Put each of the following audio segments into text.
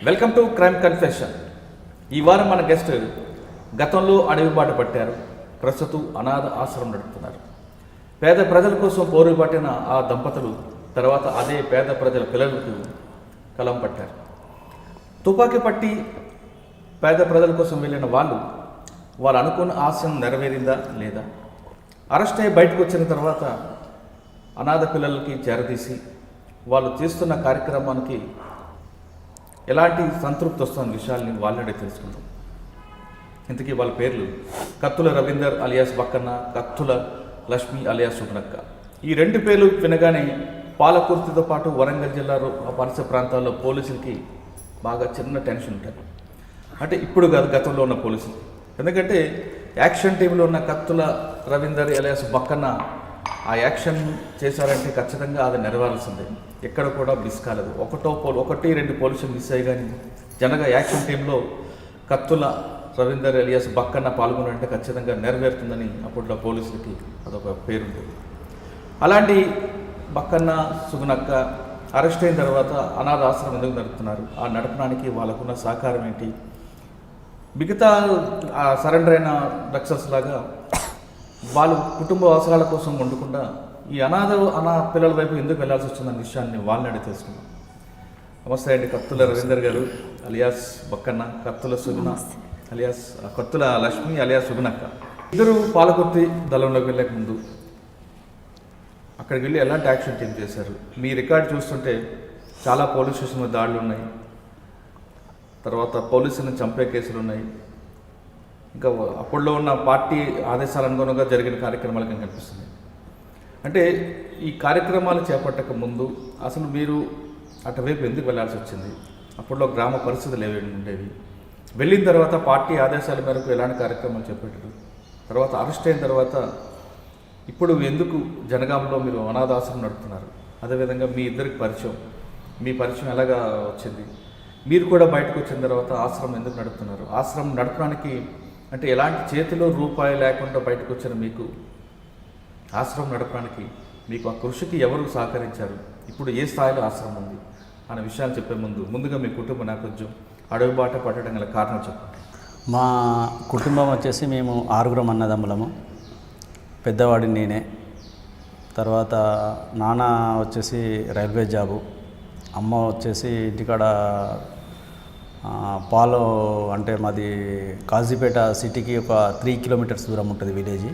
Welcome to crime confession. ఈ వారం మన గెస్ట్ గతంలో అడవిబాట పట్టారు, ప్రస్తుతం అనాథ ఆశ్రమం నడుపుతున్నారు. పేద ప్రజల కోసం పోరుబాటిన ఆ దంపతులు తర్వాత అదే పేద ప్రజల పిల్లలకు కలం పట్టారు. తుపాకీ పట్టి పేద ప్రజల కోసం వెళ్ళిన వాళ్ళు అనుకున్న ఆశయం నెరవేరిందా లేదా? అరెస్ట్ అయ్యి బయటకు వచ్చిన తర్వాత అనాథ పిల్లలకి చేరదీసి వాళ్ళు చేస్తున్న కార్యక్రమానికి ఎలాంటి సంతృప్తి వస్తున్న విషయాల్ని వాళ్ళడే తెలుసుకుందాం. ఇంతకీ వాళ్ళ పేర్లు కత్తుల రవీందర్ అలియాస్ బక్కన్న, కత్తుల లక్ష్మి అలియాస్ సుగనక్క. ఈ రెండు పేర్లు వినగానే పాలకుర్తితో పాటు వరంగల్ జిల్లాలో ఆ పరిసర ప్రాంతాల్లో పోలీసులకి బాగా చిన్న టెన్షన్ ఉంటుంది. అంటే ఇప్పుడు కాదు, గతంలో ఉన్న పోలీసులు. ఎందుకంటే యాక్షన్ టీంలో ఉన్న కత్తుల రవీందర్ అలియాస్ బక్కన్న ఆ యాక్షన్ చేశారంటే ఖచ్చితంగా అది నెరవేరాల్సిందే. ఎక్కడ కూడా మిస్ కాలేదు. ఒకటి రెండు పోలీసులు మిస్ అయ్యి కానీ జనగా యాక్షన్ టీంలో కత్తుల రవీందర్ అలియాస్ బక్కన్న పాల్గొనంటే ఖచ్చితంగా నెరవేరుతుందని అప్పట్లో పోలీసులకి అదొక పేరుంది. అలాంటి బక్కన్న సుగునక్క అరెస్ట్ అయిన తర్వాత అనాథ ఆశ్రమం ఎందుకు నడుపుతున్నారు? ఆ నడపడానికి వాళ్ళకున్న సహకారం ఏంటి? మిగతా సరెండర్ అయిన డ్రగ్సర్స్ లాగా వాళ్ళు కుటుంబ అవసరాల కోసం ఉండకుండా ఈ అనాథ పిల్లల వైపు ఎందుకు వెళ్లాల్సి వస్తుందన్న విషయాన్ని వాళ్ళని అడిగి తెలుసుకున్నాం. నమస్తే అండి, కత్తుల రవీందర్ గారు అలియాస్ బక్కన్న, కత్తుల సుగుణ అలియాస్ కత్తుల లక్ష్మి అలియాస్ సుగునక్క. ఇద్దరు పాలకుర్తి దళంలోకి వెళ్ళక ముందు అక్కడికి వెళ్ళి ఎలాంటి యాక్షన్ టీం చేశారు? మీ రికార్డు చూస్తుంటే చాలా పోలీస్ స్టేషన్లో దాడులు ఉన్నాయి, తర్వాత పోలీసులను చంపే కేసులు ఉన్నాయి, ఇంకా అప్పుడులో ఉన్న పార్టీ ఆదేశాల అనుగుణంగా జరిగిన కార్యక్రమాలు కనిపిస్తున్నాయి. అంటే ఈ కార్యక్రమాలు చేపట్టక ముందు అసలు మీరు అటువైపు ఎందుకు వెళ్ళాల్సి వచ్చింది? అప్పట్లో గ్రామ పరిస్థితులు ఏవి ఉండేవి? వెళ్ళిన తర్వాత పార్టీ ఆదేశాల మేరకు ఎలాంటి కార్యక్రమాలు చేపట్టారు? తర్వాత అరెస్ట్ అయిన తర్వాత ఇప్పుడు ఎందుకు జనగాంలో మీరు అనాథాశ్రమం నడుపుతున్నారు? అదేవిధంగా మీ ఇద్దరికి మీ పరిచయం ఎలాగా వచ్చింది? మీరు కూడా బయటకు వచ్చిన తర్వాత ఆశ్రమం ఎందుకు నడుపుతున్నారు? ఆశ్రమం నడపడానికి అంటే ఎలాంటి చేతిలో రూపాయి లేకుండా బయటకు వచ్చిన మీకు ఆశ్రమం నడపడానికి మీకు ఆ కృషికి ఎవరు సహకరించారు? ఇప్పుడు ఏ స్థాయిలో ఆశ్రమం ఉంది అనే విషయాలు చెప్పే ముందుగా మీ కుటుంబ నేపథ్యం, అడవి బాట పట్టడం గల కారణం చెప్పండి. మా కుటుంబం వచ్చేసి మేము 6 అన్నదమ్ములము. పెద్దవాడిని నేనే. తర్వాత నాన్న వచ్చేసి రైల్వే జాబు, అమ్మ వచ్చేసి ఇంటికాడ పాలు, అంటే మాది కాజీపేట సిటీకి ఒక 3 కిలోమీటర్స్ దూరం ఉంటుంది విలేజ్.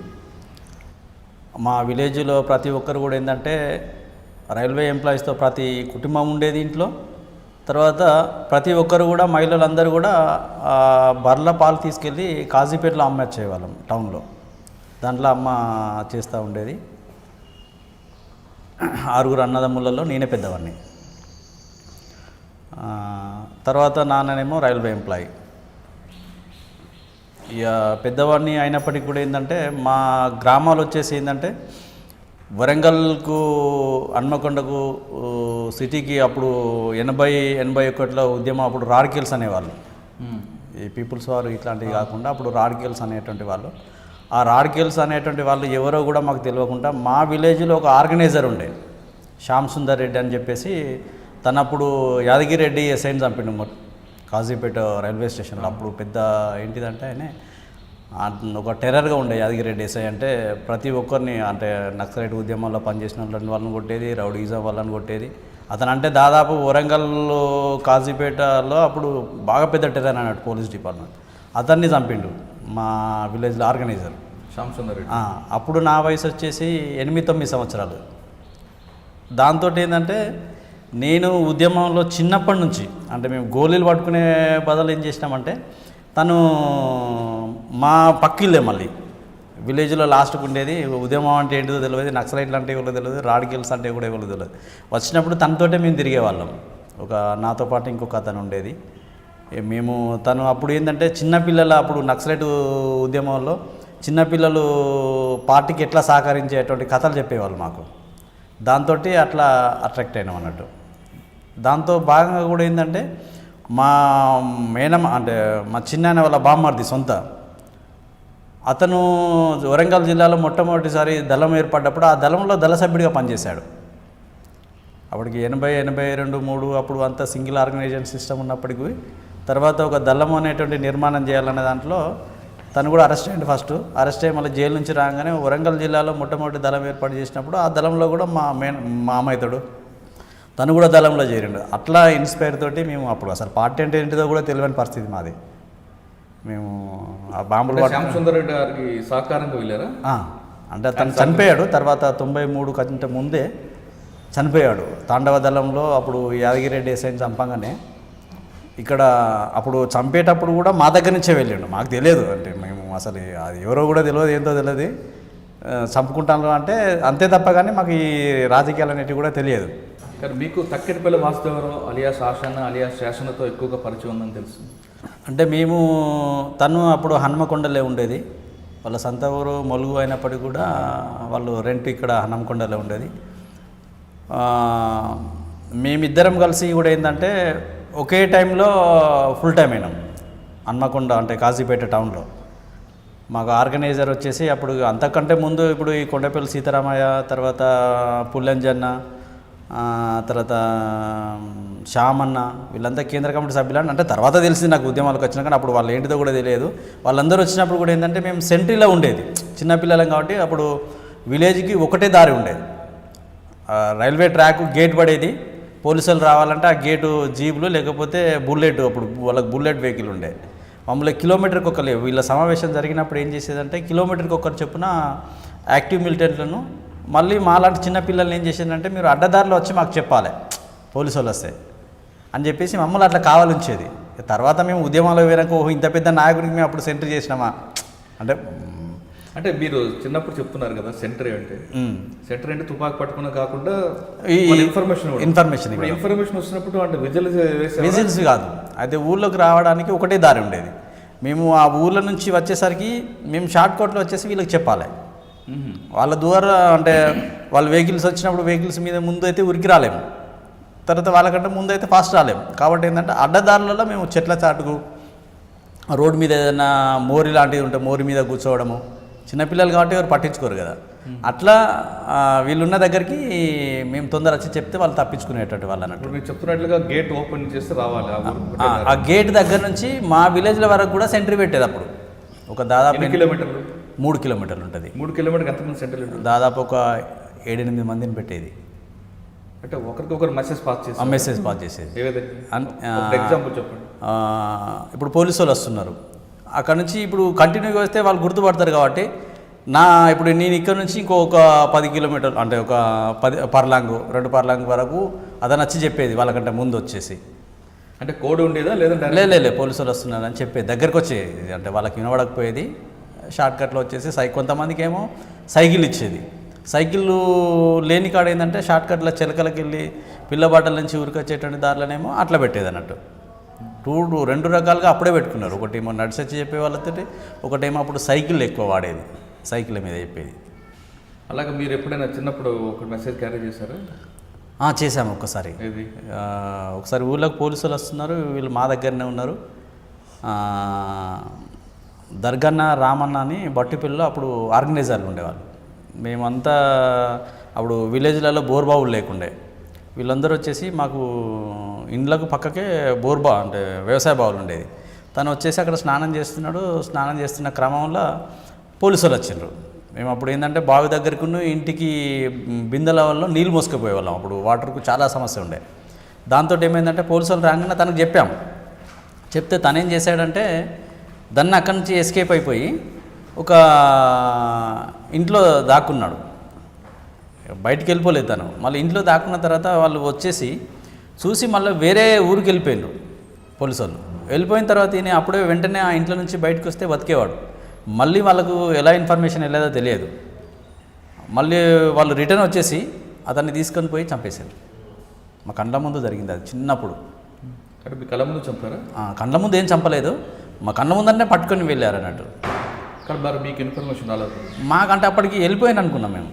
మా విలేజ్లో ప్రతి ఒక్కరు కూడా ఏంటంటే రైల్వే ఎంప్లాయీస్తో ప్రతి కుటుంబం ఉండేది ఇంట్లో. తర్వాత ప్రతి ఒక్కరు కూడా మహిళలందరూ కూడా బర్ల పాలు తీసుకెళ్ళి కాజీపేటలో అమ్మేసేవాళ్ళం టౌన్లో. దాంట్లో అమ్మ చేస్తూ ఉండేది. 6 అన్నదమ్ములలో నేనే పెద్దవాడిని. తర్వాత నాన్ననేమో రైల్వే ఎంప్లాయీ. ఇక పెద్దవాడిని అయినప్పటికీ కూడా ఏంటంటే మా గ్రామాలు వచ్చేసి ఏంటంటే వరంగల్కు హన్మకొండకు సిటీకి అప్పుడు 80-81లో ఉద్యమం అప్పుడు రాడికల్స్ అనేవాళ్ళు. ఈ పీపుల్స్ వారు ఇట్లాంటివి కాకుండా అప్పుడు రాడికల్స్ అనేటువంటి వాళ్ళు. ఆ రాడికల్స్ అనేటువంటి వాళ్ళు ఎవరో కూడా మాకు తెలియకుండా మా విలేజ్లో ఒక ఆర్గనైజర్ ఉండే, శ్యామ్ సుందర్ రెడ్డి అని చెప్పేసి. తనప్పుడు యాదగిరి రెడ్డి ఎస్ఐని చంపిండు కాజీపేట రైల్వే స్టేషన్లో. అప్పుడు పెద్ద ఏంటిదంటే ఆయన ఒక టెర్రర్గా ఉండే యాదగిరి రెడ్డి ఎస్ఐ. అంటే ప్రతి ఒక్కరిని, అంటే నక్సలైట్ ఉద్యమంలో పనిచేసిన వాళ్ళని కొట్టేది, రౌడీజం వాళ్ళని కొట్టేది. అతను అంటే దాదాపు వరంగల్ కాజీపేటలో అప్పుడు బాగా పెద్ద టెర్రర్ అన్నట్టు పోలీస్ డిపార్ట్మెంట్. అతన్ని చంపిండు మా విలేజ్లో ఆర్గనైజర్ శ్యామ్ సుందర్ రెడ్డి. అప్పుడు నా వయసు వచ్చేసి 8-9 సంవత్సరాలు. దాంతో ఏంటంటే నేను ఉద్యమంలో చిన్నప్పటి నుంచి, అంటే మేము గోళీలు పట్టుకునే బదులు ఏం చేసినామంటే, తను మా పక్కిల్లే మళ్ళీ విలేజ్లో లాస్ట్కి ఉండేది. ఉద్యమం అంటే ఏంటిదో తెలియదు, నక్సలైట్లు అంటే ఎవరో తెలియదు, రాడికల్స్ అంటే కూడా ఎవరో తెలియదు. వచ్చినప్పుడు తనతోటే మేము తిరిగేవాళ్ళం. నాతో పాటు ఇంకొక అతను ఉండేది. మేము తను అప్పుడు ఏంటంటే చిన్నపిల్లల, అప్పుడు నక్సలైట్ ఉద్యమంలో చిన్నపిల్లలు పార్టీకి ఎట్లా సహకరించేటువంటి కథలు చెప్పేవాళ్ళు మాకు. దాంతో అట్లా అట్రాక్ట్ అయినాం అన్నట్టు. దాంతో భాగంగా కూడా ఏంటంటే మా మేనమ్మ, అంటే మా చిన్నాయన వాళ్ళ బామ్మర్ది సొంత, అతను వరంగల్ జిల్లాలో మొట్టమొదటిసారి దళం ఏర్పడ్డప్పుడు ఆ దళంలో దళ సభ్యుడిగా పనిచేశాడు. అప్పటికి 82 అప్పుడు అంతా సింగిల్ ఆర్గనైజేషన్ సిస్టమ్ ఉన్నప్పటికీ తర్వాత ఒక దళం అనేటువంటి నిర్మాణం చేయాలనే దాంట్లో తను కూడా అరెస్ట్ అయ్యింది. ఫస్ట్ అరెస్ట్ అయ్యి మళ్ళీ జైలు నుంచి రాగానే వరంగల్ జిల్లాలో మొట్టమొదటి దళం ఏర్పాటు చేసినప్పుడు ఆ దళంలో కూడా మా అమ్మాయితోడు తను కూడా దళంలో చేరిండు. అట్లా ఇన్స్పైర్ తోటి మేము అప్పుడు అసలు పార్టీ అంటే ఏంటిదో కూడా తెలియని పరిస్థితి మాది. మేము ఆ బాంబులు శ్యామ్ సుందర్ రెడ్డి గారికి సహకారంగా వెళ్ళారా? అంటే తను చనిపోయాడు. తర్వాత 93 కంటే ముందే చనిపోయాడు. తాండవ దళంలో అప్పుడు యాదగిరెడ్డి ఎస్ఐని చంపంగానే ఇక్కడ అప్పుడు చంపేటప్పుడు కూడా మా దగ్గర నుంచే వెళ్ళాడు. మాకు తెలియదు, అంటే మేము అసలు అది ఎవరో కూడా తెలియదు, ఏంటో తెలియదు. చంపుకుంటాను అంటే అంతే తప్ప కానీ మాకు ఈ రాజకీయాలు అనేటివి కూడా తెలియదు. కానీ మీకు తక్కెటిపల్లి వాసుదేవరావు అలియాస్ ఆశాన అలియాస్ శాసనతో ఎక్కువగా పరిచయం ఉందని తెలుసు. అంటే మేము తను అప్పుడు హన్మకొండలే ఉండేది. వాళ్ళ సొంత ఊరు మొలుగు అయినప్పటికీ కూడా వాళ్ళు రెంట్ ఇక్కడ హన్మకొండలో ఉండేది. మేమిద్దరం కలిసి కూడా ఏంటంటే ఒకే టైంలో ఫుల్ టైం అయినాం హన్మకొండ అంటే కాజీపేట టౌన్లో. మాకు ఆర్గనైజర్ వచ్చేసి అప్పుడు అంతకంటే ముందు ఇప్పుడు ఈ కొండపల్లి సీతారామయ్య, తర్వాత పుల్లంజన్న, తర్వాత శ్యామన్న, వీళ్ళంతా కేంద్ర కమిటీ సభ్యులని అంటే తర్వాత తెలిసింది నాకు ఉద్యమాలకు వచ్చినా, కానీ అప్పుడు వాళ్ళు ఏంటిదో కూడా తెలియదు. వాళ్ళందరూ వచ్చినప్పుడు కూడా ఏంటంటే మేము సెంట్రీలో ఉండేది, చిన్నపిల్లలం కాబట్టి అప్పుడు విలేజ్కి ఒకటే దారి ఉండేది. రైల్వే ట్రాక్ గేట్ పడేది, పోలీసులు రావాలంటే ఆ గేటు జీబులు లేకపోతే బుల్లెట్, అప్పుడు వాళ్ళకి బుల్లెట్ వెహికల్ ఉండే. మమ్మల్ని కిలోమీటర్కి ఒక లేవు. వీళ్ళ సమావేశం జరిగినప్పుడు ఏం చేసేదంటే కిలోమీటర్కి ఒకరు చొప్పున యాక్టివ్ మిలిటెంట్లను మళ్ళీ మాలాంటి చిన్నపిల్లల్ని ఏం చేసేదంటే మీరు అడ్డదారిలో వచ్చి మాకు చెప్పాలి పోలీసు వాళ్ళు వస్తే అని చెప్పేసి మమ్మల్ని అట్లా కావాలించేది. తర్వాత మేము ఉద్యమాలు వేరక ఇంత పెద్ద నాయకుడికి మేము అప్పుడు సెంటర్ చేసినామా అంటే అంటే మీరు చిన్నప్పుడు చెప్తున్నారు కదా సెంటర్ అంటే, సెంటర్ అంటే తుపాకు పట్టుకున్న కాకుండా ఇన్ఫర్మేషన్ వచ్చినప్పుడు అంటే విజిల్స్ కాదు, అయితే ఊళ్ళోకి రావడానికి ఒకటే దారి ఉండేది. మేము ఆ ఊళ్ళ నుంచి వచ్చేసరికి మేము షార్ట్ కట్లో వచ్చేసి వీళ్ళకి చెప్పాలి. వాళ్ళ ద్వారా అంటే వాళ్ళ వెహికల్స్ వచ్చినప్పుడు వెహికల్స్ మీద ముందు అయితే ఉరికి రాలేము, తర్వాత వాళ్ళకంటే ముందు అయితే ఫాస్ట్ రాలేము. కాబట్టి ఏంటంటే అడ్డదారులలో మేము చెట్ల చాటుకు, రోడ్డు మీద ఏదైనా మోరి లాంటిది ఉంటే మోరి మీద కూర్చోవడము, చిన్నపిల్లలు కాబట్టి ఎవరు పట్టించుకోరు కదా, అట్లా వీళ్ళున్న దగ్గరికి మేము తొందర వచ్చి చెప్తే వాళ్ళు తప్పించుకునేటట్టు వాళ్ళు అన్నట్టు. మీరు చెప్తున్నట్లుగా గేట్ ఓపెన్ చేస్తే రావాలి. ఆ గేట్ దగ్గర నుంచి మా విలేజ్ల వరకు కూడా సెంట్రీ పెట్టేది. అప్పుడు ఒక దాదాపు 3 కిలోమీటర్లు 3 కిలోమీటర్లు ఉంటుంది. 3 కిలోమీటర్కి ఎంతమంది సెంటర్లు? దాదాపు ఒక 7-8 మందిని పెట్టేది. అంటే ఒకరికొకరు మెసేజ్ పాస్ చేసేది. ఎగ్జాంపుల్ చెప్పండి. ఇప్పుడు పోలీసు వాళ్ళు వస్తున్నారు, అక్కడ నుంచి ఇప్పుడు కంటిన్యూగా వస్తే వాళ్ళు గుర్తుపడతారు కాబట్టి ఇప్పుడు నేను ఇక్కడ నుంచి ఇంకొక 10 కిలోమీటర్లు అంటే ఒక 10 పర్లాంగు 2 పర్లాంగు వరకు అతను వచ్చి చెప్పేది వాళ్ళకంటే ముందు వచ్చేసి. అంటే కోడ్ ఉండేదా లేదంటే లే పోలీసు వాళ్ళు వస్తున్నారు అని చెప్పేది, దగ్గరకు వచ్చేది. అంటే వాళ్ళకి వినబడకపోయేది. షార్ట్ కట్లో వచ్చేసి కొంతమందికి ఏమో సైకిల్ ఇచ్చేది. సైకిళ్ళు లేని కాడ ఏంటంటే షార్ట్ కట్లో చిలకలకి వెళ్ళి పిల్లబాటల నుంచి ఉరికొచ్చేటువంటి దారిలోనేమో అట్లా పెట్టేది అన్నట్టు. 2 రకాలుగా అప్పుడే పెట్టుకున్నారు. ఒకటేమో నడిచొచ్చి చెప్పే వాళ్ళతో, ఒకటేమో అప్పుడు సైకిల్ ఎక్కువ వాడేది, సైకిల్ మీద చెప్పేది. అలాగే మీరు ఎప్పుడైనా చిన్నప్పుడు ఒక మెసేజ్ క్యారీ చేశారా? చేశాము ఒకసారి. ఒకసారి ఊళ్ళోకి పోలీసులు వస్తున్నారు, వీళ్ళు మా దగ్గరనే ఉన్నారు. దర్గన్న రామన్న అని బట్టిపల్లిలో అప్పుడు ఆర్గనైజర్లు ఉండేవాళ్ళు. మేమంతా అప్పుడు విలేజ్లలో బోర్బావులు లేకుండే. వీళ్ళందరూ వచ్చేసి మాకు ఇండ్లకు పక్కకే బోర్బా అంటే వ్యవసాయ బావులు ఉండేది. తను వచ్చేసి అక్కడ స్నానం చేస్తున్న క్రమంలో పోలీసు వాళ్ళు వచ్చిండ్రు. మేము అప్పుడు ఏంటంటే బావి దగ్గరకు ఇంటికి బిందెల వల్ల నీళ్ళు మోసుకుపోయేవాళ్ళం. అప్పుడు వాటర్కు చాలా సమస్య ఉండే. దాంతో ఏమైందంటే పోలీసు వాళ్ళు రాగానే తనకు చెప్పాము. చెప్తే తనేం చేశాడంటే దాన్ని అక్కడి నుంచి ఎస్కేప్ అయిపోయి ఒక ఇంట్లో దాక్కున్నాడు. బయటికి వెళ్ళిపోలేదు తను. మళ్ళీ ఇంట్లో దాక్కున్న తర్వాత వాళ్ళు వచ్చేసి చూసి మళ్ళీ వేరే ఊరికి వెళ్ళిపోయారు పోలీసు వాళ్ళు. వెళ్ళిపోయిన తర్వాత ఈయన అప్పుడే వెంటనే ఆ ఇంట్లో నుంచి బయటకు వస్తే బతికేవాడు. మళ్ళీ వాళ్ళకు ఎలా ఇన్ఫర్మేషన్ వెళ్ళేదో తెలియదు. మళ్ళీ వాళ్ళు రిటర్న్ వచ్చేసి అతన్ని తీసుకొని పోయి చంపేశారు. మా కండ్ల ముందు జరిగింది అది చిన్నప్పుడు. మీ కళ్ళ ముందు చంపారా? కండ్ల ముందు ఏం చంపలేదు, మా కళ్ళ ముందరనే పట్టుకొని వెళ్ళారు అన్నట్టు. కానీ మరి మీకు ఇన్ఫర్మేషన్ రాలేదు? మాకంటే అప్పటికి వెళ్ళిపోయాను అనుకున్నాం మేము.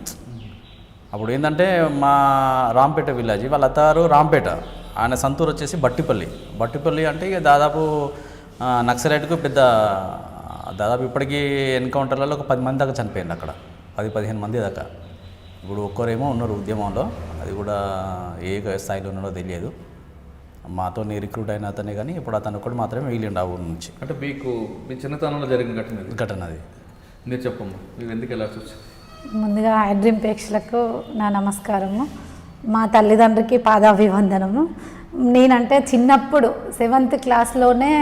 అప్పుడు ఏంటంటే మా రాంపేట విలేజ్, వాళ్ళ అత్తారు రాంపేట, ఆయన సంతూరు వచ్చేసి బట్టిపల్లి అంటే ఇక దాదాపు నక్సలైట్కు పెద్ద దాదాపు ఇప్పటికీ ఎన్కౌంటర్లలో ఒక 10 మంది దాకా చనిపోయింది అక్కడ, 10-15 మంది దాకా. ఇప్పుడు ఒక్కరేమో ఉన్నారు ఉద్యమంలో, అది కూడా ఏ స్థాయిలో ఉన్నాడో తెలియదు. మాతో రిక్రూట్ అయిన అతనే, కానీ ఇప్పుడు అతను ఒకటి మాత్రమే మిగిలిండు ఆ ఊరు నుంచి. అంటే మీకు మీ చిన్నతనంలో జరిగిన ఘటన అది. మీరు చెప్పమ్మా, మీరు ఎందుకు ఎలా చూసారు? ముందుగా డ్రీమ్ ప్రేక్షకులకు నా నమస్కారము. మా తల్లిదండ్రులకి పాదాభివందనము. నేనంటే చిన్నప్పుడు 7th క్లాస్లోనే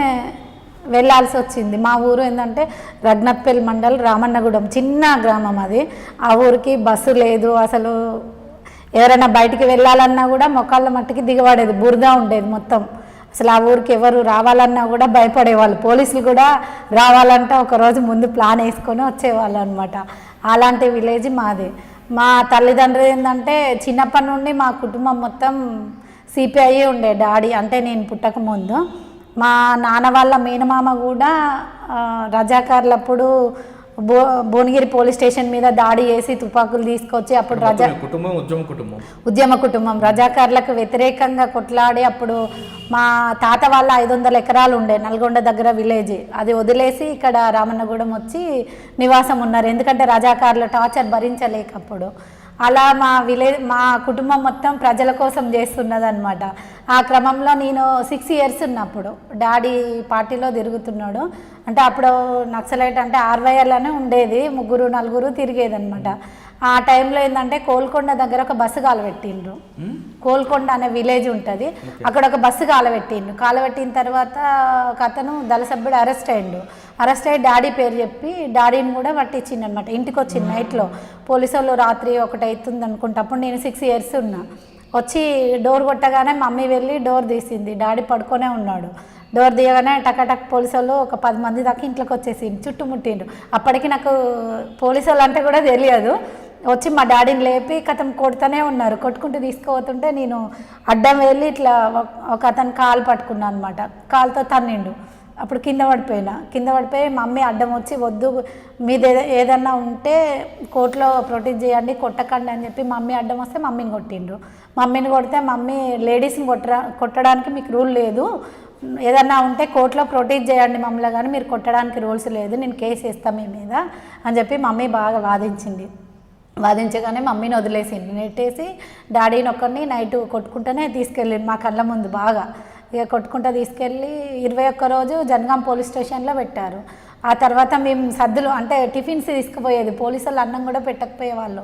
వెళ్ళాల్సి వచ్చింది. మా ఊరు ఏంటంటే రఘునాథ్పల్లి మండల్ రామన్నగూడెం, చిన్న గ్రామం అది. ఆ ఊరికి బస్సు లేదు. అసలు ఎవరైనా బయటికి వెళ్ళాలన్నా కూడా మొక్కళ్ళ మట్టికి దిగబడేది, బురద ఉండేది మొత్తం. అసలు ఆ ఊరికి ఎవరు రావాలన్నా కూడా భయపడేవాళ్ళు. పోలీసులు కూడా రావాలంటే ఒకరోజు ముందు ప్లాన్ వేసుకొని వచ్చేవాళ్ళు అనమాట. అలాంటి విలేజ్ మాది. మా తల్లిదండ్రులు ఏంటంటే చిన్నప్పటి నుండి మా కుటుంబం మొత్తం సిపిఐ ఉండే. డాడీ అంటే నేను పుట్టక ముందు మా నాన్న వాళ్ళ మేనమామ కూడా రజాకార్లప్పుడు భువనగిరి పోలీస్ స్టేషన్ మీద దాడి చేసి తుపాకులు తీసుకొచ్చి అప్పుడు ఉద్యమ కుటుంబం రజాకార్లకు వ్యతిరేకంగా కొట్లాడి అప్పుడు మా తాత వాళ్ళ 500 ఎకరాలు ఉండే నల్గొండ దగ్గర విలేజ్, అది వదిలేసి ఇక్కడ రామన్నగూడెం వచ్చి నివాసం ఉన్నారు. ఎందుకంటే రజాకార్ల టార్చర్ భరించలేకప్పుడు. అలా మా కుటుంబం మొత్తం ప్రజల కోసం చేస్తున్నదన్నమాట. ఆ క్రమంలో నేను 6 years ఉన్నప్పుడు డాడీ పార్టీలో తిరుగుతున్నాడు. అంటే అప్పుడు నక్సలైట్ అంటే ఆర్వైఆర్లోనే ఉండేది, 3-4 తిరిగేదనమాట. ఆ టైంలో ఏంటంటే కోల్కొండ దగ్గర ఒక బస్సు కాలబెట్టిండ్రు. కోల్కొండ అనే విలేజ్ ఉంటుంది, అక్కడ ఒక బస్సు కాలబెట్టిండ్రు. కాలబెట్టిన తర్వాత ఒక అతను దళ సభ్యుడు అరెస్ట్ అయ్యి డాడీ పేరు చెప్పి డాడీని కూడా పట్టించిండు అనమాట. ఇంటికి వచ్చింది నైట్లో. పోలీసు వాళ్ళు రాత్రి 1 అవుతుంది అనుకుంటా. అప్పుడు నేను 6 years ఉన్నా. వచ్చి డోర్ కొట్టగానే మమ్మీ వెళ్ళి డోర్ తీసింది. డాడీ పడుకొనే ఉన్నాడు. డోర్ తీయగానే టకటక్ పోలీసు వాళ్ళు ఒక 10 మంది దాకా ఇంట్లోకి వచ్చేసిండు, చుట్టుముట్టిండ్రు. అప్పటికి నాకు పోలీసు వాళ్ళు అంటే కూడా తెలియదు. వచ్చి మా డాడీని లేపి కథం కొడుతూనే ఉన్నారు. కొట్టుకుంటూ తీసుకుపోతుంటే నేను అడ్డం వెళ్ళి ఇట్లా ఒక అతను కాలు పట్టుకున్నాను అనమాట. కాలుతో తన్నిండు. అప్పుడు కింద పడిపోయి మమ్మీ అడ్డం వచ్చి వద్దు, మీది ఏదన్నా ఉంటే కోర్టులో ప్రొటెక్ట్ చేయండి, కొట్టకండి అని చెప్పి మమ్మీ అడ్డం వస్తే మమ్మీని కొట్టిండ్రు. మమ్మీని కొడితే మమ్మీ లేడీస్ని కొట్టడానికి మీకు రూల్ లేదు, ఏదన్నా ఉంటే కోర్టులో ప్రొటెక్ట్ చేయండి మమ్మల్ని, కానీ మీరు కొట్టడానికి రూల్స్ లేదు, నేను కేసు వేస్తాను మీ మీద అని చెప్పి మమ్మీ బాగా వాదించగానే మమ్మీని వదిలేసింది. నెట్టేసి డాడీని ఒక్కరిని నైట్ కొట్టుకుంటూనే తీసుకెళ్ళింది మా కళ్ళ ముందు బాగా. ఇక కొట్టుకుంటూ తీసుకెళ్ళి 21 రోజు జనగాం పోలీస్ స్టేషన్లో పెట్టారు. ఆ తర్వాత మేము సద్దులు అంటే టిఫిన్స్ తీసుకుపోయేది, పోలీసు వాళ్ళు అన్నం కూడా పెట్టకపోయేవాళ్ళు.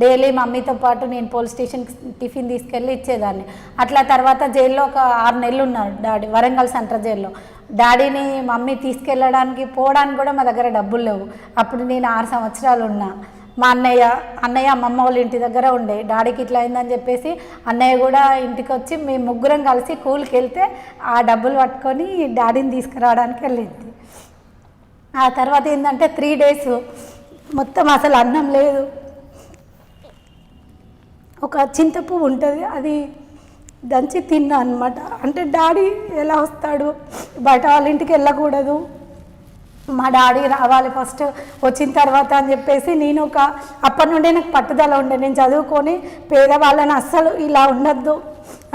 డైలీ మమ్మీతో పాటు నేను పోలీస్ స్టేషన్కి టిఫిన్ తీసుకెళ్ళి ఇచ్చేదాన్ని. అట్లా తర్వాత జైల్లో ఒక 6 నెలలు ఉన్నారు డాడీ, వరంగల్ సెంట్రల్ జైల్లో. డాడీని మమ్మీ తీసుకెళ్ళడానికి పోవడానికి కూడా మా దగ్గర డబ్బులు లేవు. అప్పుడు నేను 6 సంవత్సరాలు ఉన్నా. మా అన్నయ్య అమ్మమ్మ వాళ్ళ ఇంటి దగ్గర ఉండే. డాడీకి ఇట్లా అయిందని చెప్పేసి అన్నయ్య కూడా ఇంటికి వచ్చి మేము ముగ్గురం కలిసి కూలికి వెళ్తే ఆ డబ్బులు పట్టుకొని డాడీని తీసుకురావడానికి వెళ్ళింది. ఆ తర్వాత ఏంటంటే 3 days మొత్తం అసలు అన్నం లేదు. ఒక చింతపువ్వు ఉంటుంది, అది దంచి తిన్నా అనమాట. అంటే డాడీ ఎలా వస్తాడు, బయట వాళ్ళ ఇంటికి వెళ్ళకూడదు, మా డాడీ రావాలి ఫస్ట్, వచ్చిన తర్వాత అని చెప్పేసి నేను అప్పటి నుండే నాకు పట్టుదల ఉండే. నేను చదువుకొని పేదవాళ్ళని అస్సలు ఇలా ఉండద్దు,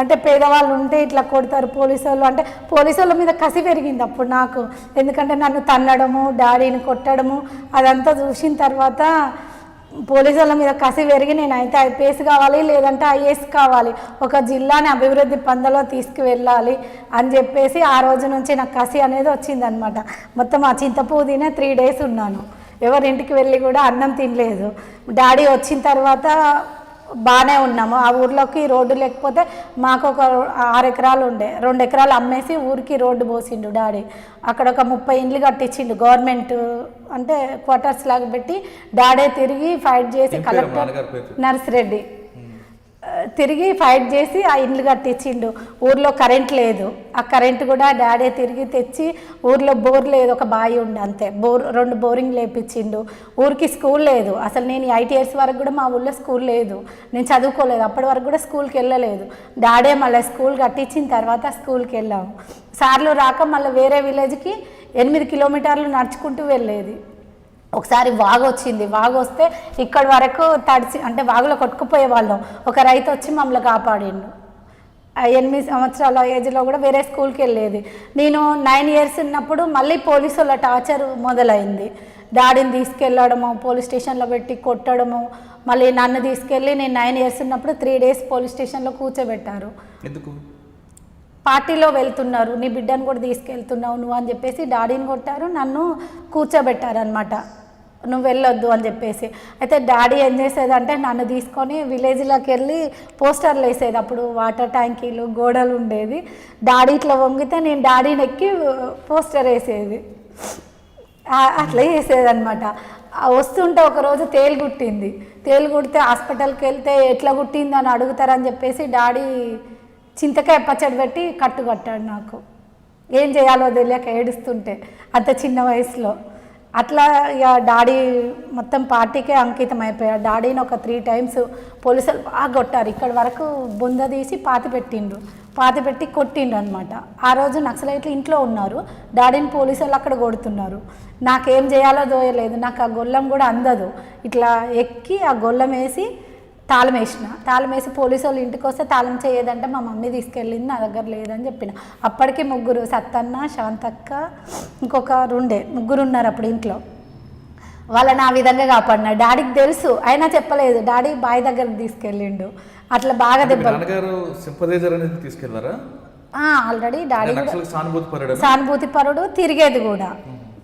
అంటే పేదవాళ్ళు ఉంటే ఇట్లా కొడతారు పోలీసు వాళ్ళు, అంటే పోలీసు వాళ్ళ మీద కసి పెరిగింది అప్పుడు నాకు. ఎందుకంటే నన్ను తన్నడము, డాడీని కొట్టడము అదంతా చూసిన తర్వాత పోలీసు వాళ్ళ మీద కసి పెరిగి నేనైతే ఐపీఎస్ కావాలి, లేదంటే ఐఏఎస్ కావాలి, ఒక జిల్లాని అభివృద్ధి పందలో తీసుకువెళ్ళాలి అని చెప్పేసి ఆ రోజు నుంచి నాకు కసి అనేది వచ్చిందనమాట. మొత్తం ఆ చింతపువ్వు తినే 3 days ఉన్నాను. ఎవరింటికి వెళ్ళి కూడా అన్నం తినలేదు. డాడీ వచ్చిన తర్వాత బాగానే ఉన్నాము. ఆ ఊర్లోకి రోడ్డు లేకపోతే మాకు ఒక 6 ఎకరాలు ఉండే, 2 ఎకరాలు అమ్మేసి ఊరికి రోడ్డు పోసిండు డాడీ. అక్కడ ఒక 30 ఇండ్లు కట్టించిండు గవర్నమెంట్, అంటే క్వార్టర్స్ లాగా పెట్టి. డాడీ తిరిగి ఫైట్ చేసి కలెక్టర్ నర్సిరెడ్డి తిరిగి ఫైట్ చేసి ఆ ఇండ్లు కట్టించిండు. ఊర్లో కరెంట్ లేదు, ఆ కరెంట్ కూడా డాడీ తిరిగి తెచ్చి, ఊర్లో బోర్ లేదు, ఒక బావి ఉండే అంతే, 2 బోరింగ్ లేపించిండు. ఊరికి స్కూల్ లేదు అసలు. నేను 8 years వరకు కూడా మా ఊళ్ళో స్కూల్ లేదు, నేను చదువుకోలేదు, అప్పటి వరకు కూడా స్కూల్కి వెళ్ళలేదు. డాడీ మళ్ళీ స్కూల్ కట్టించిన తర్వాత స్కూల్కి వెళ్ళాము. సార్లు రాక మళ్ళీ వేరే విలేజ్కి 8 kilometers నడుచుకుంటూ వెళ్ళేది. ఒకసారి వాగు వచ్చింది, వాగు వస్తే ఇక్కడి వరకు తడిసి అంటే వాగులో కొట్టుకుపోయే వాళ్ళం. ఒక రైతు వచ్చి మమ్మల్ని కాపాడిండు. 8 సంవత్సరాల ఏజ్లో కూడా వేరే స్కూల్కి వెళ్ళేది. నేను 9 years ఉన్నప్పుడు మళ్ళీ పోలీసు వాళ్ళ టార్చర్ మొదలైంది. డాడీని తీసుకెళ్ళడము, పోలీస్ స్టేషన్లో పెట్టి కొట్టడము, మళ్ళీ నన్ను తీసుకెళ్ళి నేను 9 years ఉన్నప్పుడు 3 days పోలీస్ స్టేషన్లో కూర్చోబెట్టారు. ఎందుకు? పార్టీలో వెళ్తున్నారు, నీ బిడ్డను కూడా తీసుకెళ్తున్నావు నువ్వు అని చెప్పేసి డాడీని కొట్టారు, నన్ను కూర్చోబెట్టారు అనమాట, నువ్వు వెళ్ళొద్దు అని చెప్పేసి. అయితే డాడీ ఏం చేసేదంటే నన్ను తీసుకొని విలేజ్లోకి వెళ్ళి పోస్టర్లు వేసేది. అప్పుడు వాటర్ ట్యాంకీలు గోడలు ఉండేది, డాడీ ఇట్లా వంగితే నేను డాడీని ఎక్కి పోస్టర్ వేసేది, అట్లా వేసేదనమాట. వస్తుంటే ఒకరోజు తేలు కుట్టింది, తేలు కుడితే హాస్పిటల్కి వెళ్తే ఎట్లా కుట్టింది అని అడుగుతారని చెప్పేసి డాడీ చింతకాయ పచ్చడి పెట్టి కట్టాడు నాకు, ఏం చేయాలో తెలియక ఏడుస్తుంటే అంత చిన్న వయసులో. అట్లా ఇక డాడీ మొత్తం పార్టీకే అంకితం అయిపోయాడు. డాడీని ఒక 3 times పోలీసులు బాగా కొట్టారు, ఇక్కడి వరకు బొంద తీసి పాతి పెట్టి కొట్టిండు అనమాట. ఆ రోజు నక్సలైట్లు ఇంట్లో ఉన్నారు, డాడీని పోలీసులు అక్కడ కొడుతున్నారు. నాకేం చేయాలో దోయలేదు, నాకు ఆ గొల్లం కూడా అందదు. ఇట్లా ఎక్కి ఆ గొల్లం వేసి తాళం వేసి పోలీసు వాళ్ళు ఇంటికి వస్తే తాళం చేయదంటే మా మమ్మీ తీసుకెళ్ళింది, నా దగ్గర లేదని చెప్పిన. అప్పటికి 3 సత్తన్న, శాంతక్క, ఇంకొకరు ముగ్గురు ఉన్నారు అప్పుడు ఇంట్లో. వాళ్ళని ఆ విధంగా కాపాడినా. డాడీకి తెలుసు అయినా చెప్పలేదు, డాడీ బాయ్ దగ్గరికి తీసుకెళ్ళిండు. అట్లా బాగా ఆల్రెడీ డాడీ సానుభూతి పరుడు,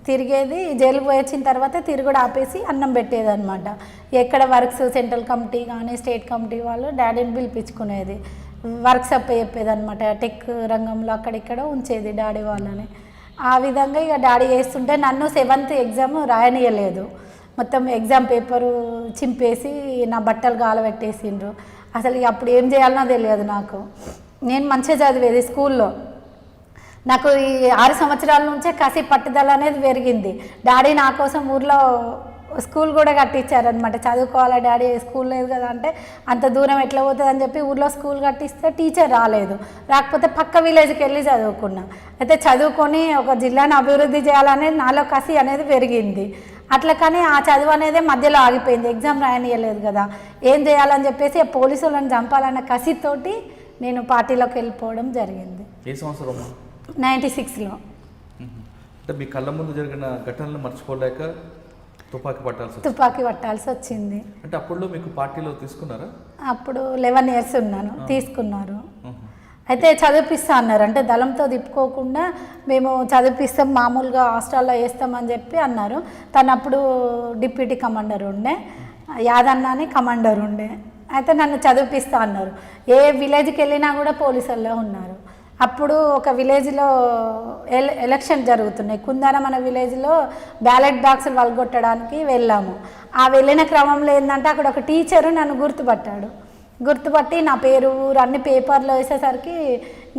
తిరిగేది జైలుకు పోయి వచ్చిన తర్వాత తిరుగుడు ఆపేసి అన్నం పెట్టేది అనమాట. ఎక్కడ వర్క్స్ సెంట్రల్ కమిటీ కానీ స్టేట్ కమిటీ వాళ్ళు డాడీని పిలిపించుకునేది, వర్క్స్ చెప్పేది అనమాట. టెక్ రంగంలో అక్కడిక్కడ ఉంచేది డాడీ వాళ్ళని. ఆ విధంగా ఇక డాడీ చేస్తుంటే నన్ను 7th exam రాయనీయలేదు, మొత్తం ఎగ్జామ్ పేపరు చింపేసి నా బట్టలు గాలబెట్టేసిండ్రు. అసలు అప్పుడు ఏం చేయాలనో తెలియదు నాకు. నేను మంచిగా చదివేది స్కూల్లో, నాకు ఈ 6 సంవత్సరాల నుంచే కసి పట్టుదల అనేది పెరిగింది. డాడీ నా కోసం ఊర్లో స్కూల్ కూడా కట్టించారనమాట. చదువుకోవాలా డాడీ, స్కూల్ లేదు కదా అంటే అంత దూరం ఎట్లా పోతుంది అని చెప్పి ఊర్లో స్కూల్ కట్టిస్తే టీచర్ రాకపోతే పక్క విలేజ్కి వెళ్ళి చదువుకున్నా. అయితే చదువుకొని ఒక జిల్లాను అభివృద్ధి చేయాలనేది నాలో కసి అనేది పెరిగింది. అట్లా కానీ ఆ చదువు అనేది మధ్యలో ఆగిపోయింది, ఎగ్జామ్ రాయనీయలేదు కదా, ఏం చేయాలని చెప్పేసి పోలీసు వాళ్ళని చంపాలన్న కసితోటి నేను పార్టీలోకి వెళ్ళిపోవడం జరిగింది. ఏ సంవత్సరం? 96లో. అంటే మీ కళ్ళ ముందు జరిగిన ఘటనలు మర్చిపోలేక తుపాకీ పట్టాల్సి వచ్చింది. అంటే అప్పుడు మీకు పార్టీలో తీసుకున్నారా? అప్పుడు 11 years ఉన్నాను, తీసుకున్నారు. అయితే చదివిపిస్తా అన్నారు, అంటే దళంతో తిప్పుకోకుండా మేము చదివిపిస్తాం, మామూలుగా హాస్టల్లో వేస్తామని చెప్పి అన్నారు. తను అప్పుడు డిప్యూటీ కమాండర్ ఉండే, యాదన్న అని కమాండర్ ఉండే. అయితే నన్ను చదివిపిస్తా అన్నారు. ఏ విలేజ్కి వెళ్ళినా కూడా పోలీసుల్లో ఉన్నారు. అప్పుడు ఒక విలేజ్లో ఎలక్షన్ జరుగుతున్నాయి, కుందారం అనే విలేజ్లో బ్యాలెట్ బాక్సులు వలగొట్టడానికి వెళ్ళాము. ఆ వెళ్ళిన క్రమంలో ఏంటంటే అక్కడ ఒక టీచరు నన్ను గుర్తుపట్టి నా పేరు ఊరు అన్ని పేపర్లో వేసేసరికి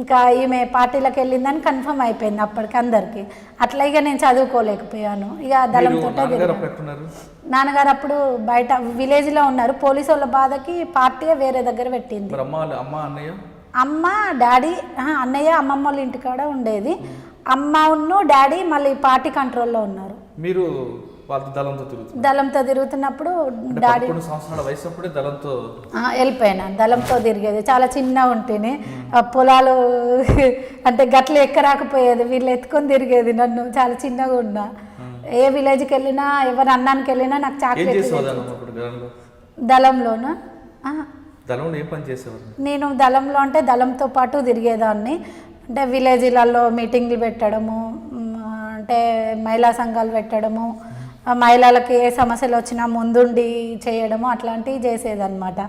ఇంకా ఈమె పార్టీలకు వెళ్ళిందని కన్ఫర్మ్ అయిపోయింది అప్పటికి అందరికీ. అట్లా ఇక నేను చదువుకోలేకపోయాను. ఇక దళంతో నాన్నగారు అప్పుడు బయట విలేజ్లో ఉన్నారు, పోలీసు వాళ్ళ బాధకి పార్టీ వేరే దగ్గర పెట్టింది. అమ్మ డాడీ అన్నయ్య అమ్మమ్మ వాళ్ళ ఇంటికాడ ఉండేది. అమ్మను డాడీ మళ్ళీ పార్టీ కంట్రోల్లో ఉన్నారు. మీరు దళంతో తిరుగుతున్నప్పుడు డాడీ వెళ్ళిపోయినా, దళంతో తిరిగేది. చాలా చిన్నగా ఉంటేనే పొలాలు అంటే గట్లు ఎక్కరాకపోయేది, వీళ్ళు ఎత్తుకొని తిరిగేది నన్ను, చాలా చిన్నగా ఉన్నా. ఏ విలేజ్కి వెళ్ళినా ఎవరు అన్నానికి వెళ్ళినా నాకు చాక్లెట్. దళంలోనా? నేను దళంలో అంటే దళంతో పాటు తిరిగేదాన్ని. అంటే విలేజ్లలో మీటింగ్లు పెట్టడము, అంటే మహిళా సంఘాలు పెట్టడము, మహిళలకి ఏ సమస్యలు వచ్చినా ముందుండి చేయడము, అట్లాంటివి చేసేదన్నమాట.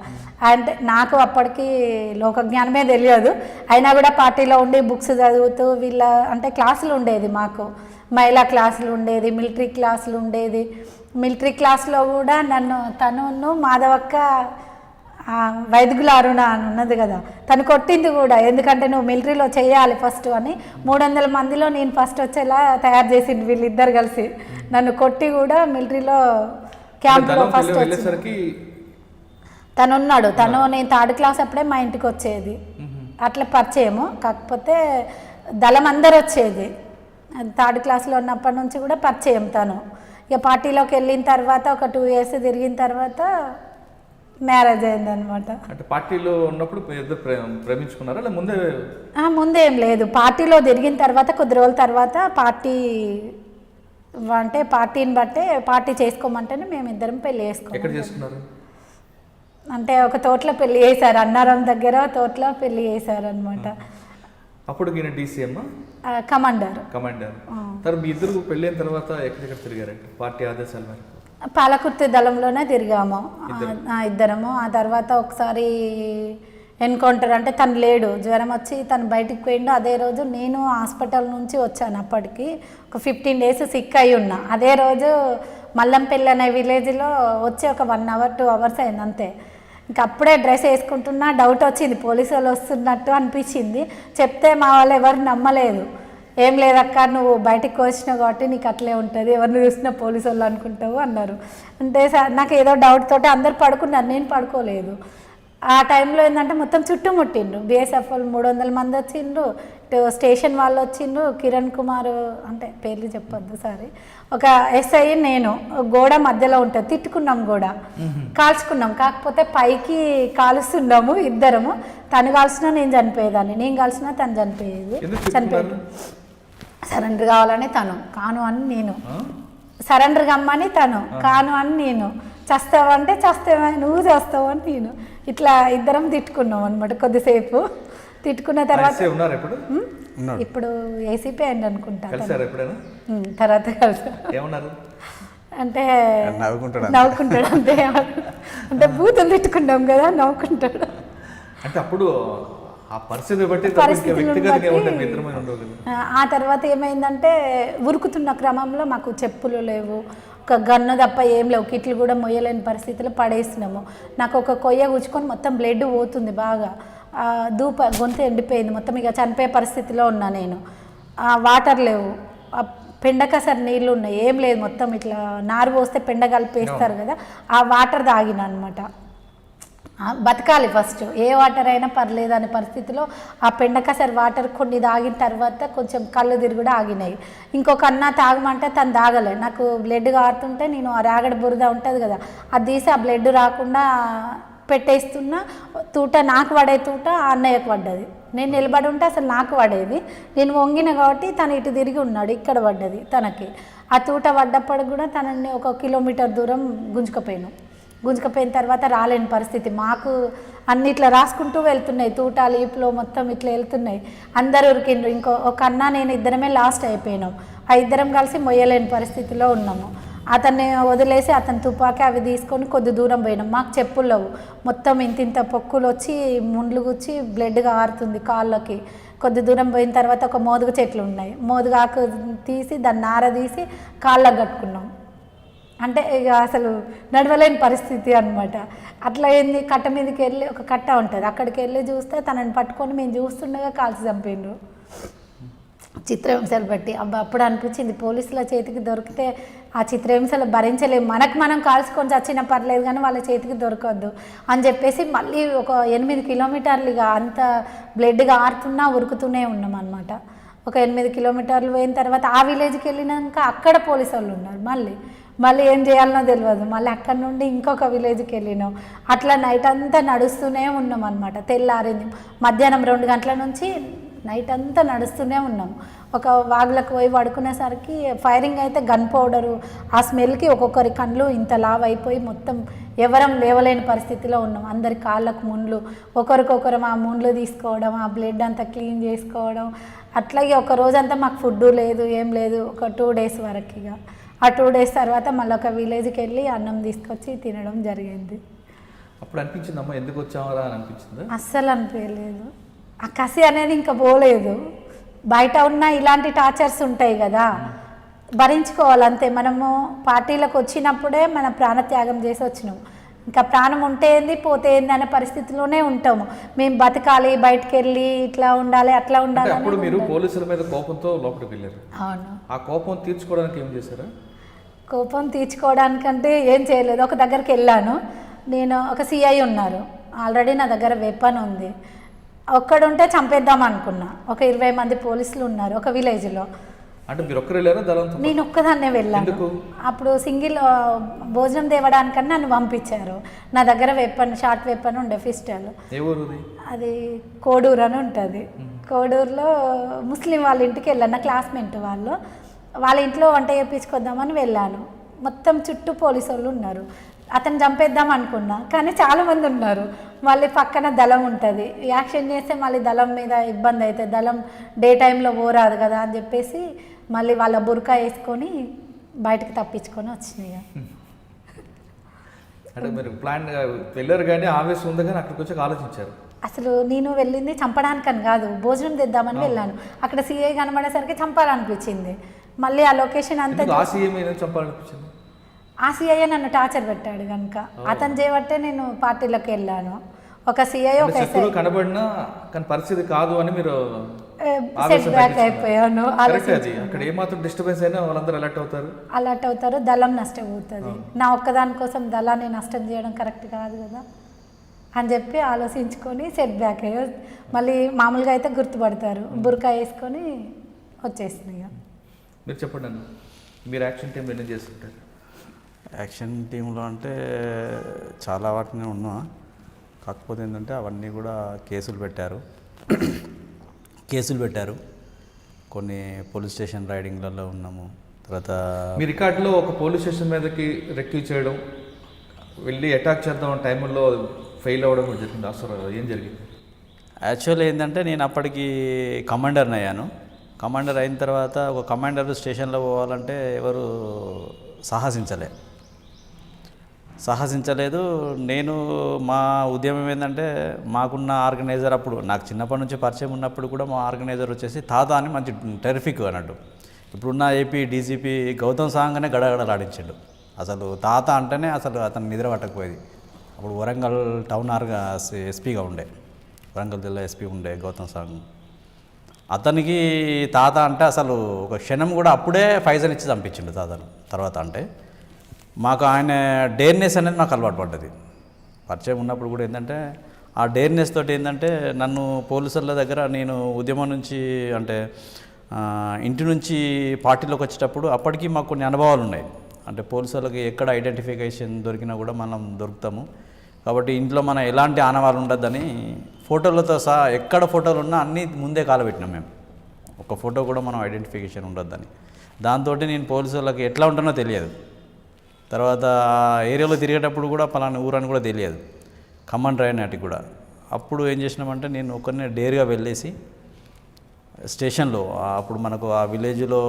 అంటే నాకు అప్పటికి లోకజ్ఞానమే తెలియదు, అయినా కూడా పార్టీలో ఉండి బుక్స్ చదువుతూ వీళ్ళ అంటే క్లాసులు ఉండేది మాకు, మహిళా క్లాసులు ఉండేది, మిలిటరీ క్లాసులు ఉండేది. మిలిటరీ క్లాస్లో కూడా తను మాధవక్క వైద్యుల అరుణ అని ఉన్నది కదా, తను కొట్టింది కూడా, ఎందుకంటే నువ్వు మిలిటరీలో చేయాలి ఫస్ట్ అని. 300 మందిలో నేను ఫస్ట్ వచ్చేలా తయారు చేసింది వీళ్ళిద్దరు కలిసి, నన్ను కొట్టి కూడా మిలిటరీలో క్యాంప్లో ఫస్ట్ వచ్చి తను ఉన్నాడు. నేను 3rd class అప్పుడే మా ఇంటికి వచ్చేది, అట్లా పరిచయము. కాకపోతే దళం అందరు వచ్చేది, 3rd classలో ఉన్నప్పటి నుంచి కూడా పరిచయం తను. ఇక పార్టీలోకి వెళ్ళిన తర్వాత ఒక 2 years తిరిగిన తర్వాత మ్యారేజ్ అయిందనమాట. అంటే పార్టీలో ఉన్నప్పుడు ప్రేమించుకున్నారా ముందేం లేదు, పార్టీలో తిరిగిన తర్వాత కొద్ది రోజుల తర్వాత పార్టీ అంటే పార్టీని బట్టే పార్టీ చేసుకోమంటేనే మేము ఇద్దరం పెళ్లి చేసుకోం. ఎక్కడ చేసుకున్నారు? అంటే ఒక తోటలో పెళ్లి చేశారు, అన్నారం దగ్గర తోటలో పెళ్లి చేశారు అనమాట. అప్పుడు ఈయన డీసీఎం కమాండర్. తర్వాత మీ ఇద్దరు పెళ్ళైన తర్వాత ఎక్కడెక్కడ తిరిగారండి పార్టీ ఆదేశాల మేరకు? పాలకుర్తి దళంలోనే తిరిగాము ఇద్దరము. ఆ తర్వాత ఒకసారి ఎన్కౌంటర్, అంటే తను లేడు, జ్వరం వచ్చి తను బయటికి పోయిండు. అదే రోజు నేను హాస్పిటల్ నుంచి వచ్చాను. అప్పటికి ఒక 15 days సిక్ అయి ఉన్నా. అదే రోజు మల్లంపల్లి అనే విలేజ్లో వచ్చి ఒక 1 hour 2 hours అయింది అంతే. ఇంకా అప్పుడే డ్రెస్ వేసుకుంటున్నా, డౌట్ వచ్చింది, పోలీసు వాళ్ళు వస్తున్నట్టు అనిపించింది. చెప్తే మా వాళ్ళు ఎవరు నమ్మలేదు. ఏం లేదక్క, నువ్వు బయటికి వచ్చినావు కాబట్టి నీకు అట్లే ఉంటుంది, ఎవరిని చూసినా పోలీసు వాళ్ళు అనుకుంటావు అన్నారు. అంటే నాకు ఏదో డౌట్ తోటి అందరు పడుకున్నారు, నేను పడుకోలేదు. ఆ టైంలో ఏంటంటే మొత్తం చుట్టుముట్టిండ్రు. బిఎస్ఎఫ్ వాళ్ళు 300 మంది వచ్చిండ్రు, స్టేషన్ వాళ్ళు వచ్చిండ్రు, కిరణ్ కుమార్, అంటే పేర్లు చెప్పొద్దు సారీ, ఒక ఎస్ఐ, నేను, గోడ మధ్యలో ఉంటుంది, తిట్టుకున్నాం, గోడ కాల్చుకున్నాం. కాకపోతే పైకి కాలుస్తున్నాము ఇద్దరము. తను కాల్చినా నేను చనిపోయేదాన్ని, నేను కాల్చినా తను చనిపోయేది. సరెండర్ కావాలని తను, కాను అని నేను. సరెండర్ కమ్మని తను, కాను అని నేను. చేస్తావంటే చేస్తావా, నువ్వు చేస్తావు అని నేను. ఇట్లా ఇద్దరం తిట్టుకున్నాం అనమాట కొద్దిసేపు. తిట్టుకున్న తర్వాత ఇప్పుడు ఏసీపీ అయింది అనుకుంటా. తర్వాత కలిసా అంటే నవ్వుకుంటాడు అంతే. అంటే బూతులు తిట్టుకున్నాం కదా, నవ్వుకుంటాడు. అంటే అప్పుడు ఆ తర్వాత ఏమైందంటే ఉరుకుతున్న క్రమంలో మాకు చెప్పులు లేవు, ఒక గన్ను తప్ప ఏం లేవు, కిట్లు కూడా మొయ్యలేని పరిస్థితిలో పడేసినాము. నాకు ఒక కొయ్య గుచ్చుకొని మొత్తం బ్లడ్ పోతుంది బాగా, గొంతు ఎండిపోయింది మొత్తం. ఇక చనిపోయే పరిస్థితిలో ఉన్నా నేను. వాటర్ లేవు, పెండకసరి నీళ్ళు ఉన్నాయి, ఏం లేదు. మొత్తం ఇట్లా నారు పోస్తే పెండ కలిపేస్తారు కదా, ఆ వాటర్ తాగిన అనమాట. బతకాలి ఫస్ట్, ఏ వాటర్ అయినా పర్లేదు అనే పరిస్థితిలో ఆ పెండకసరి వాటర్ కొన్ని తాగిన తర్వాత కొంచెం కళ్ళు తిరుగుడు ఆగినాయి. ఇంకొక అన్న తాగమంటే తను తాగలే. నాకు బ్లడ్ కారుతుంటే నేను ఆ రాగడి బురద ఉంటుంది కదా, అది తీసి ఆ బ్లడ్ రాకుండా పెట్టేస్తున్నా. తూట నాకు పడే తూట ఆ అన్నయ్యకు పడ్డది. నేను నిలబడి ఉంటే అసలు నాకు పడేది, నేను వంగిన కాబట్టి తను ఇటు తిరిగి ఉన్నాడు, ఇక్కడ పడ్డది తనకి. ఆ తూట పడ్డప్పటికి కూడా తనని 1 kilometer దూరం గుంజుకపోయిన తర్వాత రాలేని పరిస్థితి. మాకు అన్ని ఇట్లా రాసుకుంటూ వెళ్తున్నాయి, తూటాలు ఈపులో మొత్తం ఇట్లా వెళ్తున్నాయి. అందరు ఉరికిండ్రు. ఒక అన్న నేను ఇద్దరమే లాస్ట్ అయిపోయినాం. ఆ ఇద్దరం కలిసి మొయ్యలేని పరిస్థితిలో ఉన్నాము. అతన్ని వదిలేసి అతని తుపాకీ అవి తీసుకొని కొద్ది దూరం పోయినాం. మాకు చెప్పులు లేవు, మొత్తం ఇంత పొక్కులు వచ్చి ముండ్లు గుచ్చి బ్లడ్గా ఆరుతుంది కాళ్ళకి. కొద్ది దూరం పోయిన తర్వాత ఒక మోదుగ చెట్లు ఉన్నాయి, మోదుగ ఆకు తీసి దాన్ని నార తీసి కాళ్ళకు కట్టుకున్నాం. అంటే ఇక అసలు నడవలేని పరిస్థితి అనమాట. అట్లా ఏంది, కట్ట మీదకి వెళ్ళి, ఒక కట్ట ఉంటుంది అక్కడికి వెళ్ళి చూస్తే తనని పట్టుకొని మేము చూస్తుండగా కాల్చి చంపిండ్రు. చిత్రహింసలు బట్టి అప్పుడు అనిపించింది, పోలీసుల చేతికి దొరికితే ఆ చిత్రహింసలు భరించలేము, మనం కాల్చుకొని చచ్చినా పర్లేదు కానీ వాళ్ళ చేతికి దొరకవద్దు అని చెప్పేసి మళ్ళీ ఒక 8 kilometers ఇక అంత బ్లడ్గా ఆరుతున్నా ఉరుకుతూనే ఉన్నాం అనమాట. ఒక 8 kilometers పోయిన తర్వాత ఆ విలేజ్కి వెళ్ళినాక అక్కడ పోలీసు వాళ్ళు ఉన్నారు. మళ్ళీ ఏం చేయాలనో తెలియదు. మళ్ళీ అక్కడ నుండి ఇంకొక విలేజ్కి వెళ్ళినాం. అట్లా నైట్ అంతా నడుస్తూనే ఉన్నాం అనమాట. తెల్లారింది, మధ్యాహ్నం 2 గంటల నుంచి నైట్ అంతా నడుస్తూనే ఉన్నాం. ఒక వాగులకు పోయి పడుకునేసరికి ఫైరింగ్ అయితే గన్ పౌడరు ఆ స్మెల్కి ఒక్కొక్కరి కళ్ళు ఇంత లావ్ అయిపోయి మొత్తం ఎవరం లేవలేని పరిస్థితిలో ఉన్నాం. అందరి కాళ్ళకు ముండ్లు, ఒకరికొకరం ఆ ముండ్లు తీసుకోవడం, ఆ బ్లడ్ అంతా క్లీన్ చేసుకోవడం. అట్లాగే ఒక రోజంతా మాకు ఫుడ్ లేదు, ఏం లేదు. ఒక 2 days వరకు. ఇక ఆ 2 days తర్వాత మళ్ళీ ఒక విలేజ్కి వెళ్ళి అన్నం తీసుకొచ్చి తినడం జరిగింది. అప్పుడు అనిపించిందమ్మా ఎందుకు వచ్చామరా అని అనిపించింది? అస్సలు అనిపించలేదు. ఆ కసి అనేది ఇంకా పోలేదు. బయట ఉన్న ఇలాంటి టార్చర్స్ ఉంటాయి కదా, భరించుకోవాలంతే. మనము పార్టీలకు వచ్చినప్పుడే మన ప్రాణత్యాగం చేసి వచ్చినాం. ఇంకా ప్రాణం ఉంటే ఏంది పోతే ఏంది అనే పరిస్థితిలోనే ఉంటాము. మేము బతకాలి, బయటకు వెళ్ళి ఇట్లా ఉండాలి అట్లా ఉండాలి. అప్పుడు మీరు పోలీసుల మీద కోపంతో లోపలికి వెళ్ళారు. అవును. ఆ కోపం తీర్చుకోవడానికి ఏం చేశారా? కోపం తీర్చుకోవడానికంటే ఏం చేయలేదు. ఒక దగ్గరికి వెళ్ళాను నేను, ఒక సిఐ ఉన్నారు, ఆల్రెడీ నా దగ్గర వెపన్ ఉంది. ఒక్కడుంటే చంపేద్దాం అనుకున్నా. ఒక 20 మంది పోలీసులు ఉన్నారు ఒక విలేజ్లో. అంటే మీరు ఒక్కరు వెళ్ళారా దళంతో? నేను ఒక్కదాన్నే వెళ్ళాను. అప్పుడు సింగిల్ భోజనం తేవడానికన్నా నన్ను పంపించారు. నా దగ్గర వెపన్, షార్ట్ వెపన్ ఉండే, పిస్టల్. అది కోడూరు అని ఉంటుంది. కోడూరులో ముస్లిం వాళ్ళ ఇంటికి వెళ్ళాను, నా క్లాస్మేట్ వాళ్ళు. వాళ్ళ ఇంట్లో వంట చేయించుకొద్దామని వెళ్ళాను. మొత్తం చుట్టూ పోలీసు వాళ్ళు ఉన్నారు. అతను చంపేద్దాం అనుకున్నా, కానీ చాలామంది ఉన్నారు. మళ్ళీ పక్కన దళం ఉంటుంది, యాక్షన్ చేస్తే మళ్ళీ దళం మీద ఇబ్బంది అవుతుంది, దళం డే టైంలో పోరాదు కదా అని చెప్పేసి మళ్ళీ వాళ్ళ బురకా వేసుకొని బయటకు తప్పించుకొని వచ్చినాయి. అంటే మీరు ప్లాన్ వెళ్ళారు కానీ ఆవేశం ఉంది కానీ అక్కడికి వచ్చి ఆలోచించారు. అసలు నేను వెళ్ళింది చంపడానికని కాదు, భోజనం తెద్దామని వెళ్ళాను. అక్కడ సీఐ కనబడేసరికి చంపాలనిపించింది. మళ్ళీ ఆ లొకేషన్ అంతా ఆ సీఎం ఏదో చంపాలనిపించింది. ఆ సీఐ నన్ను టార్చర్ పెట్టాడు కనుక అతను చేయబట్టే నేను పార్టీలోకి వెళ్ళాను. ఒక సీఐ ఒక శత్రువు కనబడినా కానీ పరిస్థితి కాదు అని మీరు సెట్ బ్యాక్ అయిపోయాను. అక్కడ ఏమాత్రం డిస్టర్బెన్స్ అయినా వాళ్ళందరూ అలర్ట్ అవుతారు, దళం నష్టపోతుంది. నా ఒక్కదాని కోసం దళాన్ని నష్టం చేయడం కరెక్ట్ కాదు కదా అని చెప్పి ఆలోచించుకొని సెట్ బ్యాక్ అయ్యో. మళ్ళీ మామూలుగా అయితే గుర్తుపడతారు, బుర్కా వేసుకొని వచ్చేసినాయి. మీరు చెప్పండి అన్న, మీరు యాక్షన్ టీం ఎన్ని చేస్తుంటారు? యాక్షన్ టీంలో అంటే చాలా వాటిని ఉన్నా, కాకపోతే ఏంటంటే అవన్నీ కూడా కేసులు పెట్టారు. కొన్ని పోలీస్ స్టేషన్ రైడింగ్లలో ఉన్నాము. తర్వాత మీ రికార్డులో ఒక పోలీస్ స్టేషన్ మీదకి రెక్యూ చేయడం, వెళ్ళి అటాక్ చేద్దాం టైంలో ఫెయిల్ అవ్వడం కూడా జరిగింది. అసలు ఏం జరిగింది? యాక్చువల్లీ ఏంటంటే నేను అప్పటికి కమాండర్ని అయ్యాను. కమాండర్ అయిన తర్వాత ఒక కమాండర్ స్టేషన్లో పోవాలంటే ఎవరు సాహసించలేదు. నేను మా ఉద్యమం ఏంటంటే మాకున్న ఆర్గనైజర్, అప్పుడు నాకు చిన్నప్పటి నుంచి పరిచయం ఉన్నప్పుడు కూడా మా ఆర్గనైజర్ వచ్చేసి తాత అని మంచి టెరిఫిక్ అన్నట్టు. ఇప్పుడున్న ఏపీ డీజీపీ గౌతమ్ సాంగ్నే గడగడలాడించాడు. అసలు తాత అంటేనే అసలు అతను నిద్ర పట్టకపోయేది. అప్పుడు వరంగల్ టౌన్ ఎస్పీగా ఉండే, వరంగల్ జిల్లా ఎస్పీ ఉండే గౌతమ్ సాంగ్. అతనికి తాత అంటే అసలు ఒక క్షణం కూడా అప్పుడే ఫైజన్ ఇచ్చి చంపించిండు తాతను. తర్వాత అంటే మాకు ఆయన డేర్నెస్ అనేది నాకు అలవాటు పడ్డది. పరిచయం ఉన్నప్పుడు కూడా ఏంటంటే ఆ డేర్నెస్ తోటి ఏంటంటే నన్ను పోలీసుల దగ్గర, నేను ఉద్యమం నుంచి అంటే ఇంటి నుంచి పార్టీలోకి వచ్చేటప్పుడు అప్పటికి మాకు కొన్ని అనుభవాలు ఉన్నాయి. అంటే పోలీసులకి ఎక్కడ ఐడెంటిఫికేషన్ దొరికినా కూడా మనం దొరుకుతాము కాబట్టి ఇంట్లో మనం ఎలాంటి ఆనవాళ్ళు ఉండద్దని ఫోటోలతో సహా ఎక్కడ ఫోటోలు ఉన్నా అన్నీ ముందే కాలబెట్టినాం మేము. ఒక ఫోటో కూడా మనం ఐడెంటిఫికేషన్ ఉండొద్దని. దాంతో నేను పోలీసులకి ఎట్లా ఉంటానో తెలియదు. తర్వాత ఏరియాలో తిరిగేటప్పుడు కూడా పలానా ఊరని కూడా తెలియదు, కమాండర్ అయినట్టు కూడా. అప్పుడు ఏం చేసినామంటే నేను ఒకరిని డేర్గా వెళ్ళేసి స్టేషన్లో, అప్పుడు మనకు ఆ విలేజ్లో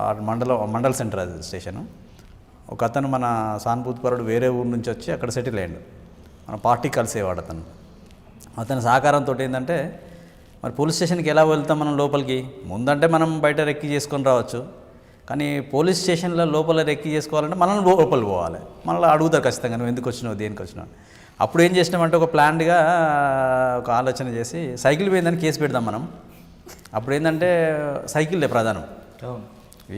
ఆ మండల సెంటర్ అది స్టేషను. ఒక అతను మన సానుభూతిపరుడు వేరే ఊరు నుంచి వచ్చి అక్కడ సెటిల్ అయ్యాడు. మన పార్టీ కలిసేవాడు అతని సహకారంతో ఏంటంటే మరి పోలీస్ స్టేషన్కి ఎలా వెళ్తాం మనం లోపలికి? ముందంటే మనం బయట రెక్కి చేసుకొని రావచ్చు, కానీ పోలీస్ స్టేషన్లో లోపల రెక్కి చేసుకోవాలంటే మనం లోపలికి పోవాలి. మళ్ళీ అడుగుతారు ఖచ్చితంగా, నువ్వు ఎందుకు వచ్చినావు, దేనికి వచ్చినావు. అప్పుడు ఏం చేసినామంటే ఒక ప్లాన్డ్గా ఒక ఆలోచన చేసి సైకిల్ పోయిందని కేసు పెడదాం మనం. అప్పుడు ఏంటంటే సైకిల్లే ప్రధానం.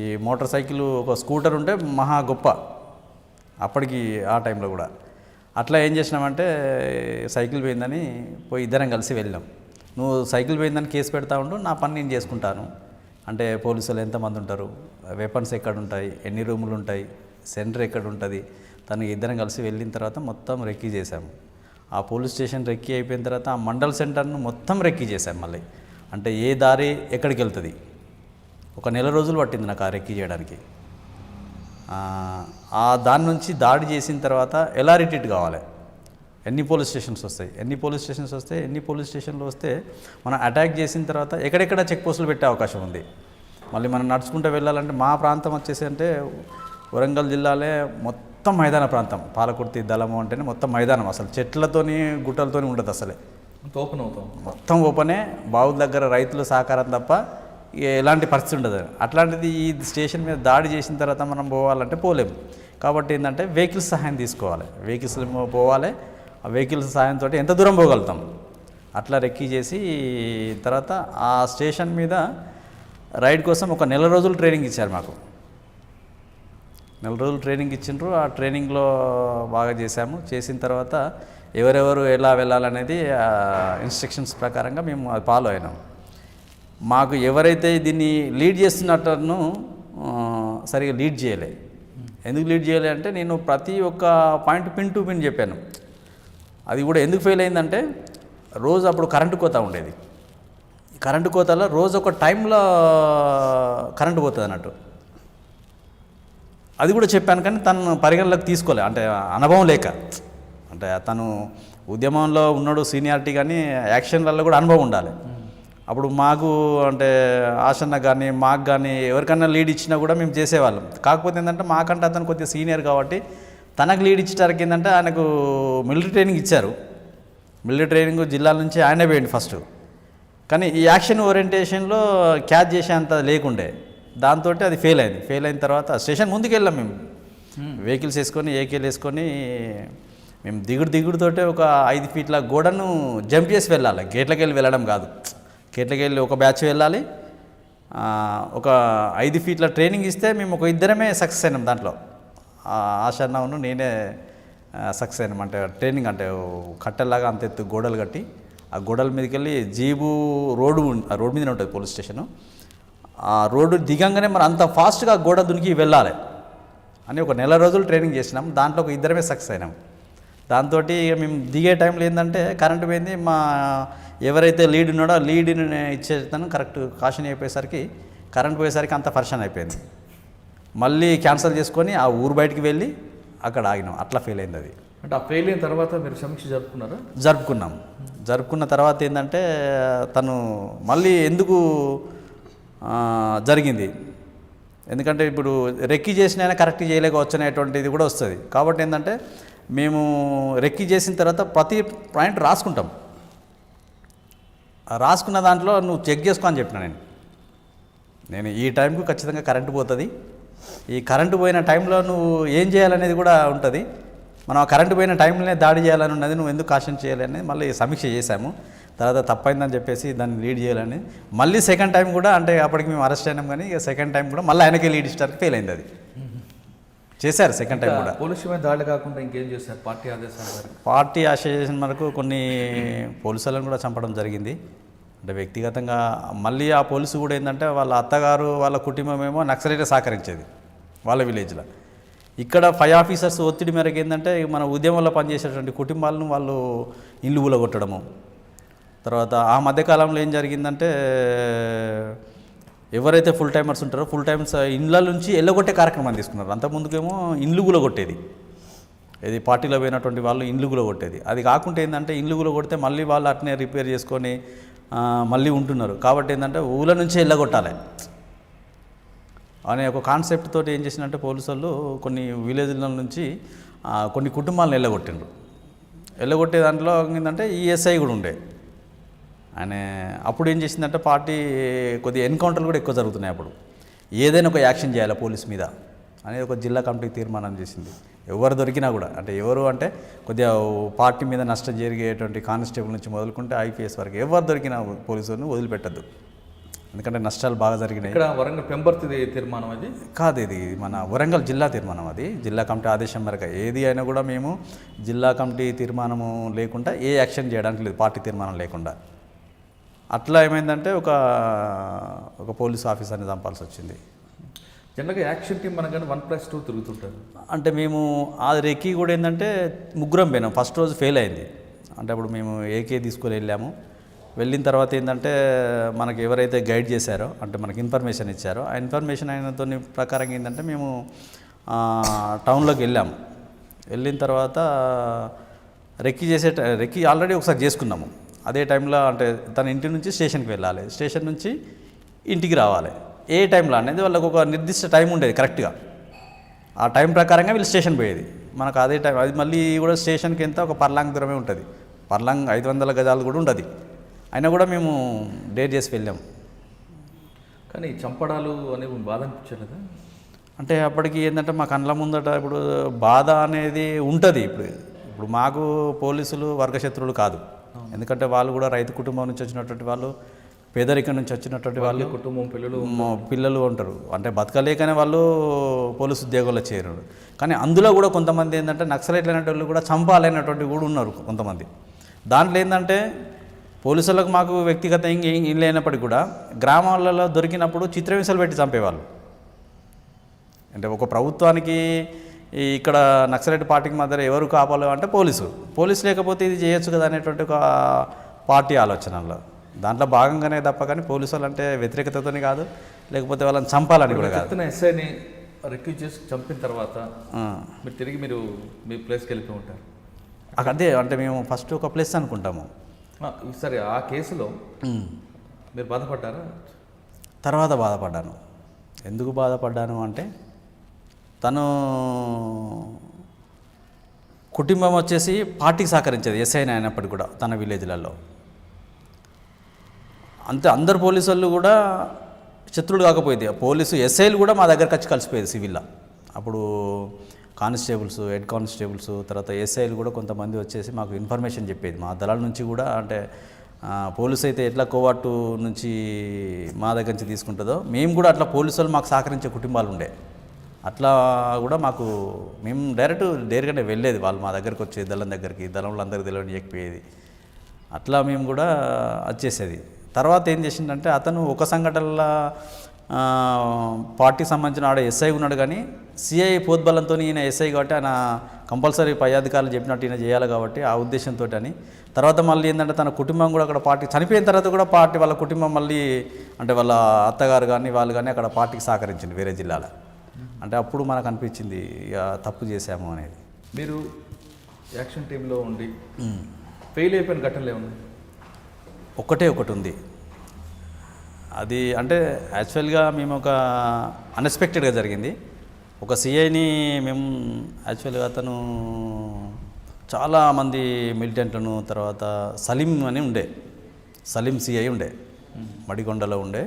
ఈ మోటార్ సైకిల్ ఒక స్కూటర్ ఉంటే మహా గొప్ప అప్పటికి, ఆ టైంలో కూడా. అట్లా ఏం చేసినామంటే సైకిల్ పోయిందని పోయి ఇద్దరం కలిసి వెళ్ళాం. నువ్వు సైకిల్ పోయిందని కేసు పెడతా ఉండు, నా పని నేను చేసుకుంటాను. అంటే పోలీసులు ఎంతమంది ఉంటారు, వెపన్స్ ఎక్కడ ఉంటాయి, ఎన్ని రూములు ఉంటాయి, సెంటర్ ఎక్కడ ఉంటుంది, తను ఇద్దరం కలిసి వెళ్ళిన తర్వాత మొత్తం రెక్కీ చేశాము. ఆ పోలీస్ స్టేషన్ రెక్కీ అయిపోయిన తర్వాత ఆ మండల్ సెంటర్ను మొత్తం రెక్కీ చేశాం. మళ్ళీ అంటే ఏ దారి ఎక్కడికి వెళ్తుంది, ఒక నెల రోజులు పట్టింది నాకు ఆ రెక్కీ చేయడానికి. ఆ దాని నుంచి దాడి చేసిన తర్వాత ఎలా రిట్రీట్ కావాలి, ఎన్ని పోలీస్ స్టేషన్స్ వస్తాయి, ఎన్ని పోలీస్ స్టేషన్లు వస్తే మనం అటాక్ చేసిన తర్వాత ఎక్కడెక్కడ చెక్ పోస్టులు పెట్టే అవకాశం ఉంది. మళ్ళీ మనం నడుచుకుంటూ వెళ్ళాలంటే మా ప్రాంతం వచ్చేసి అంటే వరంగల్ జిల్లాలే మొత్తం మైదాన ప్రాంతం. పాలకుర్తి దళము అంటేనే మొత్తం మైదానం, అసలు చెట్లతోని గుట్టలతోని ఉండదు, అసలే ఓపెన్ అవుతాం, మొత్తం ఓపెనే. బావుల దగ్గర రైతుల సహకారం తప్ప ఎలాంటి పరిస్థితి ఉండదు. అట్లాంటిది ఈ స్టేషన్ మీద దాడి చేసిన తర్వాత మనం పోవాలంటే పోలేము. కాబట్టి ఏంటంటే వెహికల్స్ సహాయం తీసుకోవాలి, వెహికల్స్ పోవాలి. ఆ వెహికల్స్ సహాయంతో ఎంత దూరం పోగలుగుతాం అట్లా రెక్కీ చేసి తర్వాత ఆ స్టేషన్ మీద రైడ్ కోసం ఒక నెల రోజులు ట్రైనింగ్ ఇచ్చారు మాకు. నెల రోజులు ట్రైనింగ్ ఇచ్చిండ్రు. ఆ ట్రైనింగ్లో బాగా చేశాము. చేసిన తర్వాత ఎవరెవరు ఎలా వెళ్ళాలనేది ఇన్స్ట్రక్షన్స్ ప్రకారంగా మేము అది ఫాలో అయినాం. మాకు ఎవరైతే దీన్ని లీడ్ చేస్తున్నట్టును సరిగా లీడ్ చేయలే. ఎందుకు లీడ్ చేయలే అంటే నేను ప్రతి ఒక్క పాయింట్ పిన్ టు పిన్ చెప్పాను. అది కూడా ఎందుకు ఫెయిల్ అయిందంటే రోజు అప్పుడు కరెంటు కోత ఉండేది. కరెంటు కోతలో రోజు ఒక టైంలో కరెంటు పోతుంది అన్నట్టు. అది కూడా చెప్పాను కానీ తను పరిగణలోకి తీసుకోలే, అంటే అనుభవం లేక. అంటే తను ఉద్యమంలో ఉన్నాడు సీనియారిటీ, కానీ యాక్షన్లలో కూడా అనుభవం ఉండాలి. అప్పుడు మాకు అంటే ఆశన్న కానీ మాకు కానీ ఎవరికన్నా లీడ్ ఇచ్చినా కూడా మేము చేసేవాళ్ళం. కాకపోతే ఏంటంటే మాకంటే అతను కొద్దిగా సీనియర్ కాబట్టి తనకు లీడ్ ఇచ్చడానికి ఏంటంటే ఆయనకు మిలిటరీ ట్రైనింగ్ ఇచ్చారు. మిలిటరీ ట్రైనింగ్ జిల్లాల నుంచి ఆయనే పోయింది ఫస్ట్. కానీ ఈ యాక్షన్ ఓరియంటేషన్లో క్యాచ్ చేసేంత లేకుండే, దాంతో అది ఫెయిల్ అయింది. ఫెయిల్ అయిన తర్వాత స్టేషన్ ముందుకు వెళ్ళాం మేము, వెహికల్స్ వేసుకొని ఏకేలు వేసుకొని మేము దిగుడుతోటే ఒక 5 ఫీట్ల గోడను జంప్ చేసి వెళ్ళాలి. గేట్లకి వెళ్ళి వెళ్ళడం కాదు, గేట్లకి వెళ్ళి ఒక బ్యాచ్ వెళ్ళాలి. ఒక 5 ఫీట్ల ట్రైనింగ్ ఇస్తే మేము ఒక ఇద్దరమే సక్సెస్ అయినాం దాంట్లో. ఆశన్నను నేనే సక్సెస్ అయినాం. అంటే ట్రైనింగ్ అంటే కట్టెల్లాగా అంత ఎత్తు గోడలు కట్టి ఆ గోడల మీదకి వెళ్ళి జీబు రోడ్డు మీదనే ఉంటుంది పోలీస్ స్టేషను. ఆ రోడ్డు దిగంగానే మరి అంత ఫాస్ట్గా గోడ దునికి వెళ్ళాలి అని ఒక 1 నెల రోజులు ట్రైనింగ్ చేసినాం. దాంట్లో ఒక ఇద్దరమే సక్సెస్ అయినాం. దాంతో మేము దిగే టైంలో ఏంటంటే కరెంటు పోయింది. మా ఎవరైతే లీడ్ ఉన్నాడో ఆ లీడ్ని ఇచ్చేస్తాను కరెక్ట్ కాషన్ అయిపోయేసరికి కరెంట్ పోయేసరికి అంత పర్షన్ అయిపోయింది. మళ్ళీ క్యాన్సిల్ చేసుకొని ఆ ఊరు బయటికి వెళ్ళి అక్కడ ఆగినాం. అట్లా ఫెయిల్ అయింది అది. అంటే ఆ ఫెయిల్ అయిన తర్వాత మీరు సమీక్ష జరుపుకున్నారా? జరుపుకున్న తర్వాత ఏంటంటే తను మళ్ళీ ఎందుకు జరిగింది, ఎందుకంటే ఇప్పుడు రెక్కి చేసినైనా కరెక్ట్ చేయలేకపోవచ్చు అనేటువంటిది కూడా వస్తుంది. కాబట్టి ఏంటంటే మేము రెక్కి చేసిన తర్వాత ప్రతి పాయింట్ రాసుకుంటాం. రాసుకున్న దాంట్లో నువ్వు చెక్ చేసుకో అని చెప్పిన నేను ఈ టైంకు ఖచ్చితంగా కరెంటు పోతుంది, ఈ కరెంటు పోయిన టైంలో నువ్వు ఏం చేయాలనేది కూడా ఉంటుంది. మనం ఆ కరెంటు పోయిన టైంలోనే దాడి చేయాలని ఉన్నది, నువ్వు ఎందుకు కాషన్ చేయాలని మళ్ళీ సమీక్ష చేశాము. తర్వాత తప్పైందని చెప్పేసి దాన్ని లీడ్ చేయాలని మళ్ళీ సెకండ్ టైం కూడా, అంటే అప్పటికి మేము అరెస్ట్ అయినాం కానీ ఇక సెకండ్ టైం కూడా మళ్ళీ ఆయనకే లీడ్ ఇష్టానికి ఫెయిల్ అయింది. అది చేశారు సెకండ్ టైం కూడా. పోలీసు మీద దాడి కాకుండా ఇంకేం చేశారు? పార్టీ ఆశయం వరకు కొన్ని పోలీసులను కూడా చంపడం జరిగింది. అంటే వ్యక్తిగతంగా మళ్ళీ ఆ పోలీసు కూడా ఏంటంటే వాళ్ళ అత్తగారు వాళ్ళ కుటుంబం ఏమో నక్సలైట్గా సహకరించేది వాళ్ళ విలేజ్లో. ఇక్కడ 5 ఆఫీసర్స్ ఒత్తిడి మేరకు ఏంటంటే మన ఉద్యమంలో పనిచేసేటువంటి కుటుంబాలను వాళ్ళు ఇల్లు ఊలగొట్టడము. తర్వాత ఆ మధ్యకాలంలో ఏం జరిగిందంటే ఎవరైతే ఫుల్ టైమర్స్ ఉంటారో ఫుల్ టైమ్స్ ఇండ్ల నుంచి ఎల్లగొట్టే కార్యక్రమాన్ని తీసుకున్నారు. అంతకుముందుకేమో ఇండ్లు గులగొట్టేది, ఇది పార్టీలో పోయినటువంటి వాళ్ళు ఇండ్లు గులగొట్టేది. అది కాకుండా ఏంటంటే ఇండ్లు గులగొడితే మళ్ళీ వాళ్ళు అట్నే రిపేర్ చేసుకొని మళ్ళీ ఉంటున్నారు. కాబట్టి ఏంటంటే ఊళ్ళ నుంచే ఎల్లగొట్టాలి అనే ఒక కాన్సెప్ట్ తోటి ఏం చేసినట్టే పోలీసు వాళ్ళు కొన్ని విలేజ్ల నుంచి కొన్ని కుటుంబాలను ఎల్లగొట్టే దాంట్లో ఏంటంటే ఈఎస్ఐ కూడా ఉండే ఆయన. అప్పుడు ఏం చేసిందంటే పార్టీ కొద్దిగా ఎన్కౌంటర్లు కూడా ఎక్కువ జరుగుతున్నాయి. అప్పుడు ఏదైనా ఒక యాక్షన్ చేయాలి పోలీస్ మీద అనేది ఒక జిల్లా కమిటీ తీర్మానం చేసింది. ఎవరు దొరికినా కూడా, అంటే ఎవరు అంటే కొద్దిగా పార్టీ మీద నష్టం జరిగేటువంటి కానిస్టేబుల్ నుంచి మొదలుకుంటే ఐపీఎస్ వరకు ఎవరు దొరికినా పోలీసులను వదిలిపెట్టద్దు, ఎందుకంటే నష్టాలు బాగా జరిగినాయి. ఇక్కడ వరంగల్ పెంబర్తి తీర్మానం అది కాదు, ఇది మన వరంగల్ జిల్లా తీర్మానం. అది జిల్లా కమిటీ ఆదేశం మేరకు ఏది అయినా కూడా మేము జిల్లా కమిటీ తీర్మానము లేకుండా ఏ యాక్షన్ చేయడానికి లేదు, పార్టీ తీర్మానం లేకుండా. అట్లా ఏమైందంటే ఒక పోలీస్ ఆఫీసర్ని చంపాల్సి వచ్చింది. జనరల్గా యాక్షన్ టీం మనకన్నా 1+2 తిరుగుతుంటారు. అంటే మేము ఆ రెక్కి కూడా ఏంటంటే ముగ్గురం పోయినాం. ఫస్ట్ రోజు ఫెయిల్ అయింది. అంటే అప్పుడు మేము ఏకే తీసుకొని వెళ్ళాము. వెళ్ళిన తర్వాత ఏంటంటే మనకి ఎవరైతే గైడ్ చేశారో, అంటే మనకి ఇన్ఫర్మేషన్ ఇచ్చారో, ఆ ఇన్ఫర్మేషన్ అయినతో ప్రకారం ఏంటంటే మేము టౌన్లోకి వెళ్ళాము. వెళ్ళిన తర్వాత రెక్కి ఆల్రెడీ ఒకసారి చేసుకున్నాము. అదే టైంలో అంటే తన ఇంటి నుంచి స్టేషన్కి వెళ్ళాలి, స్టేషన్ నుంచి ఇంటికి రావాలి. ఏ టైంలో అనేది వాళ్ళకు ఒక నిర్దిష్ట టైం ఉండేది కరెక్ట్గా. ఆ టైం ప్రకారంగా వీళ్ళు స్టేషన్ పోయేది. మనకు అదే టైం, అది మళ్ళీ కూడా స్టేషన్కి ఎంత ఒక పర్లాంగ్ దూరమే ఉంటుంది, పర్లాంగ్ 500 గజాలు కూడా ఉండదు. అయినా కూడా మేము డేట్ చేసి వెళ్ళాం. కానీ చంపడాలు అనేవి బాధ అనిపించలేదా? అంటే అప్పటికి ఏంటంటే మా కళ్ళ ముందట ఇప్పుడు బాధ అనేది ఉంటుంది. ఇప్పుడు మాకు పోలీసులు వర్గశత్రువులు కాదు, ఎందుకంటే వాళ్ళు కూడా రైతు కుటుంబం నుంచి వచ్చినటువంటి వాళ్ళు, పేదరికం నుంచి వచ్చినటువంటి వాళ్ళు, కుటుంబం పిల్లలు ఉంటారు. అంటే బతకలేకనే వాళ్ళు పోలీసు ఉద్యోగాల్లో చేరారు. కానీ అందులో కూడా కొంతమంది ఏంటంటే నక్సలైట్లు అనేటువంటి కూడా చంపాలనేటువంటి కూడా ఉన్నారు కొంతమంది. దాంట్లో ఏంటంటే పోలీసులకు మాకు వ్యక్తిగతంగా ఏం లేనప్పటికీ కూడా గ్రామాలలో దొరికినప్పుడు చిత్రహింసలు పెట్టి చంపేవాళ్ళు. అంటే ఒక ప్రభుత్వానికి ఇక్కడ నక్సలైట్ పార్టీకి మధ్య ఎవరు కాపాలో అంటే పోలీసు లేకపోతే ఇది చేయొచ్చు కదా అనేటువంటి ఒక పార్టీ ఆలోచనలో దాంట్లో భాగంగానే తప్ప కానీ పోలీసు వాళ్ళు అంటే వ్యతిరేకతతోని కాదు, లేకపోతే వాళ్ళని చంపాలని కూడా కాదు. చెప్తున్న ఎస్ఐని రిక్యూజ్ చేసి చంపిన తర్వాత మీరు తిరిగి మీ ప్లేస్కి వెళ్ళిపోయి ఉంటారు. అదే అంటే మేము ఫస్ట్ ఒక ప్లేస్ అనుకుంటాము. సరే, ఆ కేసులో మీరు బాధపడ్డారా? తర్వాత బాధపడ్డాను. ఎందుకు బాధపడ్డాను అంటే తను కుటుంబం వచ్చేసి పార్టీకి సహకరించేది, ఎస్ఐని అయినప్పటికీ కూడా తన విలేజ్లలో. అంతే, అందరు పోలీసు వాళ్ళు కూడా శత్రువులు కాకపోయేది. పోలీసు ఎస్ఐలు కూడా మా దగ్గరకు వచ్చి కలిసిపోయేది సివిల్లో. అప్పుడు కానిస్టేబుల్స్, హెడ్ కానిస్టేబుల్స్, తర్వాత ఎస్ఐలు కూడా కొంతమంది వచ్చేసి మాకు ఇన్ఫర్మేషన్ చెప్పేది. మా దళాల నుంచి కూడా అంటే పోలీసు అయితే ఎట్లా కోవాటు నుంచి మా దగ్గర నుంచి తీసుకుంటుందో మేము కూడా అట్లా పోలీసు వాళ్ళు మాకు సహకరించే కుటుంబాలు ఉండే. అట్లా కూడా మాకు మేము డైరెక్ట్గానే వెళ్ళేది. వాళ్ళు మా దగ్గరకు వచ్చేది, దళం దగ్గరికి, దళంలో అందరికి తెలియనియకపోయేది. అట్లా మేము కూడా వచ్చేసేది. తర్వాత ఏం చేసిందంటే అతను ఒక సంఘటనలో పార్టీకి సంబంధించిన ఆడ ఎస్ఐ ఉన్నాడు, కానీ సిఐ పోద్బలంతో ఈయన ఎస్ఐ కాబట్టి ఆయన కంపల్సరీ పై అధికారులు చెప్పినట్టు ఈయన చేయాలి కాబట్టి ఆ ఉద్దేశంతో అని. తర్వాత మళ్ళీ ఏంటంటే తన కుటుంబం కూడా అక్కడ పార్టీ చనిపోయిన తర్వాత కూడా పార్టీ వాళ్ళ కుటుంబం మళ్ళీ అంటే వాళ్ళ అత్తగారు కానీ వాళ్ళు కానీ అక్కడ పార్టీకి సహకరించింది వేరే జిల్లాలో. అంటే అప్పుడు మనకు అనిపించింది ఇక తప్పు చేశాము అనేది. మీరు యాక్షన్ టీంలో ఉండి ఫెయిల్ అయిపోయిన ఘటనలు ఏమున్నాయి? ఒకటి ఉంది. అది అంటే యాక్చువల్గా మేము ఒక అన్ఎక్స్పెక్టెడ్గా జరిగింది. ఒక సిఐని మేము యాక్చువల్గా అతను చాలామంది మిలిటెంట్లను, తర్వాత సలీం అని ఉండే, సలీం సిఐ ఉండే, మడికొండలో ఉండే.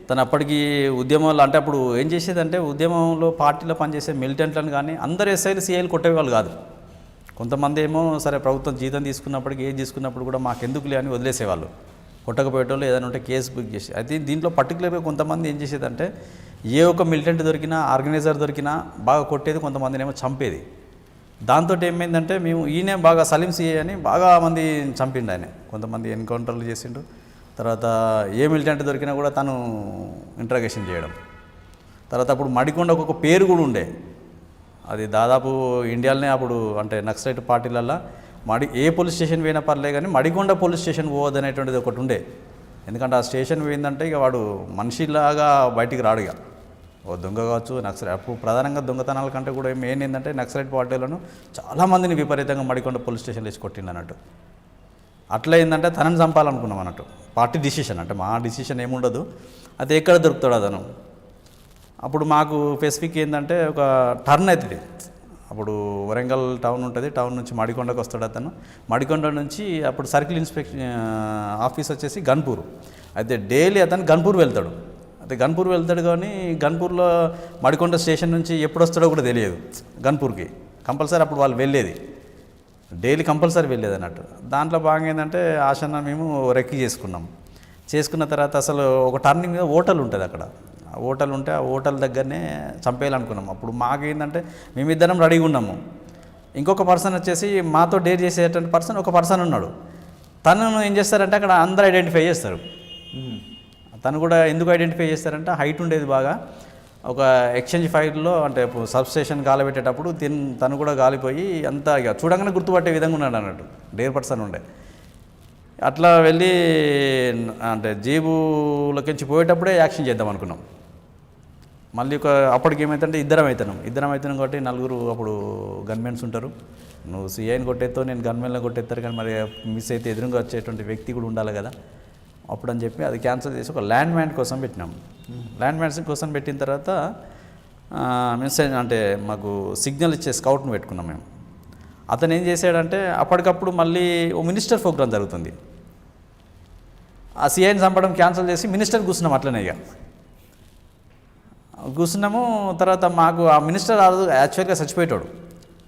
తను అప్పటికి ఉద్యమంలో అంటే అప్పుడు ఏం చేసేదంటే ఉద్యమంలో పార్టీలో పనిచేసే మిలిటెంట్లను కానీ అందరు ఎస్ఐలు సిఐలు కొట్టేవాళ్ళు కాదు. కొంతమంది ఏమో సరే ప్రభుత్వం జీతం తీసుకున్నప్పటికీ ఏది తీసుకున్నప్పుడు కూడా మాకెందుకులే అని వదిలేసేవాళ్ళు. కొట్టకపోయేటోళ్ళు ఏదైనా ఉంటే కేసు బుక్ చేసి. అయితే దీంట్లో పర్టికులర్గా కొంతమంది ఏం చేసేదంటే ఏ ఒక్క మిలిటెంట్ దొరికినా, ఆర్గనైజర్ దొరికినా బాగా కొట్టేది, కొంతమందిని ఏమో చంపేది. దాంతో ఏమైందంటే మేము ఈయనే బాగా సలీం సిఐ అని బాగా మంది చంపిండు ఆయన. కొంతమంది ఎన్కౌంటర్లు చేసిండు. తర్వాత ఏ మిలిటెంట్ దొరికినా కూడా తను ఇంట్రాగేషన్ చేయడం. తర్వాత అప్పుడు మడికొండకు ఒక పేరు కూడా ఉండే. అది దాదాపు ఇండియాలోనే అప్పుడు అంటే నక్సలైట్ పార్టీలల్లో ఏ పోలీస్ స్టేషన్ పోయినా పర్లే కానీ మడికొండ పోలీస్ స్టేషన్ పోవద్దు అనేటువంటిది ఒకటి ఉండే. ఎందుకంటే ఆ స్టేషన్ పోయిందంటే ఇక వాడు మనిషిలాగా బయటికి రాడు. ఇక ఓ దొంగ కావచ్చు, నక్సలైట్. అప్పుడు ప్రధానంగా దొంగతనాల కంటే కూడా మెయిన్ ఏంటంటే నక్సలైట్ పార్టీలను చాలామందిని విపరీతంగా మడికొండ పోలీస్ స్టేషన్లో వేసి కొట్టిండు అన్నట్టు. అట్లా ఏంటంటే తనని చంపాలనుకున్నాం అన్నట్టు. పార్టీ డిసిషన్ అంటే మా డిసిషన్ ఏముండదు. అది ఎక్కడ దొరుకుతాడు అతను. అప్పుడు మాకు స్పెసిఫిక్ ఏంటంటే ఒక టర్న్ అవుతుంది. అప్పుడు వరంగల్ టౌన్ ఉంటుంది, టౌన్ నుంచి మడికొండకు వస్తాడు అతను. మడికొండ నుంచి అప్పుడు సర్కిల్ ఇన్స్పెక్షన్ ఆఫీస్ వచ్చేసి గన్పూర్. అయితే డైలీ అతను గన్పూర్ వెళ్తాడు. అయితే గన్పూర్ వెళ్తాడు కానీ గన్పూర్లో మడికొండ స్టేషన్ నుంచి ఎప్పుడు వస్తాడో కూడా తెలియదు. గన్పూర్కి కంపల్సరీ అప్పుడు వాళ్ళు వెళ్ళేది, డైలీ కంపల్సరీ వెళ్ళేది అన్నట్టు. దాంట్లో భాగంగా ఏంటంటే ఆశన మేము రెక్కి చేసుకున్న తర్వాత అసలు ఒక టర్నింగ్ మీద హోటల్ ఉంటుంది అక్కడ. హోటల్ ఉంటే ఆ హోటల్ దగ్గరనే చంపేయాలనుకున్నాం. అప్పుడు మాకేంటంటే మేమిద్దరం రెడీగా ఉన్నాము. ఇంకొక పర్సన్ వచ్చేసి మాతో డేర్ చేసేటువంటి ఒక పర్సన్ ఉన్నాడు. తనను ఏం చేస్తారంటే అక్కడ అందరూ ఐడెంటిఫై చేస్తారు. తను కూడా ఎందుకు ఐడెంటిఫై చేస్తారంటే హైట్ ఉండేది బాగా. ఒక ఎక్స్చేంజ్ ఫైర్లో అంటే సబ్ స్టేషన్ గాలిపెట్టేటప్పుడు తను కూడా గాలిపోయి అంతా ఇక చూడంగానే గుర్తుపట్టే విధంగా ఉన్నాడు అన్నట్టు. డేర్ పర్సన్ ఉండే. అట్లా వెళ్ళి అంటే జేబులోకించి పోయేటప్పుడే యాక్షన్ చేద్దాం అనుకున్నాం. మళ్ళీ అప్పటికి ఏమైతుందంటే ఇద్దరం అవుతున్నాం కాబట్టి నలుగురు అప్పుడు గన్మెన్స్ ఉంటారు. నువ్వు సిఐని కొట్టేస్తావు, నేను గన్మెన్లో కొట్టేస్తారు, కానీ మరి మిస్ అయితే ఎదురుగా వచ్చేటువంటి వ్యక్తి కూడా ఉండాలి కదా. అప్పుడు అని చెప్పి అది క్యాన్సిల్ చేసి ఒక ల్యాండ్ మ్యాన్ కోసం పెట్టినాం. ల్యాండ్ మ్యాన్స్ కోసం పెట్టిన తర్వాత మెసేజ్ అంటే మాకు సిగ్నల్ ఇచ్చే స్కౌట్ని పెట్టుకున్నాం మేము. అతను ఏం చేశాడంటే అప్పటికప్పుడు మళ్ళీ ఓ మినిస్టర్ ప్రోగ్రామ్ జరుగుతుంది. ఆ సిఐని చంపడం క్యాన్సిల్ చేసి మినిస్టర్ కూర్చున్నాం. అట్లనే ఇక కూర్చున్నాము. తర్వాత మాకు ఆ మినిస్టర్ యాక్చువల్గా చచ్చిపోయేటాడు.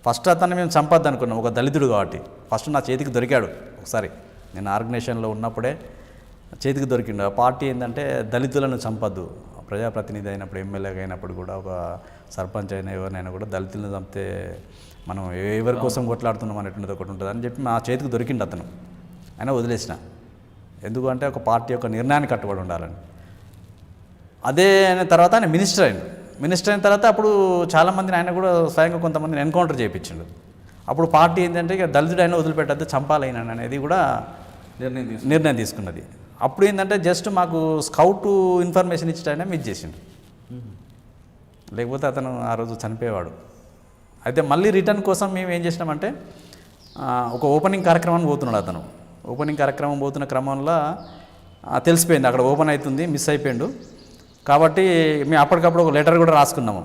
ఫస్ట్ అతన్ని మేము చంపద్దు అనుకున్నాం, ఒక దళితుడు కాబట్టి. ఫస్ట్ నా చేతికి దొరికాడు ఒకసారి, నేను ఆర్గనైజేషన్లో ఉన్నప్పుడే చేతికి దొరికిండు. ఆ పార్టీ ఏంటంటే దళితులను చంపద్దు, ప్రజాప్రతినిధి అయినప్పుడు, ఎమ్మెల్యేగా అయినప్పుడు కూడా, ఒక సర్పంచ్ అయినా ఎవరినైనా కూడా దళితులను చంపితే మనం ఎవరి కోసం కొట్లాడుతున్నాం అనేటువంటిది ఒకటి ఉంటుంది అని చెప్పి మా చేతికి దొరికిండు అతను. అయినా వదిలేసిన. ఎందుకంటే ఒక పార్టీ యొక్క నిర్ణయానికి కట్టుబడి ఉండాలని. అదే అయిన తర్వాత ఆయన మినిస్టర్ అయిన తర్వాత అప్పుడు చాలామందిని ఆయన కూడా స్వయంగా కొంతమందిని ఎన్కౌంటర్ చేయించిండు. అప్పుడు పార్టీ ఏంటంటే ఇక దళితుడు అయినా వదిలిపెట్టద్దు, చంపాలైనా అనేది కూడా నిర్ణయం తీసుకున్నది. అప్పుడు ఏంటంటే జస్ట్ మాకు స్కౌట్ ఇన్ఫర్మేషన్ ఇచ్చేటైనా మిస్ చేసిండు, లేకపోతే అతను ఆ రోజు చనిపోయేవాడు. అయితే మళ్ళీ రిటర్న్ కోసం మేము ఏం చేసినామంటే ఒక ఓపెనింగ్ కార్యక్రమాన్ని పోతున్నాడు అతను. ఓపెనింగ్ కార్యక్రమం పోతున్న క్రమంలో తెలిసిపోయింది అక్కడ ఓపెన్ అవుతుంది, మిస్ అయిపోయిండు. కాబట్టి మేము అప్పటికప్పుడు ఒక లెటర్ కూడా రాసుకున్నాము.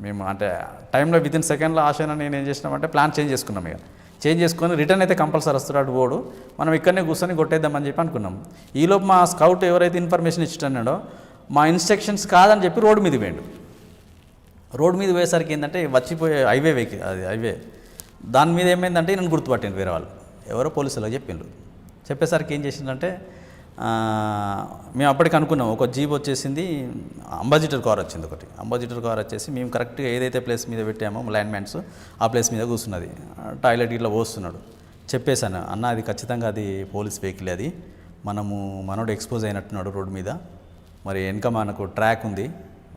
మేము అంటే టైంలో వితిన్ సెకండ్లో ఆశను నేను ఏం చేసినామంటే ప్లాన్ చేంజ్ చేసుకున్నాం. ఇక చేంజ్ చేసుకొని రిటర్న్ అయితే కంపల్సరీ వస్తున్నాడు పోడు, మనం ఇక్కడనే కూర్చొని కొట్టేద్దామని చెప్పి అనుకున్నాం. ఈలోపు మా స్కౌట్ ఎవరైతే ఇన్ఫర్మేషన్ ఇచ్చినాడో మా ఇన్స్ట్రక్షన్స్ కాదని చెప్పి రోడ్డు మీద పోయిండు. రోడ్డు మీద పోయేసరికి ఏంటంటే వచ్చిపోయే హైవే దాని మీద ఏమైందంటే నన్ను గుర్తుపట్టింది వేరే వాళ్ళు, ఎవరో పోలీసులకు చెప్పిండ్రు. చెప్పేసరికి ఏం చేసిందంటే మేము అప్పటికి అనుకున్నాం ఒక జీప్ వచ్చేసింది, అంబాసిడర్ కార్ వచ్చింది ఒకటి. అంబాసిడర్ కార్ వచ్చేసి మేము కరెక్ట్గా ఏదైతే ప్లేస్ మీద పెట్టామో ల్యాండ్ మ్యాన్స్ ఆ ప్లేస్ మీద కూర్చున్నది. టాయిలెట్ ఇట్లా పోస్తున్నాడు. చెప్పేశాను, అన్న అది ఖచ్చితంగా అది పోలీస్ వెహికల్, అది మనోడు ఎక్స్పోజ్ అయినట్టున్నాడు రోడ్డు మీద, మరి వెనక మనకు ట్రాక్ ఉంది,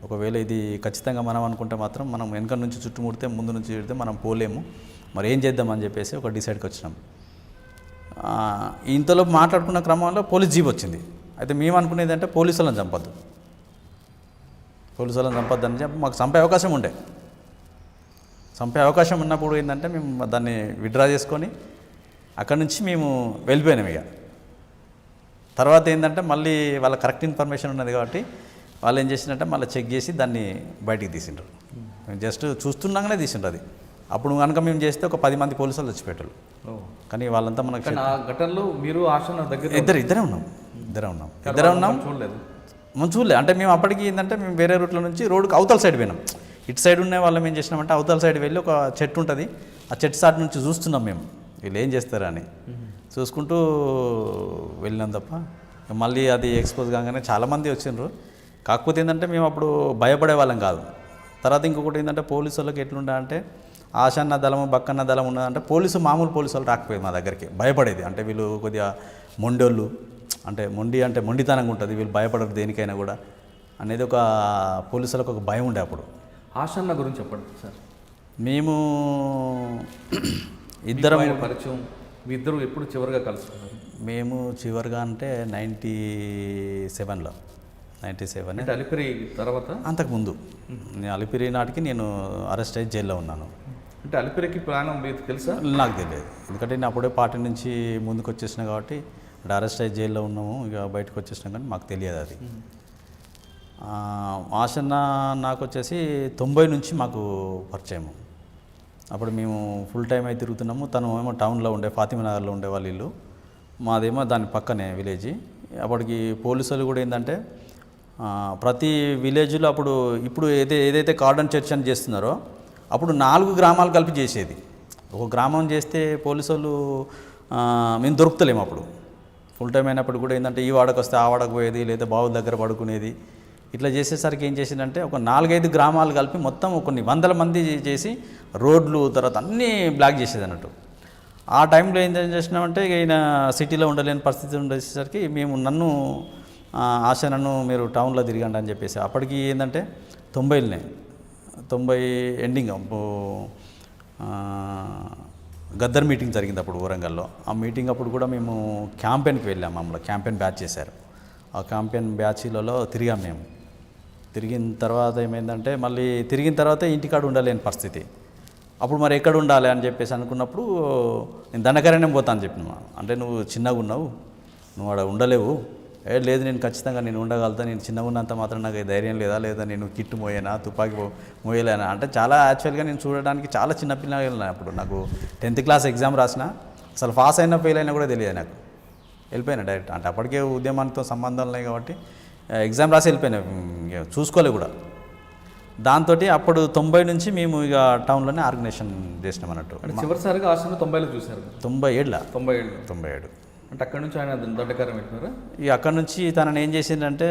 ఒకవేళ ఇది ఖచ్చితంగా మనం అనుకుంటే మాత్రం మనం వెనక నుంచి చుట్టుముడితే ముందు నుంచి పెడితే మనం పోలేము, మరి ఏం చేద్దామని చెప్పేసి ఒక డిసైడ్కి వచ్చినాం. ఇంతలో మాట్లాడుకున్న క్రమంలో పోలీస్ జీప్ వచ్చింది. అయితే మేము అనుకునేది అంటే పోలీసు వాళ్ళని చంపద్దు అని చెప్పి మాకు చంపే అవకాశం ఉండే. చంపే అవకాశం ఉన్నప్పుడు ఏంటంటే మేము దాన్ని విత్డ్రా చేసుకొని అక్కడి నుంచి మేము వెళ్ళిపోయినాం. ఇక తర్వాత ఏంటంటే మళ్ళీ వాళ్ళ కరెక్ట్ ఇన్ఫర్మేషన్ ఉన్నది కాబట్టి వాళ్ళు ఏం చేసిందంటే మళ్ళీ చెక్ చేసి దాన్ని బయటికి తీసిండ్రు. మేము జస్ట్ చూస్తుండగానే తీసిండ్రు అది. అప్పుడు కనుక మేము చేస్తే ఒక 10 మంది పోలీసులు చచ్చిపెట్టారు. కానీ వాళ్ళంతా మనకు ఘటనలో మీరు ఆశన దగ్గర ఇద్దరే ఉన్నాం. చూడలేదు, మనం చూడలేదు. అంటే మేము అప్పటికి ఏంటంటే మేము వేరే రూట్లో నుంచి రోడ్డుకి అవతల సైడ్ పోయినాం. ఇటు సైడ్ ఉన్న వాళ్ళం ఏం చేసినామంటే అవతల సైడ్ వెళ్ళి ఒక చెట్టు ఉంటుంది, ఆ చెట్టు సాటి నుంచి చూస్తున్నాం మేము వీళ్ళు ఏం చేస్తారా అని చూసుకుంటూ వెళ్ళినాం తప్ప. మళ్ళీ అది ఎక్స్పోజ్ కాగానే చాలామంది వచ్చిండ్రు. కాకపోతే ఏంటంటే మేము అప్పుడు భయపడే వాళ్ళం కాదు. తర్వాత ఇంకొకటి ఏంటంటే పోలీసు వాళ్ళకి ఎట్లుండా అంటే ఆశన్న దళము బక్కన్న దళం ఉన్నదంటే మామూలు పోలీసు వాళ్ళు రాకపోయేది మా దగ్గరికి, భయపడేది. అంటే వీళ్ళు కొద్దిగా మొండోళ్ళు, అంటే మొండితనంగా ఉంటుంది, వీళ్ళు భయపడరు దేనికైనా కూడా అనేది ఒక పోలీసులకు ఒక భయం ఉండే అప్పుడు. ఆశన్న గురించి చెప్పండి సార్. మేము ఇద్దరం పరిచయం, మీ ఇద్దరు ఎప్పుడు చివరిగా కలుసుకున్నారు? మేము చివరిగా అంటే 97 అంటే అలిపిరి తర్వాత. అంతకుముందు అలిపిరి నాటికి నేను అరెస్ట్ అయ్యి జైల్లో ఉన్నాను. అంటే అలిపిరికి ప్రాణం మీకు తెలుసా? నాకు తెలియదు, ఎందుకంటే నేను అప్పుడే పార్టీ నుంచి ముందుకు వచ్చేసిన కాబట్టి అంటే అరెస్ట్ అయ్యి జైల్లో ఉన్నాము, ఇక బయటకు వచ్చేసినాం కానీ మాకు తెలియదు అది. ఆశన్న నాకు వచ్చేసి 90 నుంచి మాకు పరిచయము. అప్పుడు మేము ఫుల్ టైం అయితే తిరుగుతున్నాము. తను ఏమో టౌన్లో ఉండే ఫాతిమానగర్లో ఉండే వాళ్ళ ఇల్లు, మాదేమో దాని పక్కనే విలేజ్. అప్పటికి పోలీసులు కూడా ఏంటంటే ప్రతి విలేజ్లో ఇప్పుడు ఏదైతే కార్డన్ చర్చ్ అని చేస్తున్నారో అప్పుడు 4 గ్రామాలు కలిపి చేసేది. ఒక గ్రామం చేస్తే పోలీసు వాళ్ళు మేము దొరుకుతలేము అప్పుడు. ఫుల్ టైం అయినప్పుడు కూడా ఏంటంటే ఈ వాడకు వస్తే ఆ వాడకు పోయేది, లేదా బావుల దగ్గర పడుకునేది. ఇట్లా చేసేసరికి ఏం చేసిందంటే ఒక 4-5 గ్రామాలు కలిపి మొత్తం కొన్ని 100 మంది చేసి రోడ్లు తర్వాత అన్నీ బ్లాక్ చేసేది అన్నట్టు. ఆ టైంలో ఏం చేసినామంటే ఈయన సిటీలో ఉండలేని పరిస్థితి ఉండేసరికి మేము నన్ను మీరు టౌన్లో తిరగండి అని చెప్పేసి. అప్పటికి ఏంటంటే 90 ఎండింగ్ గద్దర్ మీటింగ్ జరిగింది అప్పుడు వరంగల్లో. ఆ మీటింగ్ అప్పుడు కూడా మేము క్యాంపెయిన్కి వెళ్ళాము. మమ్మల్ని క్యాంపెయిన్ బ్యాచ్ చేశారు. ఆ క్యాంపెయిన్ బ్యాచ్లలో తిరిగాం మేము. తిరిగిన తర్వాత ఏమైందంటే మళ్ళీ తిరిగిన తర్వాత ఇంటికాడ ఉండలేని పరిస్థితి. అప్పుడు మరి ఎక్కడ ఉండాలి అని చెప్పేసి అనుకున్నప్పుడు నేను దండకారణ్యం పోతాను చెప్పిన. అంటే నువ్వు చిన్నగా ఉన్నావు, నువ్వు అక్కడ ఉండలేవు. లేదు నేను ఖచ్చితంగా నేను ఉండగలుగుతా, నేను చిన్నగా ఉన్నంత మాత్రం నాకు ధైర్యం లేదా నేను కిట్టు మోయేనా, తుపాకీ మోయలేనా అంటే చాలా యాక్చువల్గా నేను చూడడానికి చాలా చిన్నపిల్లలు. అప్పుడు నాకు 10th క్లాస్ ఎగ్జామ్ రాసిన, అసలు పాస్ అయినా ఫెయిల్ అయినా కూడా తెలియదు నాకు. వెళ్ళిపోయినా డైరెక్ట్. అంటే అప్పటికే ఉద్యమానికి సంబంధాలు ఉన్నాయి కాబట్టి ఎగ్జామ్ రాసి వెళ్ళిపోయినా, చూసుకోలే కూడా. దాంతో అప్పుడు 90 నుంచి మేము ఇక టౌన్లోనే ఆర్గనైజేషన్ చేసినాం అన్నట్టు. చివరిసారిగా ఆశ్రమం 90లో చూశారు? 97 అంటే అక్కడ నుంచి ఆయన దండకారం పెట్టినారా? ఇక అక్కడ నుంచి తనని ఏం చేసిందంటే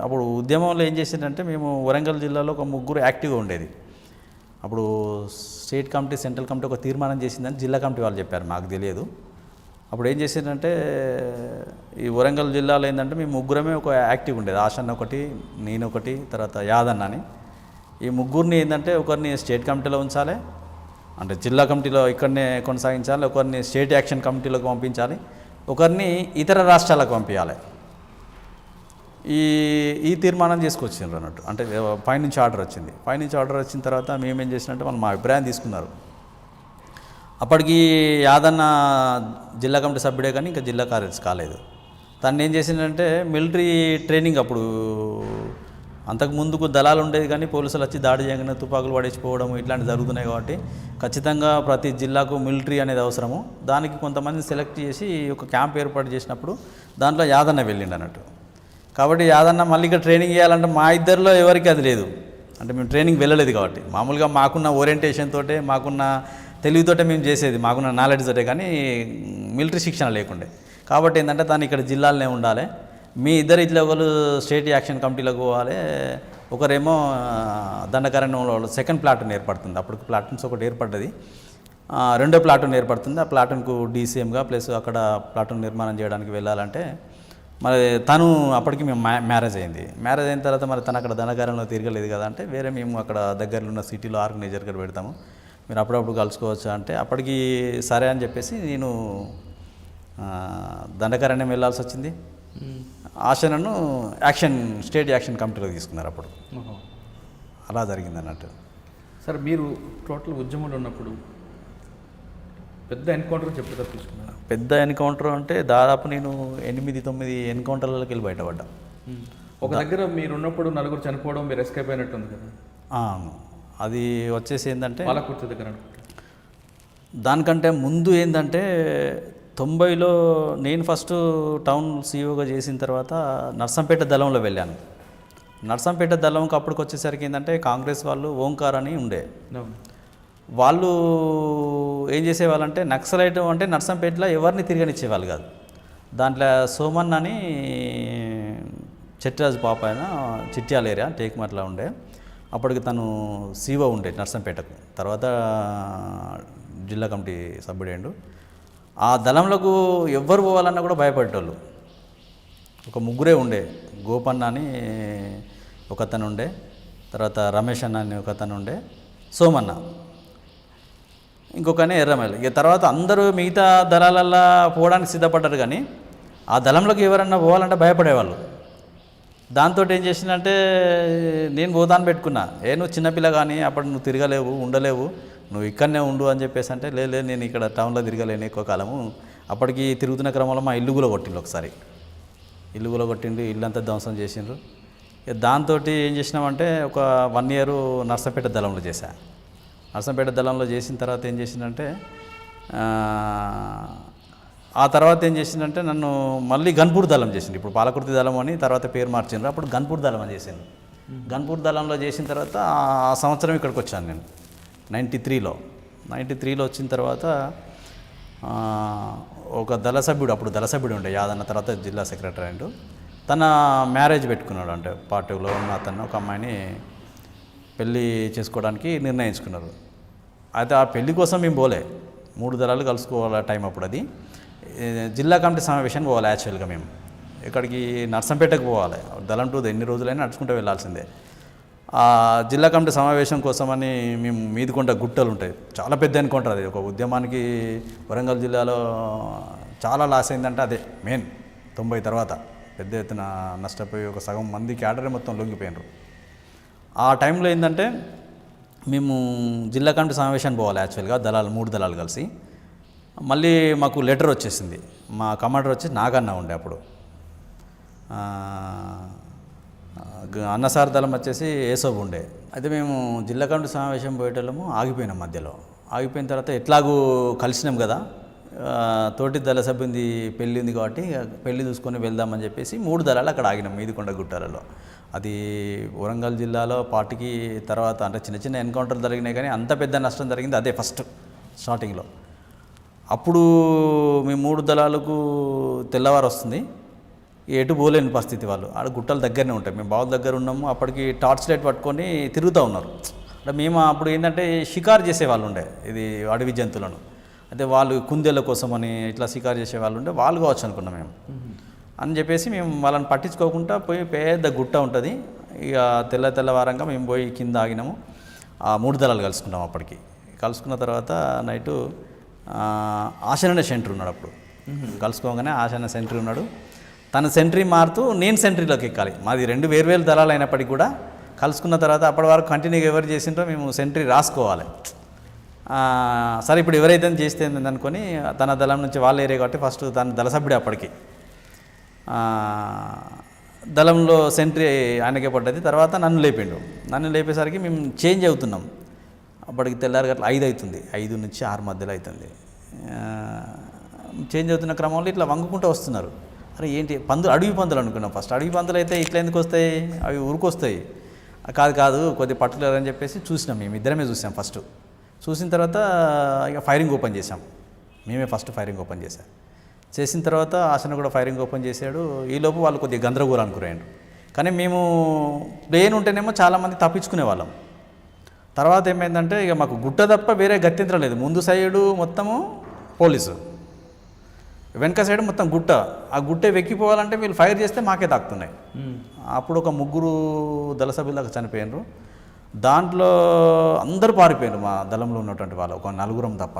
అప్పుడు ఉద్యమంలో ఏం చేసిందంటే మేము వరంగల్ జిల్లాలో ఒక 3 యాక్టివ్గా ఉండేది. అప్పుడు స్టేట్ కమిటీ సెంట్రల్ కమిటీ ఒక తీర్మానం చేసిందని జిల్లా కమిటీ వాళ్ళు చెప్పారు, మాకు తెలియదు. అప్పుడు ఏం చేసిందంటే ఈ వరంగల్ జిల్లాలో ఏంటంటే మేము 3 ఒక యాక్టివ్ ఉండేది. ఆశన్న ఒకటి, నేను ఒకటి, తర్వాత యాదన్న అని. ఈ 3 ఏంటంటే ఒకరిని స్టేట్ కమిటీలో ఉంచాలి, అంటే జిల్లా కమిటీలో ఇక్కడనే కొనసాగించాలి, ఒకరిని స్టేట్ యాక్షన్ కమిటీలోకి పంపించాలి, ఒకరిని ఇతర రాష్ట్రాలకు పంపించాలి. ఈ తీర్మానం చేసుకొచ్చిండ్రు అన్నట్టు. అంటే పైనుంచి ఆర్డర్ వచ్చింది. పైనుంచి ఆర్డర్ వచ్చిన తర్వాత మేమేం చేసినట్టు వాళ్ళు మా అభిప్రాయం తీసుకున్నారు. అప్పటికి యాదన్న జిల్లా కమిటీ సభ్యుడే కానీ ఇంకా జిల్లా కార్యదర్శి కాలేదు. తను ఏం చేసిందంటే మిలిటరీ ట్రైనింగ్ అప్పుడు అంతకు ముందుకు దళాలు ఉండేది కానీ పోలీసులు వచ్చి దాడి చేయగానే తుపాకులు పడేసిపోవడం ఇట్లాంటివి జరుగుతున్నాయి. కాబట్టి ఖచ్చితంగా ప్రతి జిల్లాకు మిలిటరీ అనేది అవసరము. దానికి కొంతమంది సెలెక్ట్ చేసి ఒక క్యాంప్ ఏర్పాటు చేసినప్పుడు దాంట్లో యాదన్న వెళ్ళిండు అన్నట్టు. కాబట్టి యాదన్న మళ్ళీ ఇక్కడ ట్రైనింగ్ చేయాలంటే మా ఇద్దరిలో ఎవరికి అది లేదు. అంటే మేము ట్రైనింగ్ వెళ్ళలేదు కాబట్టి మామూలుగా మాకున్న ఓరియంటేషన్ తోటే మాకున్న తెలివితోటే మేము చేసేది, మాకున్న నాలెడ్జ్ తోటే, కానీ మిలిటరీ శిక్షణ లేకుండే. కాబట్టి ఏంటంటే దాన్ని ఇక్కడ జిల్లాలనే ఉండాలి. మీ ఇద్దరు ఇట్లా ఒకరు స్టేట్ యాక్షన్ కమిటీలోకి పోవాలి, ఒకరేమో దండకారణ్యంలో సెకండ్ ప్లాటూన్ ఏర్పడుతుంది. అప్పుడు ప్లాటూన్స్ ఒకటి ఏర్పడ్డది, రెండో ప్లాటూన్ ఏర్పడుతుంది. ఆ ప్లాటూన్కు డీసీఎంగా ప్లస్ అక్కడ ప్లాటూన్ నిర్మాణం చేయడానికి వెళ్ళాలంటే మరి తను అప్పటికి మేము మ్యారేజ్ అయింది. మ్యారేజ్ అయిన తర్వాత మరి తను అక్కడ దండకారణ్యంలో తిరగలేదు కదా అంటే వేరే మేము అక్కడ దగ్గరలో ఉన్న సిటీలో ఆర్గనైజర్గా పెడతాము, మీరు అప్పుడప్పుడు కలుసుకోవచ్చా అంటే అప్పటికి సరే అని చెప్పేసి నేను దండకారణ్యం వెళ్ళాల్సి వచ్చింది. ఆశనను స్టేట్ యాక్షన్ కమిటీలో తీసుకున్నారు అప్పుడు. అలా జరిగింది అన్నట్టు. సార్ మీరు టోటల్ ఉద్యమంలో ఉన్నప్పుడు పెద్ద ఎన్కౌంటర్ చెప్తే తీసుకున్నారు. పెద్ద ఎన్కౌంటర్ అంటే దాదాపు నేను 8-9 ఎన్కౌంటర్లకి వెళ్ళి బయటపడ్డా. ఒక దగ్గర మీరు ఉన్నప్పుడు 4 చనిపోవడం, మీరు ఎస్కేప్ అయినట్టుంది కదా. అది వచ్చేసి ఏంటంటే పాలకుర్తి దగ్గర దానికంటే ముందు ఏంటంటే 90లో నేను ఫస్ట్ టౌన్ సీఈఓగా చేసిన తర్వాత నర్సంపేట దళంలో వెళ్ళాను. నర్సంపేట దళంకి అప్పటికి వచ్చేసరికి ఏంటంటే కాంగ్రెస్ వాళ్ళు ఓంకార్ అని ఉండే. వాళ్ళు ఏం చేసేవాళ్ళంటే నక్సలైట్ అంటే నర్సంపేటలో ఎవరిని తిరగనిచ్చేవాళ్ళు కాదు. దాంట్లో సోమన్ అని చెట్టిరాజు పాప అయినా చిట్యాల ఏరియా టేక్మర్లా ఉండే. అప్పటికి తను సీఓ ఉండే నర్సంపేటకు, తర్వాత జిల్లా కమిటీ సభ్యుడేండు. ఆ దళంలోకి ఎవ్వరు పోవాలన్నా కూడా భయపడేటోళ్ళు. ఒక ముగ్గురే ఉండే, గోపన్న అని ఒకతను ఉండే, తర్వాత రమేష్ అన్న అని ఒకతను ఉండే, సోమన్న ఇంకొకనే ఎర్రమల్లి. ఇక తర్వాత అందరూ మిగతా దళాలల్లో పోవడానికి సిద్ధపడ్డారు కానీ ఆ దళంలోకి ఎవరన్నా పోవాలంటే భయపడేవాళ్ళు. దాంతో ఏం చేసిందంటే నేను పోతాను పెట్టుకున్నా, నువ్వు చిన్నపిల్ల కానీ అప్పుడు నువ్వు తిరగలేవు, ఉండలేవు, నువ్వు ఇక్కడనే ఉండు అని చెప్పేసి అంటే లేదు నేను ఇక్కడ టౌన్లో తిరగలేను ఎక్కువ కాలము. అప్పటికి తిరుగుతున్న క్రమంలో మా ఇల్లు కూడా కొట్టిండు, ఒకసారి ఇల్లు కూడా కొట్టిండు, ఇల్లంతా ధ్వంసం చేసిండ్రు. దాంతో ఏం చేసినామంటే ఒక 1 year నర్సంపేట దళంలో చేశా. నర్సంపేట దళంలో చేసిన తర్వాత ఏం చేసిందంటే ఆ తర్వాత ఏం చేసిందంటే నన్ను మళ్ళీ గన్పూర్ దళం చేసిండు. ఇప్పుడు పాలకుర్తి దళం అని తర్వాత పేరు మార్చిండ్రు, అప్పుడు గన్పూర్ దళం అని చేసిండు. గన్పూర్ దళంలో చేసిన తర్వాత ఆ సంవత్సరం ఇక్కడికి వచ్చాను నేను 93లో వచ్చిన తర్వాత ఒక దళ సభ్యుడు, అప్పుడు దళ సభ్యుడు ఉండే యాదన్న, తర్వాత జిల్లా సెక్రటరీ అంటూ తన మ్యారేజ్ పెట్టుకున్నాడు. అంటే పార్టీలో ఉన్న అతను ఒక అమ్మాయిని పెళ్ళి చేసుకోవడానికి నిర్ణయించుకున్నారు. అయితే ఆ పెళ్లి కోసం మేము పోలే, 3 దళాలు కలుసుకోవాలి టైం అప్పుడు. అది జిల్లా కమిటీ సమావేశానికి పోవాలి యాక్చువల్గా మేము. ఇక్కడికి నర్సంపేటకు పోవాలి, దళం 2 ఎన్ని రోజులైనా నడుచుకుంటూ వెళ్ళాల్సిందే. ఆ జిల్లా కమిటీ సమావేశం కోసమని మేము మీదికొండ గుట్టలు ఉంటాయి, చాలా పెద్ద ఎన్కౌంటర్ అది. ఒక ఉద్యమానికి వరంగల్ జిల్లాలో చాలా లాస్ అయిందంటే అదే మెయిన్. 90 తర్వాత పెద్ద ఎత్తున నష్టపోయి ఒక సగం మంది క్యాడరే మొత్తం లొంగిపోయినారు. ఆ టైంలో ఏంటంటే మేము జిల్లా కమిటీ సమావేశానికి పోవాలి యాక్చువల్గా, 3 దళాలు కలిసి. మళ్ళీ మాకు లెటర్ వచ్చేసింది, మా కమాండర్ వచ్చి నాగన్న ఉండే అప్పుడు, అన్నసార్ దళం వచ్చేసి ఏసోబు ఉండే. అయితే మేము జిల్లా కమిటీ సమావేశం పోయేటోళ్ళము, ఆగిపోయినాం మధ్యలో. ఆగిపోయిన తర్వాత ఎట్లాగూ కలిసినాం కదా, తోటి దళ సభ్యుంది పెళ్ళి ఉంది కాబట్టి పెళ్ళి చూసుకొని వెళ్దామని చెప్పేసి 3 దళాలు అక్కడ ఆగినాం మీదికొండ గుట్టాలలో. అది వరంగల్ జిల్లాలో పార్టీకి తర్వాత అంటే చిన్న చిన్న ఎన్కౌంటర్లు జరిగినాయి కానీ అంత పెద్ద నష్టం జరిగింది అదే ఫస్ట్ స్టార్టింగ్లో. అప్పుడు మేము 3 దళాలకు తెల్లవారు వస్తుంది, ఎటు పోలేని పరిస్థితి. వాళ్ళు ఆడ గుట్టల దగ్గరనే ఉంటాయి, మేము బావుల దగ్గర ఉన్నాము. అప్పటికి టార్చ్ లైట్ పట్టుకొని తిరుగుతూ ఉన్నారు. అంటే మేము అప్పుడు ఏంటంటే షికారు చేసేవాళ్ళు ఉండే, ఇది అడవి జంతువులను. అయితే వాళ్ళు కుందేళ్ళ కోసమని ఇట్లా షికారు చేసేవాళ్ళు ఉండే, వాళ్ళు కావచ్చు అనుకున్నాం మేము. అని చెప్పేసి మేము వాళ్ళని పట్టించుకోకుండా పోయి పెద్ద గుట్ట ఉంటుంది, ఇక తెల్లవారంగా మేము పోయి కింద ఆగినాము. ఆ 3 దళాలు కలుసుకున్నాం. అప్పటికి కలుసుకున్న తర్వాత నైటు ఆశననే సెంటర్ ఉన్నాడు అప్పుడు. కలుసుకోగానే ఆశన్న సెంట్రీ ఉన్నాడు, తన సెంట్రీ మారుతూ నేను సెంట్రీలోకి ఎక్కాలి. మాది 2 వేర్వేరు దళాలు అయినప్పటికీ కూడా కలుసుకున్న తర్వాత అప్పటి వరకు కంటిన్యూగా ఎవరు చేసిందో మేము సెంట్రీ రాసుకోవాలి. సరే ఇప్పుడు ఎవరైతే చేస్తే అనుకొని తన దళం నుంచి వాళ్ళ ఏరియా కాబట్టి ఫస్ట్ తన దళ సభ్యుడే అప్పటికి దళంలో సెంట్రీ ఆయనకే పడ్డది. తర్వాత నన్ను లేపిండు. నన్ను లేపేసరికి మేము చేంజ్ అవుతున్నాం. అప్పటికి తెల్లారి గట్ల 5 అవుతుంది, 5 నుంచి 6 మధ్యలో అవుతుంది. చేంజ్ అవుతున్న క్రమంలో ఇట్లా వంగుకుంటూ వస్తున్నారు. అరే ఏంటి పందులు, అడవి పందులు అనుకున్నాం ఫస్ట్. అడవి పందులు అయితే ఇట్లా ఎందుకు వస్తాయి, అవి ఊరుకొస్తాయి. కాదు కొద్దిగా పర్టికులర్ అని చెప్పేసి చూసినాం. మేము ఇద్దరమే చూసాం ఫస్ట్. చూసిన తర్వాత ఇక ఫైరింగ్ ఓపెన్ చేసాం. మేమే ఫస్ట్ ఫైరింగ్ ఓపెన్ చేసిన తర్వాత ఆశను కూడా ఫైరింగ్ ఓపెన్ చేశాడు. ఈలోపు వాళ్ళు కొద్దిగా గందరగోళానికి గురయ్యారు. కానీ మేము ప్లేన్ ఉంటేనేమో చాలామంది తప్పించుకునే వాళ్ళం. తర్వాత ఏమైందంటే ఇక మాకు గుట్ట తప్ప వేరే గత్యంతరం లేదు. ముందు సైడు మొత్తము పోలీసు, వెనక సైడ్ మొత్తం గుట్ట. ఆ గుట్టే వెక్కిపోవాలంటే వీళ్ళు ఫైర్ చేస్తే మాకే తాకుతున్నాయి. అప్పుడు ఒక 3 దళ సభ్యులకు చనిపోయినారు. దాంట్లో అందరూ పారిపోయారు మా దళంలో ఉన్నటువంటి వాళ్ళు, ఒక 4 తప్ప.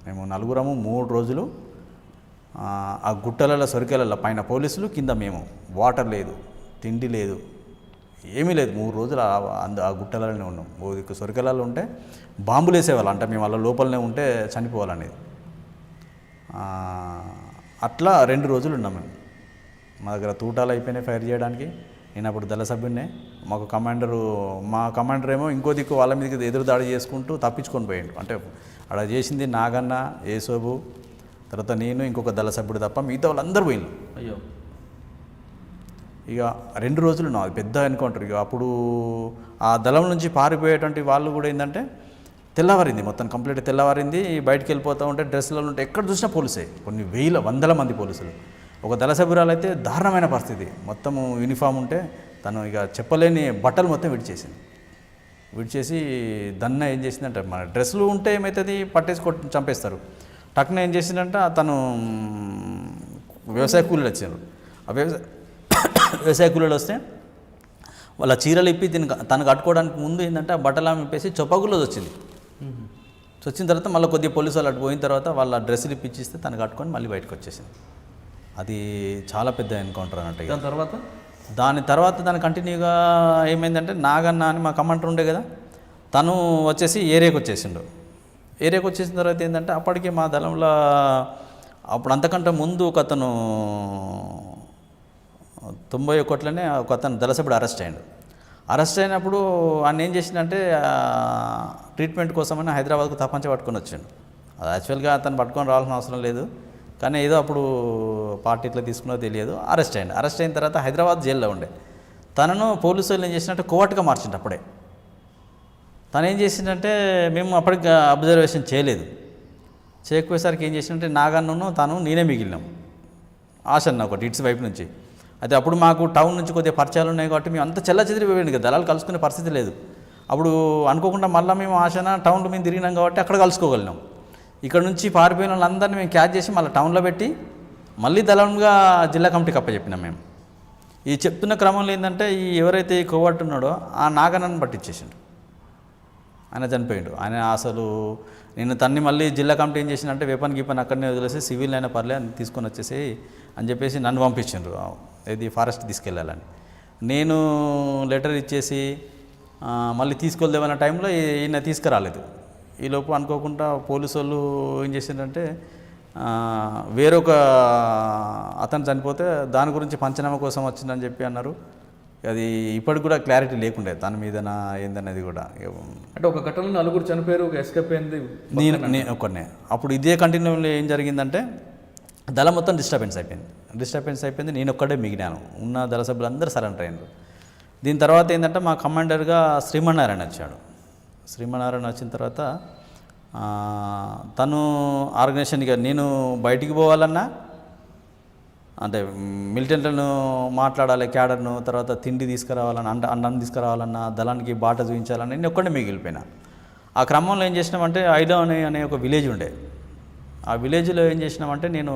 మేము 4 3 రోజులు ఆ గుట్టలలో సొరికెలలో పైన పోలీసులు, కింద మేము. వాటర్ లేదు, తిండి లేదు, ఏమీ లేదు. 3 రోజులు ఆ గుట్టలలోనే ఉన్నాం. సొరికెలలో ఉంటే బాంబులు వేసేవాళ్ళు, అంటే మేము వాళ్ళ లోపలనే ఉంటే చనిపోవాలనేది. అట్లా 2 రోజులు ఉన్నాం మేము. మా దగ్గర తూటాలు అయిపోయినాయి ఫైర్ చేయడానికి. నేను అప్పుడు దళ సభ్యున్నే. మా కమాండర్ ఏమో ఇంకో దిక్కు వాళ్ళ మీదకి ఎదురు దాడి చేసుకుంటూ తప్పించుకొని పోయిండు. అంటే అక్కడ చేసింది నాగన్న, ఏసోబు, తర్వాత నేను, ఇంకొక దళ సభ్యుడు తప్ప మిగతా వాళ్ళందరూ పోయిండు. అయ్యో. ఇక 2 రోజులు ఉన్నాం. అది పెద్ద ఎన్కౌంటర్. ఇక అప్పుడు ఆ దళం నుంచి పారిపోయేటువంటి వాళ్ళు కూడా ఏంటంటే తెల్లవారింది, మొత్తం కంప్లీట్ తెల్లవారింది. బయటికి వెళ్ళిపోతూ ఉంటే డ్రెస్సులలో ఉంటే ఎక్కడ చూసినా పోలీసే, కొన్ని వందల మంది పోలీసులు. ఒక దళ సభ్యురాలు అయితే దారుణమైన పరిస్థితి, మొత్తము యూనిఫామ్ ఉంటే తను ఇక చెప్పలేని బట్టలు మొత్తం విడిచేసి దన్న ఏం చేసిందంటే, మన డ్రెస్సులు ఉంటే ఏమవుతుంది పట్టేసి చంపేస్తారు. టక్కున ఏం చేసిందంటే తను వ్యవసాయ కూలీలు వచ్చారు. ఆ వ్యవసాయ కూలీలు వస్తే వాళ్ళ చీరలు ఇప్పి తను కట్టుకోవడానికి ముందు ఏంటంటే ఆ బట్టలు ఇప్పేసి చొప్పగుల్లో వచ్చింది. వచ్చిన తర్వాత మళ్ళీ కొద్దిగా పోలీసు వాళ్ళు అటు పోయిన తర్వాత వాళ్ళ డ్రెస్సులు ఇప్పించిస్తే తను కట్టుకొని మళ్ళీ బయటకు వచ్చేసింది. అది చాలా పెద్ద ఎన్కౌంటర్ అన్నట్టు. దాని తర్వాత దాని కంటిన్యూగా ఏమైందంటే నాగన్న అని మా కమాండర్ ఉండే కదా, తను వచ్చేసి ఏరియాకి వచ్చేసిండు. ఏరియాకి వచ్చేసిన తర్వాత ఏంటంటే అప్పటికే మా దళంలో అప్పుడు అంతకంటే ముందు ఒక అతను 91లోనే ఒక అతను దళ సభ్యుడు అరెస్ట్ అయినప్పుడు ఆయన ఏం చేసిందంటే ట్రీట్మెంట్ కోసమని హైదరాబాద్కు తప్పంచ పట్టుకొని వచ్చాడు. అది యాక్చువల్గా అతను పట్టుకొని రావాల్సిన అవసరం లేదు, కానీ ఏదో అప్పుడు పార్టీ ఇట్లా తీసుకున్నదో తెలియదు. అరెస్ట్ అయిన తర్వాత హైదరాబాద్ జైల్లో ఉండే తనను పోలీసు వాళ్ళు ఏం చేసినట్టే కోవర్ట్గా మార్చిండు. అప్పుడే తను ఏం చేసిందంటే మేము అప్పటికి అబ్జర్వేషన్ చేయకపోయేసరికి ఏం చేసినట్టే నాగన్నను నేనే మిగిలినాం. ఆశన్న ఒకటి ఇట్స్ వైపు నుంచి. అయితే అప్పుడు మాకు టౌన్ నుంచి కొద్దిగా పరిచయాలు ఉన్నాయి కాబట్టి మేము అంత చెదిరిపోయింది కదా, దళాలు కలుసుకునే పరిస్థితి లేదు. అప్పుడు అనుకోకుండా మళ్ళీ మేము ఆశన టౌన్లో మేము తిరిగినాం కాబట్టి అక్కడ కలుసుకోగలిగినాం. ఇక్కడ నుంచి పారిపోయిన వాళ్ళందరినీ మేము క్యాచ్ చేసి మళ్ళీ టౌన్లో పెట్టి మళ్ళీ దళంగా జిల్లా కమిటీకి అప్పచెప్పినాం మేము. ఈ చెప్తున్న క్రమంలో ఏంటంటే ఎవరైతే ఈ కోవర్ట్ ఉన్నాడో ఆ నాగన్నను పట్టించేసిండు. ఆయన చనిపోయిండు. ఆయన అసలు నేను తన్ని మళ్ళీ జిల్లా కమిటీ ఏం చేసిందంటే వెపన్ గీపన్ అక్కడనే వదిలేసి సివిల్ అయినా పర్లే అని తీసుకొని వచ్చేసి అని చెప్పేసి నన్ను పంపించిండ్రు ఇది ఫారెస్ట్ తీసుకెళ్ళాలని. నేను లెటర్ ఇచ్చేసి మళ్ళీ తీసుకెళ్దామన్న టైంలో ఈయన తీసుకురాలేదు. ఈలోపు అనుకోకుండా పోలీసు వాళ్ళు ఏం చేసిందంటే వేరొక అతను చనిపోతే దాని గురించి పంచనామా కోసం వచ్చిందని చెప్పి అన్నారు. అది ఇప్పటికి కూడా క్లారిటీ లేకుండే దాని మీద ఏందనేది కూడా. అంటే ఒక ఘటనలో 4 చనిపోయారు, ఒక ఎస్కేప్ అయింది నేను ఒక్కనే. అప్పుడు ఇదే కంటిన్యూలో ఏం జరిగిందంటే దళం మొత్తం డిస్టర్బెన్స్ అయిపోయింది. నేను ఒక్కడే మిగిలినాను. ఉన్న దళ సభ్యులందరూ సరెండర్ అయ్యారు. దీని తర్వాత ఏంటంటే మా కమాండర్గా శ్రీమన్నారాయణ వచ్చాడు. శ్రీమన్నారాయణ వచ్చిన తర్వాత తను ఆర్గనైజేషన్గా నేను బయటికి పోవాలన్నా అంటే మిలిటెంట్లను మాట్లాడాలి, క్యాడర్ను, తర్వాత తిండి తీసుకురావాలన్నా, అన్నం తీసుకురావాలన్నా, దళానికి బాట చూపించాలని నేను ఒక్కడే మిగిలిపోయినా. ఆ క్రమంలో ఏం చేసినామంటే ఐలో అనే ఒక విలేజ్ ఉండే. ఆ విలేజ్లో ఏం చేసినామంటే నేను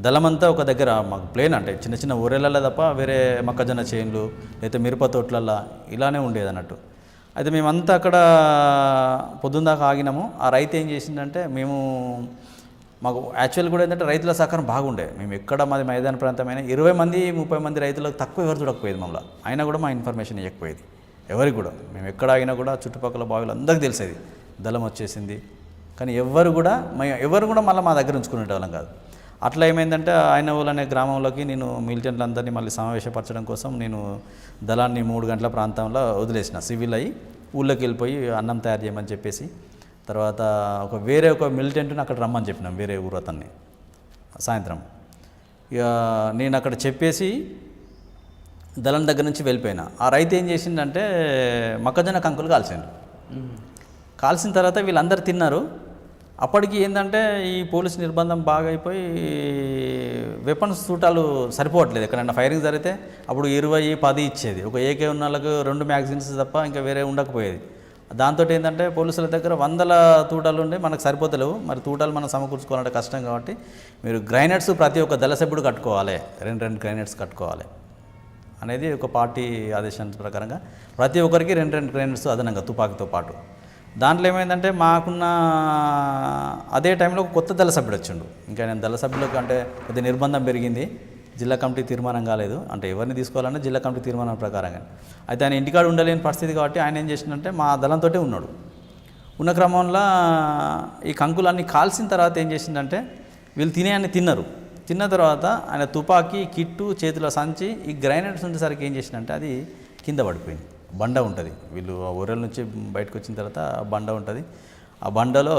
దళమంతా ఒక దగ్గర మాకు ప్లేన్ అంటే చిన్న చిన్న ఊరేళ్ళల్లో తప్ప వేరే మొక్కజొన్న చేన్లు లేకపోతే మిరప తోటలల్లో ఇలానే ఉండేది అన్నట్టు. అయితే మేమంతా అక్కడ పొద్దున్న దాకా ఆగినాము. ఆ రైతు ఏం చేసిందంటే మేము మాకు యాక్చువల్ కూడా ఏంటంటే రైతుల సహకారం బాగుండే. మేము ఎక్కడ మాది మైదాన ప్రాంతమైన 20 మంది 30 మంది రైతులకు తక్కువ ఎవరు చూడకపోయేది మమ్మల్ని. అయినా కూడా మా ఇన్ఫర్మేషన్ ఇవ్వకపోయేది ఎవరికి కూడా. మేము ఎక్కడ ఆగినా కూడా చుట్టుపక్కల బావిలు అందరికీ తెలిసేది దళం వచ్చేసింది. కానీ ఎవరు కూడా మళ్ళీ మా దగ్గర ఉంచుకునే వాళ్ళం కాదు. అట్లా ఏమైందంటే ఆయనవోలు అనే గ్రామంలోకి నేను మిలిటెంట్లందరినీ మళ్ళీ సమావేశపరచడం కోసం నేను దళాన్ని 3 గంటల ప్రాంతంలో వదిలేసిన. సివిల్ అయ్యి ఊళ్ళోకి వెళ్ళిపోయి అన్నం తయారు చేయమని చెప్పేసి, తర్వాత వేరే ఒక మిలిటెంట్ని అక్కడ రమ్మని చెప్పినాం, వేరే ఊరు అతన్ని సాయంత్రం. ఇక నేను అక్కడ చెప్పేసి దళం దగ్గర నుంచి వెళ్ళిపోయినా. ఆ రైతు ఏం చేసిందంటే మొక్కజొన్న కంకులు కాల్చిండు. కాల్చిన తర్వాత వీళ్ళందరూ తిన్నారు. అప్పటికి ఏంటంటే ఈ పోలీస్ నిర్బంధం బాగా అయిపోయి వెపన్స్ చూటాలు సరిపోవట్లేదు. ఎక్కడైనా ఫైరింగ్ జరిగితే అప్పుడు 20, 10 ఇచ్చేది. ఒక ఏకే ఉన్న వాళ్ళకు 2 మ్యాగజైన్స్ తప్ప ఇంకా వేరే ఉండకపోయేది. దాంతో ఏంటంటే పోలీసుల దగ్గర 100 తూటాలు ఉండి మనకు సరిపోతలేవు. మరి తూటాలు మనం సమకూర్చుకోవాలంటే కష్టం కాబట్టి మీరు గ్రైనేడ్స్ ప్రతి ఒక్క దళ సభ్యుడు కట్టుకోవాలి, 2 గ్రైనేడ్స్ కట్టుకోవాలి అనేది ఒక పార్టీ ఆదేశాల ప్రకారంగా ప్రతి ఒక్కరికి 2 గ్రైనేడ్స్ అదనంగా తుపాకీతో పాటు. దాంట్లో ఏమైందంటే మాకున్న అదే టైంలో ఒక కొత్త దళ సభ్యుడు వచ్చిండు. ఇంకా నేను దళ సభ్యులకు అంటే కొద్దిగా నిర్బంధం పెరిగింది, జిల్లా కమిటీ తీర్మానం కాలేదు. అంటే ఎవరిని తీసుకోవాలన్నా జిల్లా కమిటీ తీర్మానం ప్రకారంగా. అయితే ఆయన ఇంటికాడ ఉండలేని పరిస్థితి కాబట్టి ఆయన ఏం చేసిందంటే మా దళంతో ఉన్నాడు. ఉన్న క్రమంలో ఈ కంకులన్నీ కాల్చిన తర్వాత ఏం చేసిందంటే వీళ్ళు తినేయన్ని తిన్నారు. తిన్న తర్వాత ఆయన తుపాకీ, కిట్టు, చేతిలో సంచి, ఈ గ్రైనేడ్స్ ఉండేసరికి ఏం చేసిందంటే అది కింద పడిపోయింది. బండ ఉంటుంది, వీళ్ళు ఊరల నుంచి బయటకు వచ్చిన తర్వాత బండ ఉంటుంది. ఆ బండలో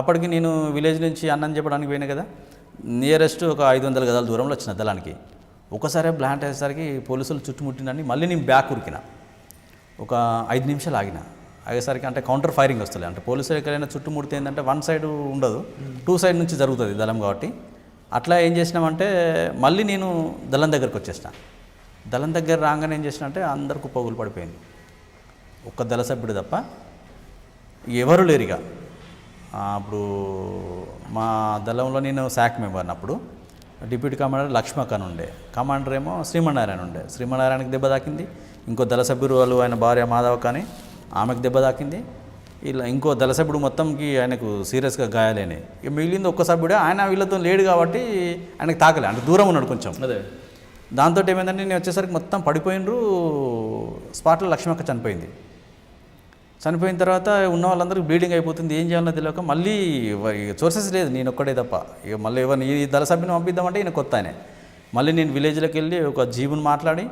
అప్పటికి నేను విలేజ్ నుంచి అన్నం చెప్పడానికి పోయినా కదా, నియరెస్ట్ ఒక 500 గజాల దూరంలో వచ్చిన దళానికి. ఒకసారి బ్లాంట్ అయ్యేసరికి పోలీసులు చుట్టుముట్టినని మళ్ళీ నేను బ్యాక్ ఉరికిన. ఒక 5 నిమిషాలు ఆగేసరికి అంటే కౌంటర్ ఫైరింగ్ వస్తుంది. అంటే పోలీసులు ఎక్కడైనా చుట్టుముడితే ఏంటంటే 1 సైడ్ ఉండదు, 2 సైడ్ నుంచి జరుగుతుంది దళం కాబట్టి. అట్లా ఏం చేసినామంటే మళ్ళీ నేను దళం దగ్గరికి వచ్చేసిన. దళం దగ్గర రాగానే ఏం చేసినంటే అందరు కుప్పగులు పడిపోయింది. ఒక్క దళ సభ్యుడు తప్ప ఎవరు లేరుగా. అప్పుడు మా దళంలో నేను శాఖ మెంబర్ని. అప్పుడు డిప్యూటీ కమాండర్ లక్ష్మక్ అని ఉండే, కమాండర్ ఏమో శ్రీమన్నారాయణ ఉండే. శ్రీమన్నారాయణకి దెబ్బ తాకింది. ఇంకో దళ సభ్యుడు వాళ్ళు ఆయన భార్య మాధవ కానీ ఆమెకు దెబ్బ తాకింది. ఇలా ఇంకో దళ సభ్యుడు మొత్తంకి ఆయనకు సీరియస్గా గాయాలైనాయి. ఇక మిగిలింది ఒక్క సభ్యుడే, ఆయన వీళ్ళతో లేడు కాబట్టి ఆయనకు తాకలే, అంటే దూరం ఉన్నాడు కొంచెం. అదే దాంతో ఏమైందంటే నేను వచ్చేసరికి మొత్తం పడిపోయినరు. స్పాట్లో లక్ష్మక్క చనిపోయింది. చనిపోయిన తర్వాత ఉన్న వాళ్ళందరికీ బ్లీడింగ్ అయిపోతుంది. ఏం చేయాలన్నా తెలియక మళ్ళీ సోర్సెస్ లేదు, నేను ఒక్కడే తప్ప. ఇక మళ్ళీ ఎవరిని ఈ దళ సభ్యుని పంపిద్దామంటే ఈయన కొత్త ఆయనే. మళ్ళీ నేను విలేజ్లోకి వెళ్ళి ఒక జీబుని మాట్లాడి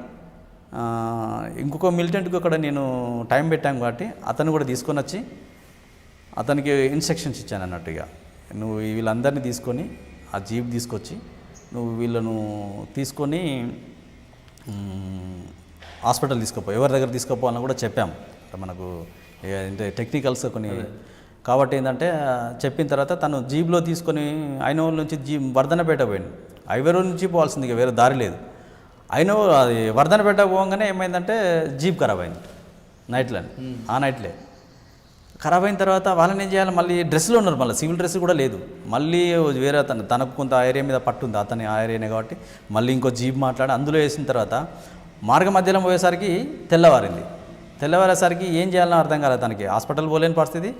ఇంకొక మిలిటెంట్కి అక్కడ నేను టైం పెట్టాను కాబట్టి అతను కూడా తీసుకొని వచ్చి అతనికి ఇన్స్ట్రక్షన్స్ ఇచ్చాను అన్నట్టు. ఇక నువ్వు వీళ్ళందరినీ తీసుకొని ఆ జీప్ తీసుకొచ్చి నువ్వు వీళ్ళను తీసుకొని హాస్పిటల్ తీసుకుపో, ఎవరి దగ్గర తీసుకుపోవాలని కూడా చెప్పాము. మనకు అంటే టెక్నికల్స్ కొన్ని కాబట్టి ఏంటంటే చెప్పిన తర్వాత తను జీప్లో తీసుకొని ఐనోల్ నుంచి వర్ధనపేట పోయింది. హైవే రోడ్ నుంచి పోవాల్సింది, ఇక వేరే దారి లేదు. అది వర్ధనపేట పోగానే ఏమైందంటే జీప్ ఖరాబ్ అయింది నైట్లో. ఆ నైట్లే ఖరాబ్ అయిన తర్వాత వాళ్ళని ఏం చేయాలి, మళ్ళీ డ్రెస్లో ఉన్నారు, మళ్ళీ సివిల్ డ్రెస్ కూడా లేదు. మళ్ళీ వేరే తనకు కొంత ఆ ఏరియా మీద పట్టుంది, అతని ఆ ఏరియానే కాబట్టి మళ్ళీ ఇంకో జీప్ మాట్లాడి అందులో వేసిన తర్వాత మార్గ మధ్యలో పోయేసరికి తెల్లవారింది. తెల్లవారేసరికి ఏం చేయాలని అర్థం కాలేదు తనకి. హాస్పిటల్ పోలేని పరిస్థితి.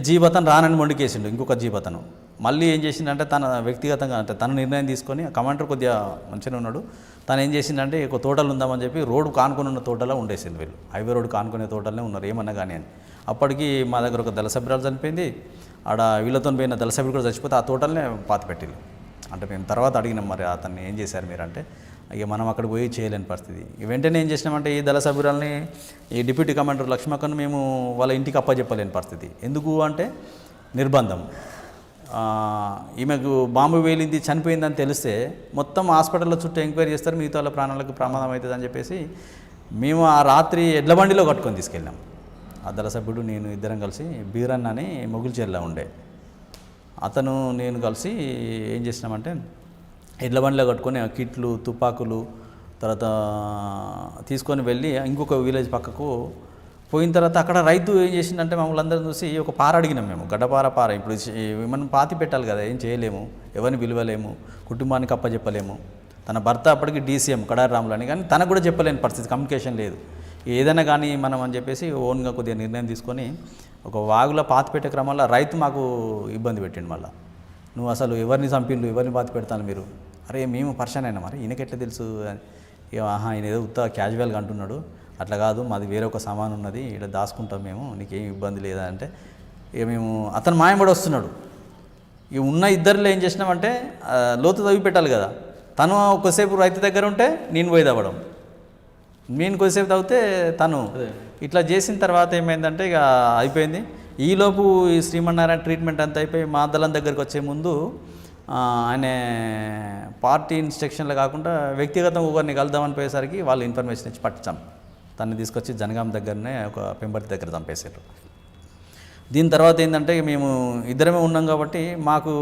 జీప్ అతను రానని మొండికేసిండు. ఇంకొక జీప్ అతను మళ్ళీ ఏం చేసిందంటే తన వ్యక్తిగతంగా అంటే తన నిర్ణయం తీసుకొని, కమాండర్ కొద్దిగా మంచిగా ఉన్నాడు, తను ఏం చేసిందంటే ఒక తోటలు ఉందామని చెప్పి రోడ్డు కానుకొని ఉన్న తోటలో ఉండేసింది. వీళ్ళు హైవే రోడ్డు కానుకునే తోటలనే ఉన్నారు ఏమన్నా కానీ అని. అప్పటికి మా దగ్గర ఒక దళ సభ్యురాలు చనిపోయింది. ఆడ వీళ్ళతో పోయిన దళ సభ్యుడు కూడా చచ్చిపోతే ఆ తోటలనే పాతి పెట్టింది. అంటే మేము తర్వాత అడిగినాం, మరి అతన్ని ఏం చేశారు మీరు అంటే, ఇక మనం అక్కడ పోయి చేయలేని పరిస్థితి. వెంటనే ఏం చేసినామంటే ఈ దళ సభ్యురాలని ఈ డిప్యూటీ కమాండర్ లక్ష్మక్కను మేము వాళ్ళ ఇంటికి అప్పచెప్పలేని పరిస్థితి. ఎందుకు అంటే నిర్బంధం. ఈమెకు బాంబు వేలింది చనిపోయిందని తెలిస్తే మొత్తం హాస్పిటల్లో చుట్టూ ఎంక్వైరీ చేస్తారు, మిగతా వాళ్ళ ప్రాణాలకు ప్రమాదం అవుతుంది అని చెప్పేసి మేము ఆ రాత్రి ఎడ్ల బండిలో కట్టుకొని తీసుకెళ్ళాం. ఆ దళ సభ్యుడు నేను ఇద్దరం కలిసి బీరన్న అని మొగుల్చేర్లో ఉండే అతను నేను కలిసి ఏం చేసినామంటే ఎడ్ల బండిలో కట్టుకొని కిట్లు, తుపాకులు తర్వాత తీసుకొని వెళ్ళి ఇంకొక విలేజ్ పక్కకు పోయిన తర్వాత అక్కడ రైతు ఏం చేసిందంటే మమ్మల్ని అందరం చూసి ఒక పార అడిగినాం మేము, గడ్డపార. ఇప్పుడు మనం పాతి పెట్టాలి కదా, ఏం చేయలేము, ఎవరిని పిలవలేము, కుటుంబానికి అప్పచెప్పలేము. తన భర్త అప్పటికి డీసీఎం కడారి రాములు అని, కానీ తనకు కూడా చెప్పలేని పరిస్థితి, కమ్యూనికేషన్ లేదు. ఏదైనా కానీ మనం అని చెప్పేసి ఓన్గా కొద్దిగా నిర్ణయం తీసుకొని ఒక వాగులో పాతి పెట్టే క్రమంలో రైతు మాకు ఇబ్బంది పెట్టిండు. మళ్ళీ నువ్వు అసలు ఎవరిని చంపిండు, ఎవరిని బాధ పెడతాను మీరు? అరే మేము పర్సన్ అయినా మరి ఈయనకెట్లా తెలుసు? ఆహా ఈయన ఏదో ఉత్త క్యాజువల్గా అంటున్నాడు, అట్లా కాదు మాది వేరే ఒక సామాన్ ఉన్నది ఇక్కడ దాచుకుంటాం మేము, నీకేం ఇబ్బంది లేదా అంటే ఇక మేము అతను మాయబడి వస్తున్నాడు. ఇక ఉన్న ఇద్దరిలో ఏం చేసినామంటే లోతు తవ్వి పెట్టాలి కదా. తను కొద్దిసేపు రైతు దగ్గర ఉంటే నేను పోయి తవ్వడం, నేను కొద్దిసేపు తవ్వితే తను ఇట్లా చేసిన తర్వాత ఏమైందంటే ఇక అయిపోయింది. ఈలోపు ఈ శ్రీమన్నారాయణ ట్రీట్మెంట్ అంతా అయిపోయి మా దళం దగ్గరికి వచ్చే ముందు ఆయన పార్టీ ఇన్స్ట్రక్షన్లు కాకుండా వ్యక్తిగతంగా ఒకరిని కలుద్దామని పోయేసరికి వాళ్ళు ఇన్ఫర్మేషన్ ఇచ్చి పట్టించాం. తనని తీసుకొచ్చి జనగాం దగ్గరనే ఒక పెంబర్తి దగ్గర చంపేశారు. దీని తర్వాత ఏంటంటే మేము ఇద్దరమే ఉన్నాం కాబట్టి మాకు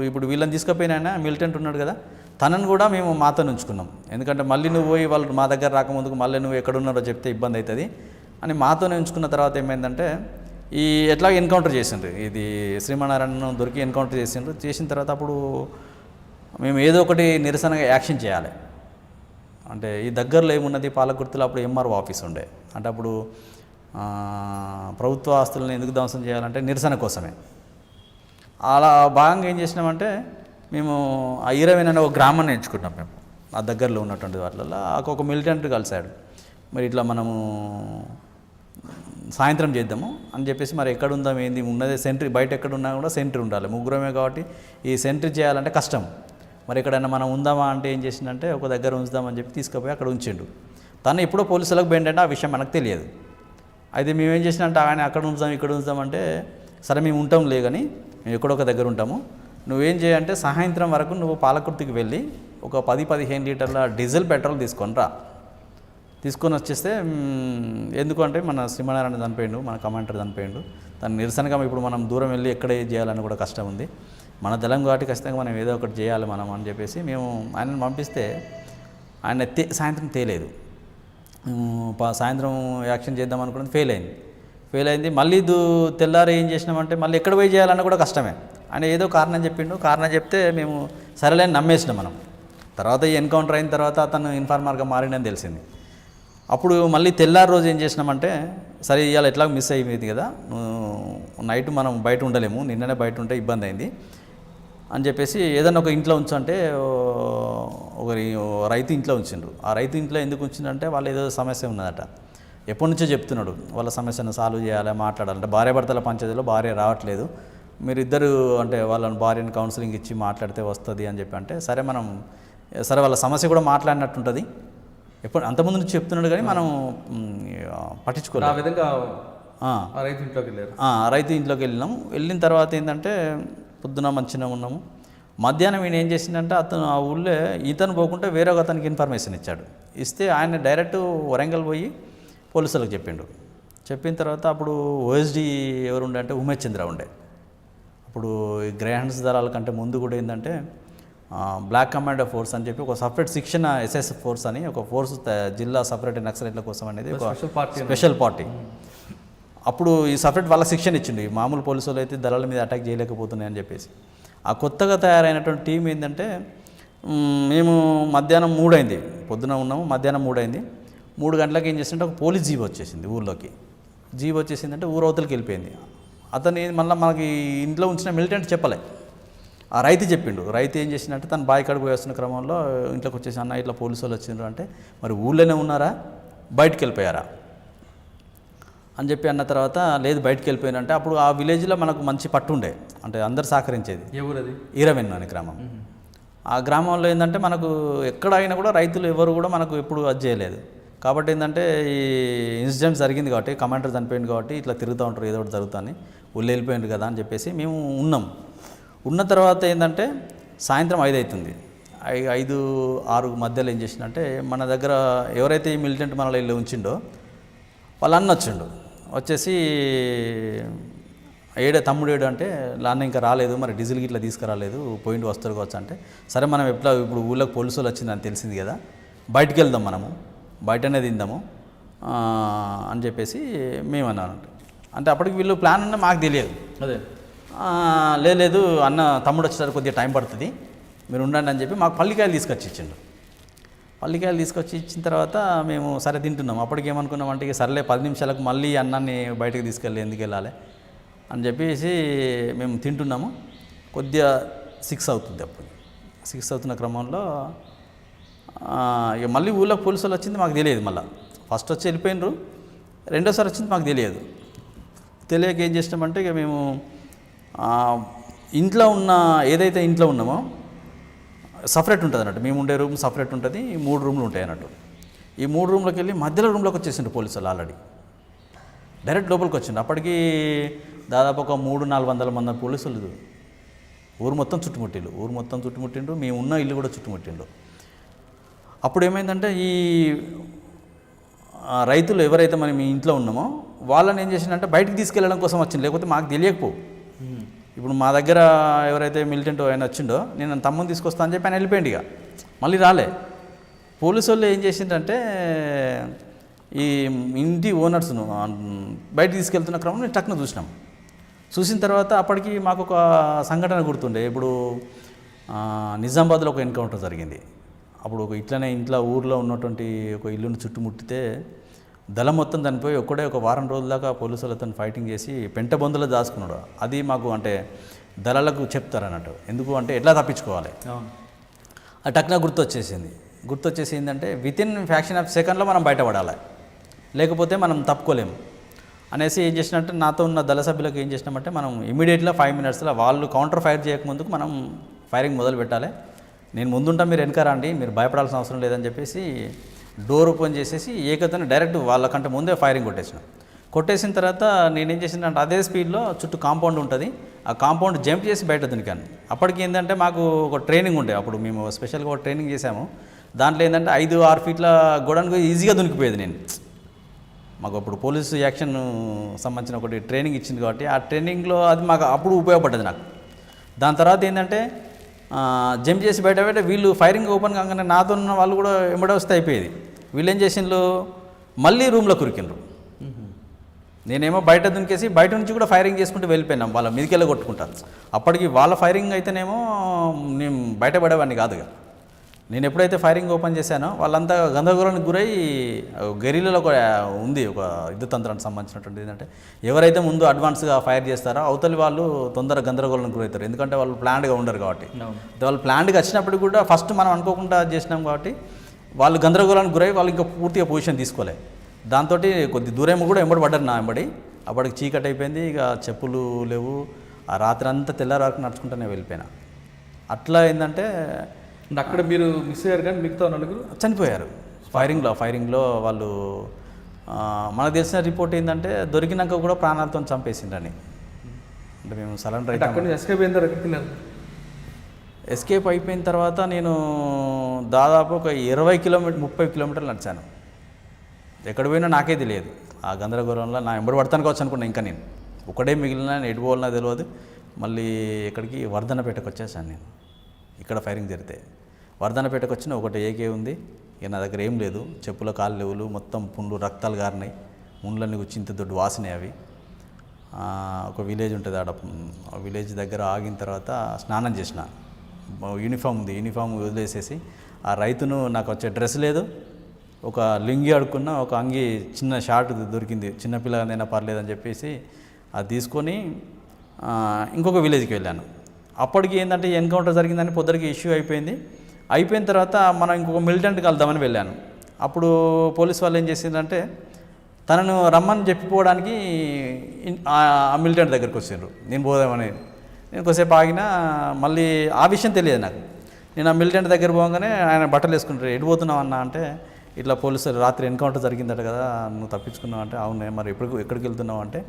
ఇప్పుడు వీళ్ళని తీసుకుపోయినా మిలిటెంట్ ఉన్నాడు కదా, తనను కూడా మేము మాతో ఉంచుకున్నాం. ఎందుకంటే మళ్ళీ నువ్వు పోయి వాళ్ళు మా దగ్గర రాకముందుకు మళ్ళీ నువ్వు ఎక్కడున్నారో చెప్తే ఇబ్బంది అవుతుంది అని మాతోనే ఉంచుకున్న తర్వాత ఏమైందంటే ఈ ఎట్లా ఎన్కౌంటర్ చేసిండ్రు, ఇది శ్రీమన్నారాయణ దొరికి ఎన్కౌంటర్ చేసిండ్రు. చేసిన తర్వాత అప్పుడు మేము ఏదో ఒకటి నిరసనగా యాక్షన్ చేయాలి. అంటే ఈ దగ్గరలో ఏమున్నది పాలకుర్తిలో అప్పుడు ఎంఆర్ఓ ఆఫీస్ ఉండే, అంటే అప్పుడు ప్రభుత్వ ఆస్తులను ఎందుకు ధ్వంసం చేయాలంటే నిరసన కోసమే. అలా భాగంగా ఏం చేసినామంటే మేము ఆ 20 అనే ఒక గ్రామాన్ని ఎంచుకున్నాం మేము ఆ దగ్గరలో ఉన్నటువంటి వాటిల్లో. ఒక మిలిటెంట్ కలిశాడు, మరి ఇట్లా మనము సాయంత్రం చేద్దాము అని చెప్పేసి మరి ఎక్కడ ఉందాం ఏంది ఉన్నదే సెంట్రీ, బయట ఎక్కడ ఉన్నా కూడా సెంట్రీ ఉండాలి, ముగ్గురమే కాబట్టి ఈ సెంట్రీ చేయాలంటే కష్టం. మరి ఎక్కడైనా మనం ఉందామా అంటే ఏం చేసిందంటే ఒక దగ్గర ఉంచుదామని చెప్పి తీసుకుపోయి అక్కడ ఉంచిండు. తను ఎప్పుడో పోలీసులకు పోయిండంటే ఆ విషయం మనకు తెలియదు. అయితే మేమేం చేసినంటే ఆయన అక్కడ ఉంచుదాం ఇక్కడ ఉంచుదామంటే సరే మేము ఉంటాం లేదని మేము ఎక్కడొక దగ్గర ఉంటాము, నువ్వేం చేయంటే సాయంత్రం వరకు నువ్వు పాలకుర్తికి వెళ్ళి ఒక 10-15 లీటర్ల డీజిల్ పెట్రోల్ తీసుకొని వచ్చేస్తే, ఎందుకంటే మన శ్రీమన్నారాయణ చనిపోయిండు, మన కమాండర్ చనిపోయిండు, దాన్ని నిరసనగా ఇప్పుడు మనం దూరం వెళ్ళి ఎక్కడ చేయాలని కూడా కష్టం ఉంది, మన దళం కాబట్టి ఖచ్చితంగా మనం ఏదో ఒకటి చేయాలి మనం అని చెప్పేసి మేము ఆయనను పంపిస్తే ఆయన సాయంత్రం తేలేదు. సాయంత్రం యాక్షన్ చేద్దాం అనుకున్నది ఫెయిల్ అయింది. మళ్ళీ తెల్లారి ఏం చేసినామంటే మళ్ళీ ఎక్కడ పోయి చేయాలన్నా కూడా కష్టమే. ఆయన ఏదో కారణం చెప్పిండు, కారణం చెప్తే మేము సరేలేని నమ్మేసినాం మనం. తర్వాత ఈ ఎన్కౌంటర్ అయిన తర్వాత అతను ఇన్ఫార్మర్గా మారిండని తెలిసింది. అప్పుడు మళ్ళీ తెల్లారి రోజు ఏం చేసినామంటే సరే ఇవాళ ఎట్లా మిస్ అయిపోయింది కదా, నైట్ మనం బయట ఉండలేము, నిన్ననే బయట ఉంటే ఇబ్బంది అయింది అని చెప్పేసి ఏదైనా ఒక ఇంట్లో ఉంచంటే ఒకరి రైతు ఇంట్లో ఉంచిండ్రు. ఆ రైతు ఇంట్లో ఎందుకు ఉంచిందంటే వాళ్ళు ఏదో సమస్య ఉన్నదట, ఎప్పటి నుంచో చెప్తున్నాడు వాళ్ళ సమస్యను సాల్వ్ చేయాలి మాట్లాడాలంటే, భార్యాభర్తల పంచాయతీలో భార్య రావట్లేదు, మీరిద్దరు అంటే వాళ్ళని భార్యని కౌన్సిలింగ్ ఇచ్చి మాట్లాడితే వస్తుంది అని చెప్పి అంటే సరే వాళ్ళ సమస్య కూడా మాట్లాడినట్టుంటుంది, ఎప్పుడు అంతకుముందు నుంచి చెప్తున్నాడు కానీ మనం పట్టించుకోలేదు. ఆ విధంగా రైతు ఇంట్లోకి వెళ్ళారు. రైతు ఇంట్లోకి వెళ్ళిన తర్వాత ఏంటంటే పొద్దున మంచిగా ఉన్నాము. మధ్యాహ్నం ఈయన ఏం చేసిందంటే అతను ఆ ఊళ్ళో ఇతను పోకుంటే వేరే ఒక అతనికి ఇన్ఫర్మేషన్ ఇస్తే ఆయన డైరెక్ట్ వరంగల్ పోయి పోలీసులకు చెప్పిన తర్వాత అప్పుడు ఓఎస్డీ ఎవరు ఉండే అంటే ఉమేష్ చంద్ర ఉండే. అప్పుడు ఈ గ్రేహండ్స్ దళాల కంటే ముందు కూడా ఏంటంటే బ్లాక్ కమాండో ఫోర్స్ అని చెప్పి ఒక సపరేట్ శిక్షణ ఎస్ఎస్ ఫోర్స్ అని ఒక ఫోర్స్ జిల్లా సపరేట్ నక్సలైట్ల కోసం అనేది ఒక స్పెషల్ పార్టీ. అప్పుడు ఈ సపరేట్ వాళ్ళ శిక్షణ ఇచ్చింది, మామూలు పోలీసులు అయితే దళాల మీద అటాక్ చేయలేకపోతున్నాయి అని చెప్పేసి. ఆ కొత్తగా తయారైనటువంటి టీం ఏంటంటే మేము మధ్యాహ్నం 3 అయింది, పొద్దున ఉన్నాము, మధ్యాహ్నం 3 అయింది. 3 గంటలకు ఏం చేసిందంటే ఒక పోలీస్ జీప్ వచ్చేసింది ఊళ్ళోకి. జీప్ వచ్చేసిందంటే ఊరవతలకి వెళ్ళిపోయింది. అతన్ని మళ్ళీ మనకి ఇంట్లో ఉంచిన మిలిటెంట్ చెప్పలే, ఆ రైతు చెప్పిండు. రైతు ఏం చేసిందంటే తను బావి కాడికి పోయి వస్తున్న క్రమంలో ఇంట్లోకి వచ్చేసి అన్న ఇట్లా పోలీసు వాళ్ళు వచ్చిండ్రు అంటే మరి ఊళ్ళోనే ఉన్నారా బయటికి వెళ్ళిపోయారా అని చెప్పి అన్న తర్వాత లేదు బయటికి వెళ్ళిపోయినంటే అప్పుడు ఆ విలేజ్లో మనకు మంచి పట్టు ఉండే, అంటే అందరు సహకరించేది. ఎవరది? ఈరవెన్ను అనే గ్రామం. ఆ గ్రామంలో ఏంటంటే మనకు ఎక్కడైనా కూడా రైతులు ఎవరు కూడా మనకు ఎప్పుడు అది చేయలేదు కాబట్టి ఏంటంటే ఈ ఇన్సిడెంట్ జరిగింది కాబట్టి కమాండర్ చనిపోయింది కాబట్టి ఇట్లా తిరుగుతూ ఉంటారు ఏదో ఒకటి జరుగుతుంది, ఊళ్ళో వెళ్ళిపోయింది కదా అని చెప్పేసి మేము ఉన్న తర్వాత ఏంటంటే సాయంత్రం 5 అవుతుంది. 5-6 మధ్యలో ఏం చేసిందంటే మన దగ్గర ఎవరైతే ఈ మిలిటెంట్ మనలో ఇల్లు ఉంచిండో వాళ్ళ అన్న వచ్చేసి తమ్ముడు అంటే అన్న ఇంకా రాలేదు, మరి డీజిల్కి ఇట్లా తీసుకురాలేదు, పోయింట్ వస్తారు కావచ్చు అంటే సరే మనం ఇప్పుడు ఊళ్ళోకి పోలీసులు వచ్చిందని తెలిసింది కదా, బయటికి వెళ్దాం, మనము బయటనే తిందాము అని చెప్పేసి మేము అన్నాను. అంటే అప్పటికి వీళ్ళు ప్లాన్ ఉన్నా మాకు తెలియదు. అదే లేదు అన్న తమ్ముడు వచ్చేసరికి కొద్దిగా టైం పడుతుంది మీరు ఉండండి అని చెప్పి మాకు పల్లికాయలు తీసుకొచ్చి ఇచ్చిండు. పల్లికాయలు తీసుకొచ్చి ఇచ్చిన తర్వాత మేము సరే తింటున్నాం. అప్పటికి ఏమనుకున్నామంటే ఇక సర్లే 10 నిమిషాలకు మళ్ళీ అన్నాన్ని బయటకు తీసుకెళ్ళి ఎందుకు వెళ్ళాలి అని చెప్పేసి మేము తింటున్నాము. కొద్దిగా 6 అవుతుంది. అప్పుడు 6 అవుతున్న క్రమంలో ఇక మళ్ళీ ఊళ్ళో పోలీసు వాళ్ళు వచ్చింది మాకు తెలియదు. మళ్ళీ ఫస్ట్ వచ్చి వెళ్ళిపోయినరు, రెండోసారి వచ్చింది మాకు తెలియదు. తెలియక ఏం చేసినామంటే ఇక మేము ఇంట్లో ఉన్న ఏదైతే ఇంట్లో ఉన్నామో సపరేట్ ఉంటుంది అన్నట్టు, మేము ఉండే రూమ్ సపరేట్ ఉంటుంది, 3 రూమ్లు ఉంటాయి అన్నట్టు. ఈ 3 రూమ్లోకి వెళ్ళి మధ్యలో రూమ్లోకి వచ్చేసిండు పోలీసు వాళ్ళు ఆల్రెడీ డైరెక్ట్ లోపలికి వచ్చిండు. అప్పటికి దాదాపు ఒక 300-400 మంది పోలీసులు ఊరు మొత్తం చుట్టుముట్టిండు, మేము ఉన్న ఇల్లు కూడా చుట్టుముట్టిండు. అప్పుడు ఏమైందంటే ఈ రైతులు ఎవరైతే మనం మీ ఇంట్లో ఉన్నామో వాళ్ళని ఏం చేసిందంటే బయటికి తీసుకెళ్ళడం కోసం వచ్చింది, లేకపోతే మాకు తెలియకపో. ఇప్పుడు మా దగ్గర ఎవరైతే మిలిటెంట్ ఆయన వచ్చిండో నేను తమ్ముని తీసుకొస్తా అని చెప్పి ఆయన వెళ్ళిపోయింది. ఇక మళ్ళీ రాలే. పోలీసు వాళ్ళు ఏం చేసిందంటే ఈ ఇంటి ఓనర్స్ను బయటికి తీసుకెళ్తున్న క్రమంలో నేను టక్కున చూసిన తర్వాత అప్పటికి మాకు ఒక సంఘటన గుర్తుండే. ఇప్పుడు నిజామాబాద్లో ఒక ఎన్కౌంటర్ జరిగింది. అప్పుడు ఒక ఇట్లనే ఊర్లో ఉన్నటువంటి ఒక ఇల్లును చుట్టుముట్టితే దళం మొత్తం చనిపోయి ఒక్కడే ఒక వారం రోజుల దాకా పోలీసులతో ఫైటింగ్ చేసి పెంట బొందలో దాచుకున్నాడు. అది మాకు అంటే దళాలకు చెప్తారన్నట్టు, ఎందుకు అంటే ఎట్లా తప్పించుకోవాలి. ఆ టక్న గుర్తొచ్చేసి ఏంటంటే వితిన్ ఫ్యాక్షన్ ఆఫ్ సెకండ్లో మనం బయటపడాలి, లేకపోతే మనం తప్పుకోలేము అనేసి ఏం చేసినట్టు నాతో ఉన్న దళ సభ్యులకు ఏం చేసినామంటే మనం ఇమీడియట్గా 5 మినిట్స్లో వాళ్ళు కౌంటర్ ఫైర్ చేయకముందుకు మనం ఫైరింగ్ మొదలు పెట్టాలి. నేను ముందుంటా, మీరు వెనక రండి, మీరు భయపడాల్సిన అవసరం లేదని చెప్పేసి డోర్ ఓపెన్ చేసేసి ఏకతను డైరెక్ట్ వాళ్ళకంటే ముందే ఫైరింగ్ కొట్టేసిన తర్వాత నేనేం చేసిందంటే అదే స్పీడ్లో చుట్టూ కాంపౌండ్ ఉంటుంది, ఆ కాంపౌండ్ జంప్ చేసి బయట దునికాను. అప్పటికి ఏంటంటే మాకు ఒక ట్రైనింగ్ ఉండే, అప్పుడు మేము స్పెషల్గా ఒక ట్రైనింగ్ చేసాము. దాంట్లో ఏంటంటే 5-6 ఫీట్ల గోడను ఈజీగా దునికిపోయేది నేను. మాకు అప్పుడు పోలీసు యాక్షన్ సంబంధించిన ఒకటి ట్రైనింగ్ ఇచ్చింది కాబట్టి ఆ ట్రైనింగ్లో అది మాకు అప్పుడు ఉపయోగపడ్డది నాకు. దాని తర్వాత ఏంటంటే జంప్ చేసి బయట వీళ్ళు ఫైరింగ్ ఓపెన్ కాగానే నాతో ఉన్న వాళ్ళు కూడా ఎంబడే వస్తే అయిపోయేది. వీళ్ళు ఏం చేసిండ్రు, మళ్ళీ రూమ్లో కురికిండ్రు. నేనేమో బయట దునికేసి బయట నుంచి కూడా ఫైరింగ్ చేసుకుంటూ వెళ్ళిపోయినాం, వాళ్ళ మీదకెళ్ళి కొట్టుకుంటాను. అప్పటికి వాళ్ళ ఫైరింగ్ అయితేనేమో నేను బయటపడేవాడిని కాదుగా. నేను ఎప్పుడైతే ఫైరింగ్ ఓపెన్ చేశానో వాళ్ళంతా గందరగోళానికి గురై గెరిలలో ఒక ఉంది ఒక యుద్ధ తంత్రానికి సంబంధించినటువంటి ఏంటంటే ఎవరైతే ముందు అడ్వాన్స్గా ఫైర్ చేస్తారో అవతలి వాళ్ళు తొందరగా గందరగోళానికి గురవుతారు, ఎందుకంటే వాళ్ళు ప్లాన్డ్గా ఉండరు కాబట్టి. వాళ్ళు ప్లాన్డ్గా వచ్చినప్పుడు కూడా ఫస్ట్ మనం అనుకోకుండా చేసినాం కాబట్టి వాళ్ళు గందరగోళానికి గురై వాళ్ళు ఇంకా పూర్తిగా పొజిషన్ తీసుకోలే. దాంతో కొద్ది దూరం కూడా ఎంబడి పడ్డారు నా ఎంబడి. అప్పటికి చీకటి అయిపోయింది, ఇక చెప్పులు లేవు, ఆ రాత్రి అంతా తెల్లారి వరకు నడుచుకుంటూనే వెళ్ళిపోయినా. అట్లా ఏంటంటే అక్కడ మీరు మిస్ అయ్యారు, కానీ మిగతా 4 చనిపోయారు ఫైరింగ్లో వాళ్ళు. మనకు తెలిసిన రిపోర్ట్ ఏంటంటే దొరికినాక కూడా ప్రాణాలతో చంపేసిండ్రని. అంటే మేము సరెండర్ అయితే అక్కడ ఎస్కేప్ అయిన తర్వాత ఎస్కేప్ అయిపోయిన తర్వాత నేను దాదాపు ఒక 30 కిలోమీటర్లు నడిచాను. ఎక్కడ పోయినా నాకే తెలియదు. ఆ గందరగోళంలో నా ఎంబడి పడతానికి వచ్చి అనుకున్నా. ఇంకా నేను ఒకటే మిగిలిన ఎటు పోవాలన్నా తెలియదు. మళ్ళీ ఎక్కడికి వర్ధనపేటకు వచ్చేసాను నేను. ఇక్కడ ఫైరింగ్ జరిగితే వర్ధనపేటకు వచ్చిన ఒకటి ఏకే ఉంది, ఇక నా దగ్గర ఏం లేదు, చెప్పుల కాళ్ళు లేవులు, మొత్తం పుండ్లు రక్తాలు గారినాయి, ముండ్లన్నీ గుచ్చి ఇంత దొడ్డు వాసినాయి అవి. ఒక విలేజ్ ఉంటుంది ఆడ, విలేజ్ దగ్గర ఆగిన తర్వాత స్నానం చేసిన. యూనిఫామ్ ఉంది, యూనిఫామ్ వదిలేసేసి ఆ రైతును నాకు వచ్చే డ్రెస్ లేదు, ఒక లుంగి అడుక్కున్న, ఒక అంగి చిన్న షార్ట్ దొరికింది, చిన్నపిల్లలైనా పర్లేదని చెప్పేసి అది తీసుకొని ఇంకొక విలేజ్కి వెళ్ళాను. అప్పటికి ఏంటంటే ఎన్కౌంటర్ జరిగిందని పొద్దురికి ఇష్యూ అయిపోయిన తర్వాత మనం ఇంకొక మిలిటెంట్కి వెళ్దామని వెళ్ళాను. అప్పుడు పోలీస్ వాళ్ళు ఏం చేసిందంటే తనను రమ్మని చెప్పిపోవడానికి ఆ మిలిటెంట్ దగ్గరికి వచ్చారు. నేను పోదామని నేను కొద్దిసేపు ఆగినా, మళ్ళీ ఆ విషయం తెలియదు నాకు. నేను ఆ మిలిటెంట్ దగ్గర పోగానే ఆయన బట్టలు వేసుకుంటారు. ఎటు పోతున్నావు అన్న అంటే ఇట్లా పోలీసులు రాత్రి ఎన్కౌంటర్ జరిగిందట కదా, నువ్వు తప్పించుకున్నావు అంటే అవునే, మరి ఎక్కడికి వెళ్తున్నావు అంటే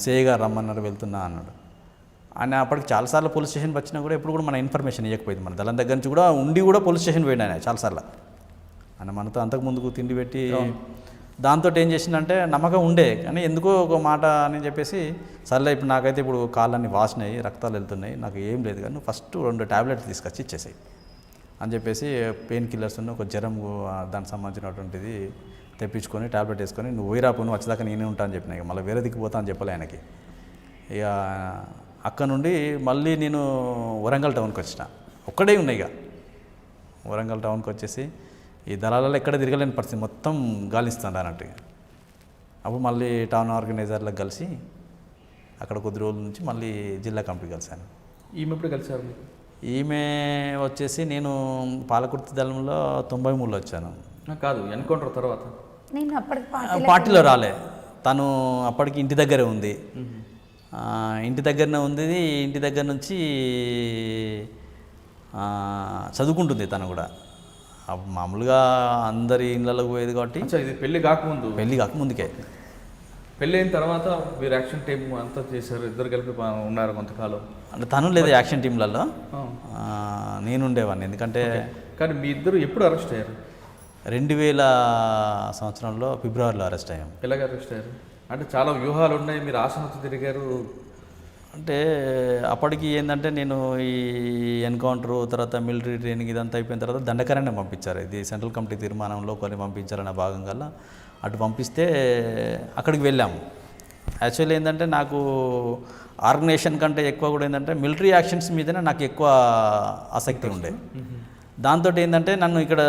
సిఐ గారు రమ్మన్నారు, వెళ్తున్నా అన్నాడు. ఆయన అప్పటికి చాలాసార్లు పోలీస్ స్టేషన్కి వచ్చినా కూడా ఎప్పుడు కూడా మన ఇన్ఫర్మేషన్ ఇవ్వకపోయింది. మన దళం దగ్గర నుంచి కూడా పోలీస్ స్టేషన్ పోయినా ఆయన చాలాసార్లు. ఆయన మనతో అంతకుముందుకు తిండి పెట్టి దాంతో ఏం చేసిందంటే నమ్మకం ఉండే, కానీ ఎందుకో ఒక మాట అని చెప్పేసి సర్లే ఇప్పుడు నాకైతే ఇప్పుడు కాళ్ళన్నీ వాసినాయి, రక్తాలు వెళ్తున్నాయి, నాకు ఏం లేదు కానీ నువ్వు ఫస్ట్ 2 ట్యాబ్లెట్స్ తీసుకొచ్చి ఇచ్చేసాయి అని చెప్పేసి పెయిన్ కిల్లర్స్ ఉన్న ఒక జ్వరం దానికి సంబంధించినటువంటిది తెప్పించుకొని ట్యాబ్లెట్ వేసుకొని నువ్వు పోయిరాపు, నువ్వు వచ్చేదాకా నేనే ఉంటా అని చెప్పిన. ఇక మళ్ళీ వేరే దిక్కుపోతా అని చెప్పలే ఆయనకి. ఇక అక్కడ నుండి మళ్ళీ నేను వరంగల్ టౌన్కి వచ్చిన. ఒక్కడే ఉన్నాయి ఇక వరంగల్ టౌన్కి వచ్చేసి ఈ దళాలలో ఎక్కడ తిరగలేని పరిస్థితి, మొత్తం గాలిస్తాను అన్నట్టు. అప్పుడు మళ్ళీ టౌన్ ఆర్గనైజర్లకు కలిసి అక్కడ కొద్ది రోజుల నుంచి మళ్ళీ జిల్లా కమిటీ కలిశాను. ఈమె ఎప్పుడు కలిసారు? ఈమె వచ్చేసి నేను పాలకుర్తి దళంలో 93లో వచ్చాను. కాదు, ఎన్కౌంటర్ తర్వాత నేను అప్పటికి పార్టీలో రాలే. తను అప్పటికి ఇంటి దగ్గరే ఉంది. ఇంటి దగ్గరనే ఉంది. ఇంటి దగ్గర నుంచి చదువుకుంటుంది తను కూడా. మామూలుగా అందరి ఇళ్ళలోకి పోయేది కాబట్టి. ఇది పెళ్లి కాకముందుకే. పెళ్ళి అయిన తర్వాత మీరు యాక్షన్ టీం అంతా చేశారు, ఇద్దరు కలిపి ఉన్నారు కొంతకాలం. అంటే తను లేదు యాక్షన్ టీంలలో, నేను ఉండేవాడిని. ఎందుకంటే కానీ మీ ఇద్దరు ఎప్పుడు అరెస్ట్ అయ్యారు? 2000 సంవత్సరంలో ఫిబ్రవరిలో అరెస్ట్ అయ్యాం. ఎలాగ అరెస్ట్ అయ్యారు? అంటే చాలా వ్యూహాలు ఉన్నాయి, మీరు ఆసనతో తిరిగారు. అంటే అప్పటికి ఏంటంటే నేను ఈ ఎన్కౌంటరు తర్వాత మిలిటరీ ట్రైనింగ్ ఇదంతా అయిపోయిన తర్వాత దండకారణ్యం పంపించారు. ఇది సెంట్రల్ కమిటీ తీర్మానంలో కొన్ని పంపించాలనే భాగంగా అటు పంపిస్తే అక్కడికి వెళ్ళాము. యాక్చువల్లీ ఏంటంటే నాకు ఆర్గనైజేషన్ కంటే ఎక్కువ కూడా ఏంటంటే మిలిటరీ యాక్షన్స్ మీదనే నాకు ఎక్కువ ఆసక్తి ఉండే. దాంతో ఏంటంటే నన్ను ఇక్కడ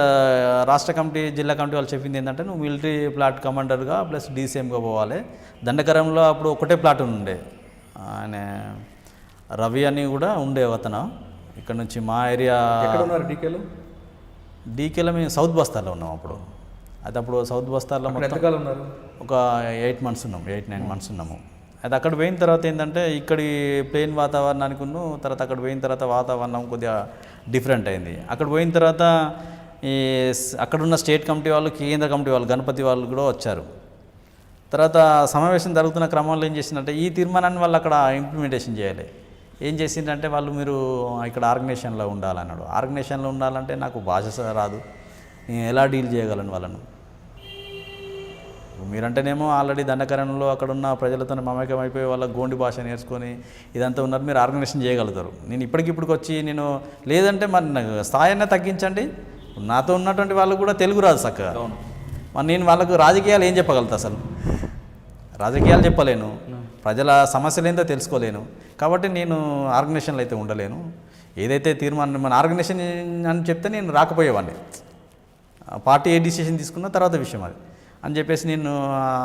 రాష్ట్ర కమిటీ జిల్లా కమిటీ వాళ్ళు చెప్పింది ఏంటంటే నువ్వు మిలిటరీ ప్లాట్ కమాండర్గా ప్లస్ డీసీఎంగా పోవాలి. దండకరంలో అప్పుడు ఒకటే ప్లాట్ ఉండే, ఆయన రవి అని కూడా ఉండే అతను. ఇక్కడ నుంచి మా ఏరియా. ఎక్కడ ఉన్నారు డీకేలో మేము సౌత్ బస్తార్లో ఉన్నాం అప్పుడు. అది అప్పుడు సౌత్ బస్తార్లో ఎంతకాలం ఉన్నారు? ఒక 8 months ఉన్నాము, 8-9 months ఉన్నాము. అది అక్కడ పోయిన తర్వాత ఏంటంటే ఇక్కడి ప్లెయిన్ వాతావరణానికి తర్వాత అక్కడ పోయిన తర్వాత వాతావరణం కొద్దిగా డిఫరెంట్ అయింది. అక్కడ పోయిన తర్వాత ఈ అక్కడున్న స్టేట్ కమిటీ వాళ్ళు, కేంద్ర కమిటీ వాళ్ళు, గణపతి వాళ్ళు కూడా వచ్చారు. తర్వాత సమావేశం జరుగుతున్న క్రమంలో ఏం చేసిందంటే ఈ తీర్మానాన్ని వాళ్ళు అక్కడ ఇంప్లిమెంటేషన్ చేయాలి. ఏం చేసిందంటే వాళ్ళు మీరు ఇక్కడ ఆర్గనైజేషన్లో ఉండాలన్నాడు. ఆర్గనైజేషన్లో ఉండాలంటే నాకు భాష రాదు, నేను ఎలా డీల్ చేయగలను వాళ్ళను? మీరంటేనేమో ఆల్రెడీ దండకరణలో అక్కడున్న ప్రజలతో మమేకం అయిపోయి వాళ్ళ గోండి భాష నేర్చుకొని ఇదంతా ఉన్నారు, మీరు ఆర్గనైజేషన్ చేయగలుగుతారు. నేను ఇప్పటికిప్పుడుకి వచ్చి నేను లేదంటే మరి స్థాయినే తగ్గించండి. నాతో ఉన్నటువంటి వాళ్ళకు కూడా తెలుగు రాదు చక్కగా. మరి నేను వాళ్ళకు రాజకీయాలు ఏం చెప్పగలుగుతా? అసలు రాజకీయాలు చెప్పలేను, ప్రజల సమస్యలు ఏంటో తెలుసుకోలేను. కాబట్టి నేను ఆర్గనైజేషన్లో అయితే ఉండలేను. ఏదైతే తీర్మానం మన ఆర్గనైజేషన్ అని చెప్తే నేను రాకపోయేవాడిని. పార్టీ ఏ డిసిషన్ తీసుకున్న తర్వాత విషయం అది అని చెప్పేసి నేను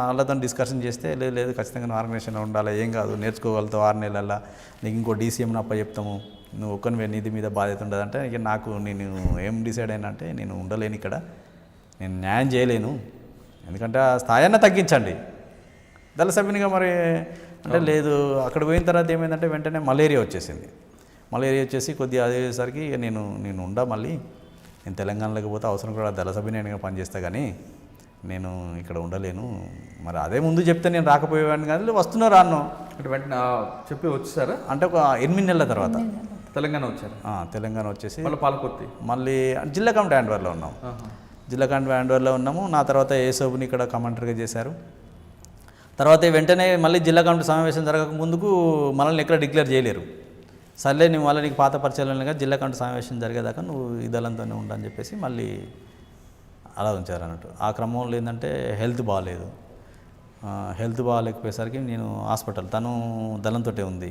వాళ్ళతో డిస్కషన్ చేస్తే లేదు ఖచ్చితంగా నువ్వు ఆర్గనైజేషన్లో ఉండాలి, ఏం కాదు నేర్చుకోగలుగుతావు, 6 నెలల్లో నీకు ఇంకో డీసీఎంని అప్ప చెప్తాము, నువ్వు ఒక్కనివే నీది మీద బాధ్యత ఉండదు అంటే ఇక నాకు నేను ఏం డిసైడ్ అయినా అంటే నేను ఉండలేను ఇక్కడ, నేను న్యాయం చేయలేను, ఎందుకంటే ఆ స్థాయిని తగ్గించండి దళ సభ్యునిగా. మరి అంటే లేదు. అక్కడ పోయిన తర్వాత ఏమైందంటే వెంటనే మలేరియా వచ్చేసి కొద్దిగా అదేసరికి ఇక నేను ఉండా మళ్ళీ నేను తెలంగాణలోకి పోతే అవసరం కూడా దళ సభ్యునిగా పనిచేస్తా కానీ నేను ఇక్కడ ఉండలేను. మరి అదే ముందు చెప్తే నేను రాకపోయేవాడిని కానీ వస్తున్నా రాను అంటే వెంటనే చెప్పి వచ్చేసారా? అంటే ఒక 8 నెలల తర్వాత తెలంగాణ వచ్చారు. తెలంగాణ వచ్చేసి పాలకుర్తి మళ్ళీ జిల్లా కమిటీ హ్యాండ్వర్లో ఉన్నాం. జిల్లా కమిటీ హ్యాండ్వర్లో ఉన్నాము. నా తర్వాత ఏసోబుని ఇక్కడ కమాండర్గా చేశారు. తర్వాత వెంటనే మళ్ళీ జిల్లా కమిటీ సమావేశం జరగక ముందుకు మనల్ని ఎక్కడ డిక్లేర్ చేయలేరు. సర్లే నువ్వు మళ్ళీ నీకు పాత పరిచయాలుగా జిల్లా కమిటీ సమావేశం జరిగేదాకా నువ్వు ఈ దళంతోనే ఉండని చెప్పేసి మళ్ళీ అలా ఉంచారు అన్నట్టు. ఆ క్రమంలో ఏంటంటే హెల్త్ బాగాలేకపోయేసరికి నేను హాస్పిటల్, తను దళంతో ఉంది,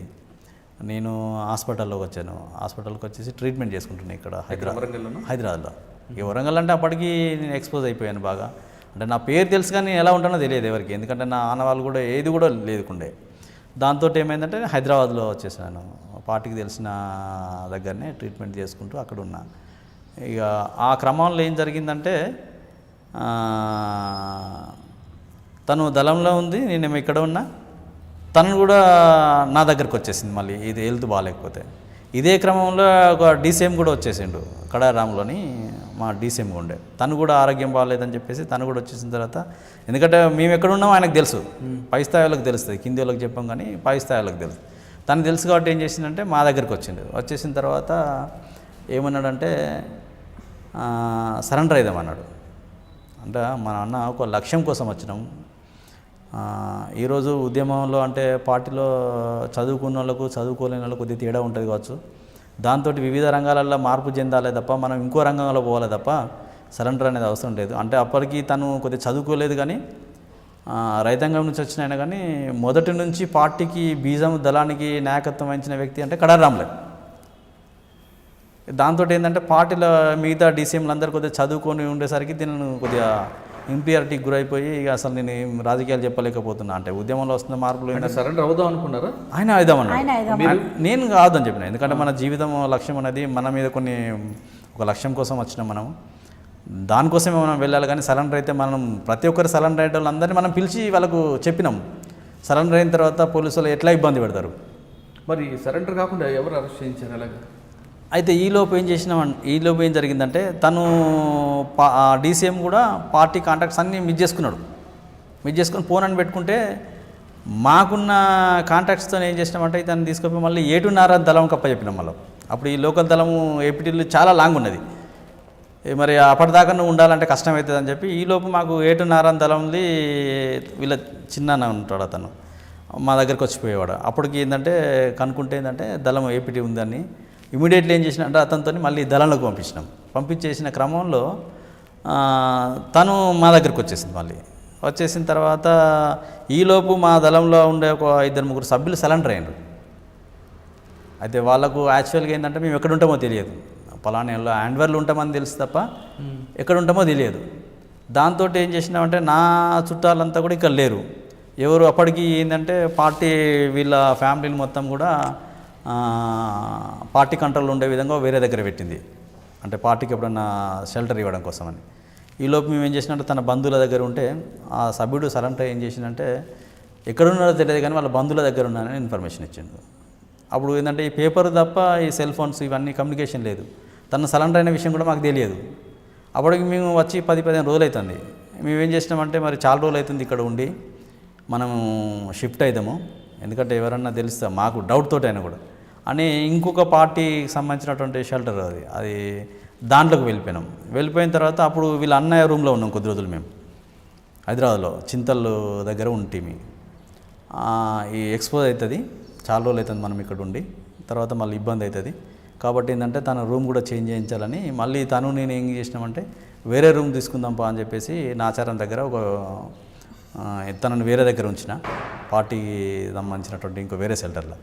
నేను హాస్పిటల్లోకి వచ్చాను. హాస్పిటల్కి వచ్చేసి ట్రీట్మెంట్ చేసుకుంటున్నాను ఇక్కడ హైదరాబాద్లో. ఇక వరంగల్ అంటే అప్పటికి నేను ఎక్స్పోజ్ అయిపోయాను బాగా. అంటే నా పేరు తెలుసు కానీ ఎలా ఉంటానో తెలియదు ఎవరికి, ఎందుకంటే నా ఆనవాళ్ళు కూడా ఏది కూడా లేకుండే. దాంతో ఏమైందంటే హైదరాబాద్లో వచ్చేసాను. పార్టీకి తెలిసిన దగ్గరనే ట్రీట్మెంట్ చేసుకుంటూ అక్కడ ఉన్నా. ఇక ఆ క్రమంలో ఏం జరిగిందంటే తను దళంలో ఉంది, నేనేమో ఇక్కడ ఉన్నా. తను కూడా నా దగ్గరకు వచ్చేసింది మళ్ళీ ఇది హెల్త్ బాగాలేకపోతే. ఇదే క్రమంలో ఒక డీసీఎం కూడా వచ్చేసిండు కడారాంలోని, మా డీసీఎం ఉండే. తను కూడా ఆరోగ్యం బాగాలేదని చెప్పేసి తను కూడా వచ్చేసిన తర్వాత, ఎందుకంటే మేము ఎక్కడ ఉన్నామో ఆయనకు తెలుసు, పై స్థాయి వాళ్ళకి తెలుస్తుంది, కింది వాళ్ళకి చెప్పాం కానీ పై స్థాయి వాళ్ళకి తెలుసు. తను తెలుసు కాబట్టి ఏం చేసిందంటే మా దగ్గరికి వచ్చేసిన తర్వాత ఏమన్నాడంటే సరెండర్ అయిదామన్నాడు. అంటే మా నాన్న ఒక లక్ష్యం కోసం వచ్చినాం. ఈరోజు ఉద్యమంలో అంటే పార్టీలో చదువుకున్న వాళ్ళకు చదువుకోలేని వాళ్ళకు కొద్దిగా తేడా ఉంటుంది కావచ్చు. దాంతో వివిధ రంగాలలో మార్పు చెందాలే తప్ప మనం ఇంకో రంగంలో పోవాలి తప్ప సరెండర్ అనేది అవసరం లేదు. అంటే అప్పటికి తను కొద్దిగా చదువుకోలేదు కానీ రైతాంగం నుంచి వచ్చిన ఆయన కానీ మొదటి నుంచి పార్టీకి బీజం దళానికి నాయకత్వం వహించిన వ్యక్తి అంటే కడారాంలే. దాంతో ఏంటంటే పార్టీలో మిగతా డీసీఎంలు అందరూ కొద్దిగా చదువుకొని ఉండేసరికి దీనిని కొద్దిగా ఇంపీరియారిటీకి గురైపోయి ఇక అసలు నేను ఏం రాజకీయాలు చెప్పలేకపోతున్నా. అంటే ఉద్యమంలో వస్తున్న మార్పులు అంటే సరెండర్ అవుదాం అనుకున్నారా? ఆయన ఆయన అయిదామన్నాడు. అయిదాం. నేను కావద్దని చెప్పిన. ఎందుకంటే మన జీవితం లక్ష్యం అనేది మన మీద ఒక లక్ష్యం కోసం వచ్చినాం మనం, దానికోసమే మనం వెళ్ళాలి. కానీ సరెండర్ అయితే మనం ప్రతి ఒక్కరు సరెండర్ అయ్యే వాళ్ళందరినీ మనం పిలిచి వాళ్ళకు చెప్పినాం. సరెండర్ అయిన తర్వాత పోలీసులు ఎట్లా ఇబ్బంది పెడతారు. మరి సరెండర్ కాకుండా ఎవరు అరెస్ట్ చేయించారు అలాగా? అయితే ఈలోపు ఏం జరిగిందంటే తను డీసీఎం కూడా పార్టీ కాంటాక్ట్స్ అన్నీ మిస్ చేసుకొని ఫోన్ అని పెట్టుకుంటే మాకున్న కాంటాక్ట్స్తో ఏం చేసినామంటే ఇతను తీసుకుపోయి మళ్ళీ ఏటున్నర దళం కప్ప చెప్పినాం. మళ్ళీ అప్పుడు ఈ లోకల్ దళము ఏపీటీలో చాలా లాంగ్ ఉన్నది. మరి అప్పటిదాకా నువ్వు ఉండాలంటే కష్టమవుతుంది అని చెప్పి ఈలోపు మాకు ఏటున్నర దళంది వీళ్ళ చిన్న ఉంటాడు అతను మా దగ్గరికి వచ్చిపోయేవాడు. అప్పటికి ఏంటంటే కనుక్కుంటే ఏంటంటే దళం ఏపీటీ ఉందని ఇమీడియట్లీ ఏం చేసిన అంటే అతనితో మళ్ళీ దళంలోకి పంపించేసిన క్రమంలో తను మా దగ్గరికి వచ్చేసింది. మళ్ళీ వచ్చేసిన తర్వాత ఈలోపు మా దళంలో ఉండే ఒక 2-3 సభ్యులు సరెండర్ అయ్యారు. అయితే వాళ్ళకు యాక్చువల్గా ఏంటంటే మేము ఎక్కడ ఉంటామో తెలియదు, పలానాలో హ్యాండ్వర్లు ఉంటామని తెలుసు తప్ప ఎక్కడ ఉంటామో తెలియదు. దాంతో ఏం చేసినామంటే నా చుట్టాలంతా కూడా ఇక్కడ లేరు. ఎవరు అప్పటికి ఏంటంటే పార్టీ వీళ్ళ ఫ్యామిలీని మొత్తం కూడా పార్టీ కంట్రోల్ ఉండే విధంగా వేరే దగ్గర పెట్టింది. అంటే పార్టీకి ఎప్పుడన్నా షెల్టర్ ఇవ్వడం కోసమని. ఈలోపు మేము ఏం చేసినట్టు తన బంధువుల దగ్గర ఉంటే ఆ సభ్యుడు సరెండర్ ఏం చేసినంటే ఎక్కడున్నారో తెలియదు కానీ వాళ్ళ బంధువుల దగ్గర ఉన్నానని ఇన్ఫర్మేషన్ ఇచ్చిండు. అప్పుడు ఏంటంటే ఈ పేపర్ తప్ప ఈ సెల్ ఫోన్స్ ఇవన్నీ కమ్యూనికేషన్ లేదు. తన సరెండర్ అయిన విషయం కూడా మాకు తెలియదు. అప్పటికి మేము వచ్చి 10-15 రోజులు అవుతుంది. మేమేం చేసినామంటే మరి చాలా రోజులు అవుతుంది ఇక్కడ ఉండి మనము షిఫ్ట్ అవుతాము, ఎందుకంటే ఎవరన్నా తెలుస్తా మాకు డౌట్ తోటి అయినా కూడా అని ఇంకొక పార్టీకి సంబంధించినటువంటి షెల్టర్ అది దాంట్లోకి వెళ్ళిపోయిన తర్వాత అప్పుడు వీళ్ళ అన్నయ్య రూమ్లో ఉన్నాం కొద్ది రోజులు మేము హైదరాబాద్లో చింతల్ దగ్గర ఉంటే ఈ ఎక్స్పోజ్ అవుతుంది, చాలా రోజులు అవుతుంది మనం ఇక్కడ ఉండి, తర్వాత మళ్ళీ ఇబ్బంది అవుతుంది కాబట్టి ఏంటంటే తన రూమ్ కూడా చేంజ్ చేయించాలని మళ్ళీ నేను ఏం చేసినామంటే వేరే రూమ్ తీసుకుందాంపా అని చెప్పేసి నాచారం దగ్గర తనను వేరే దగ్గర ఉంచిన పార్టీకి సంబంధించినటువంటి ఇంకో వేరే షెల్టర్లో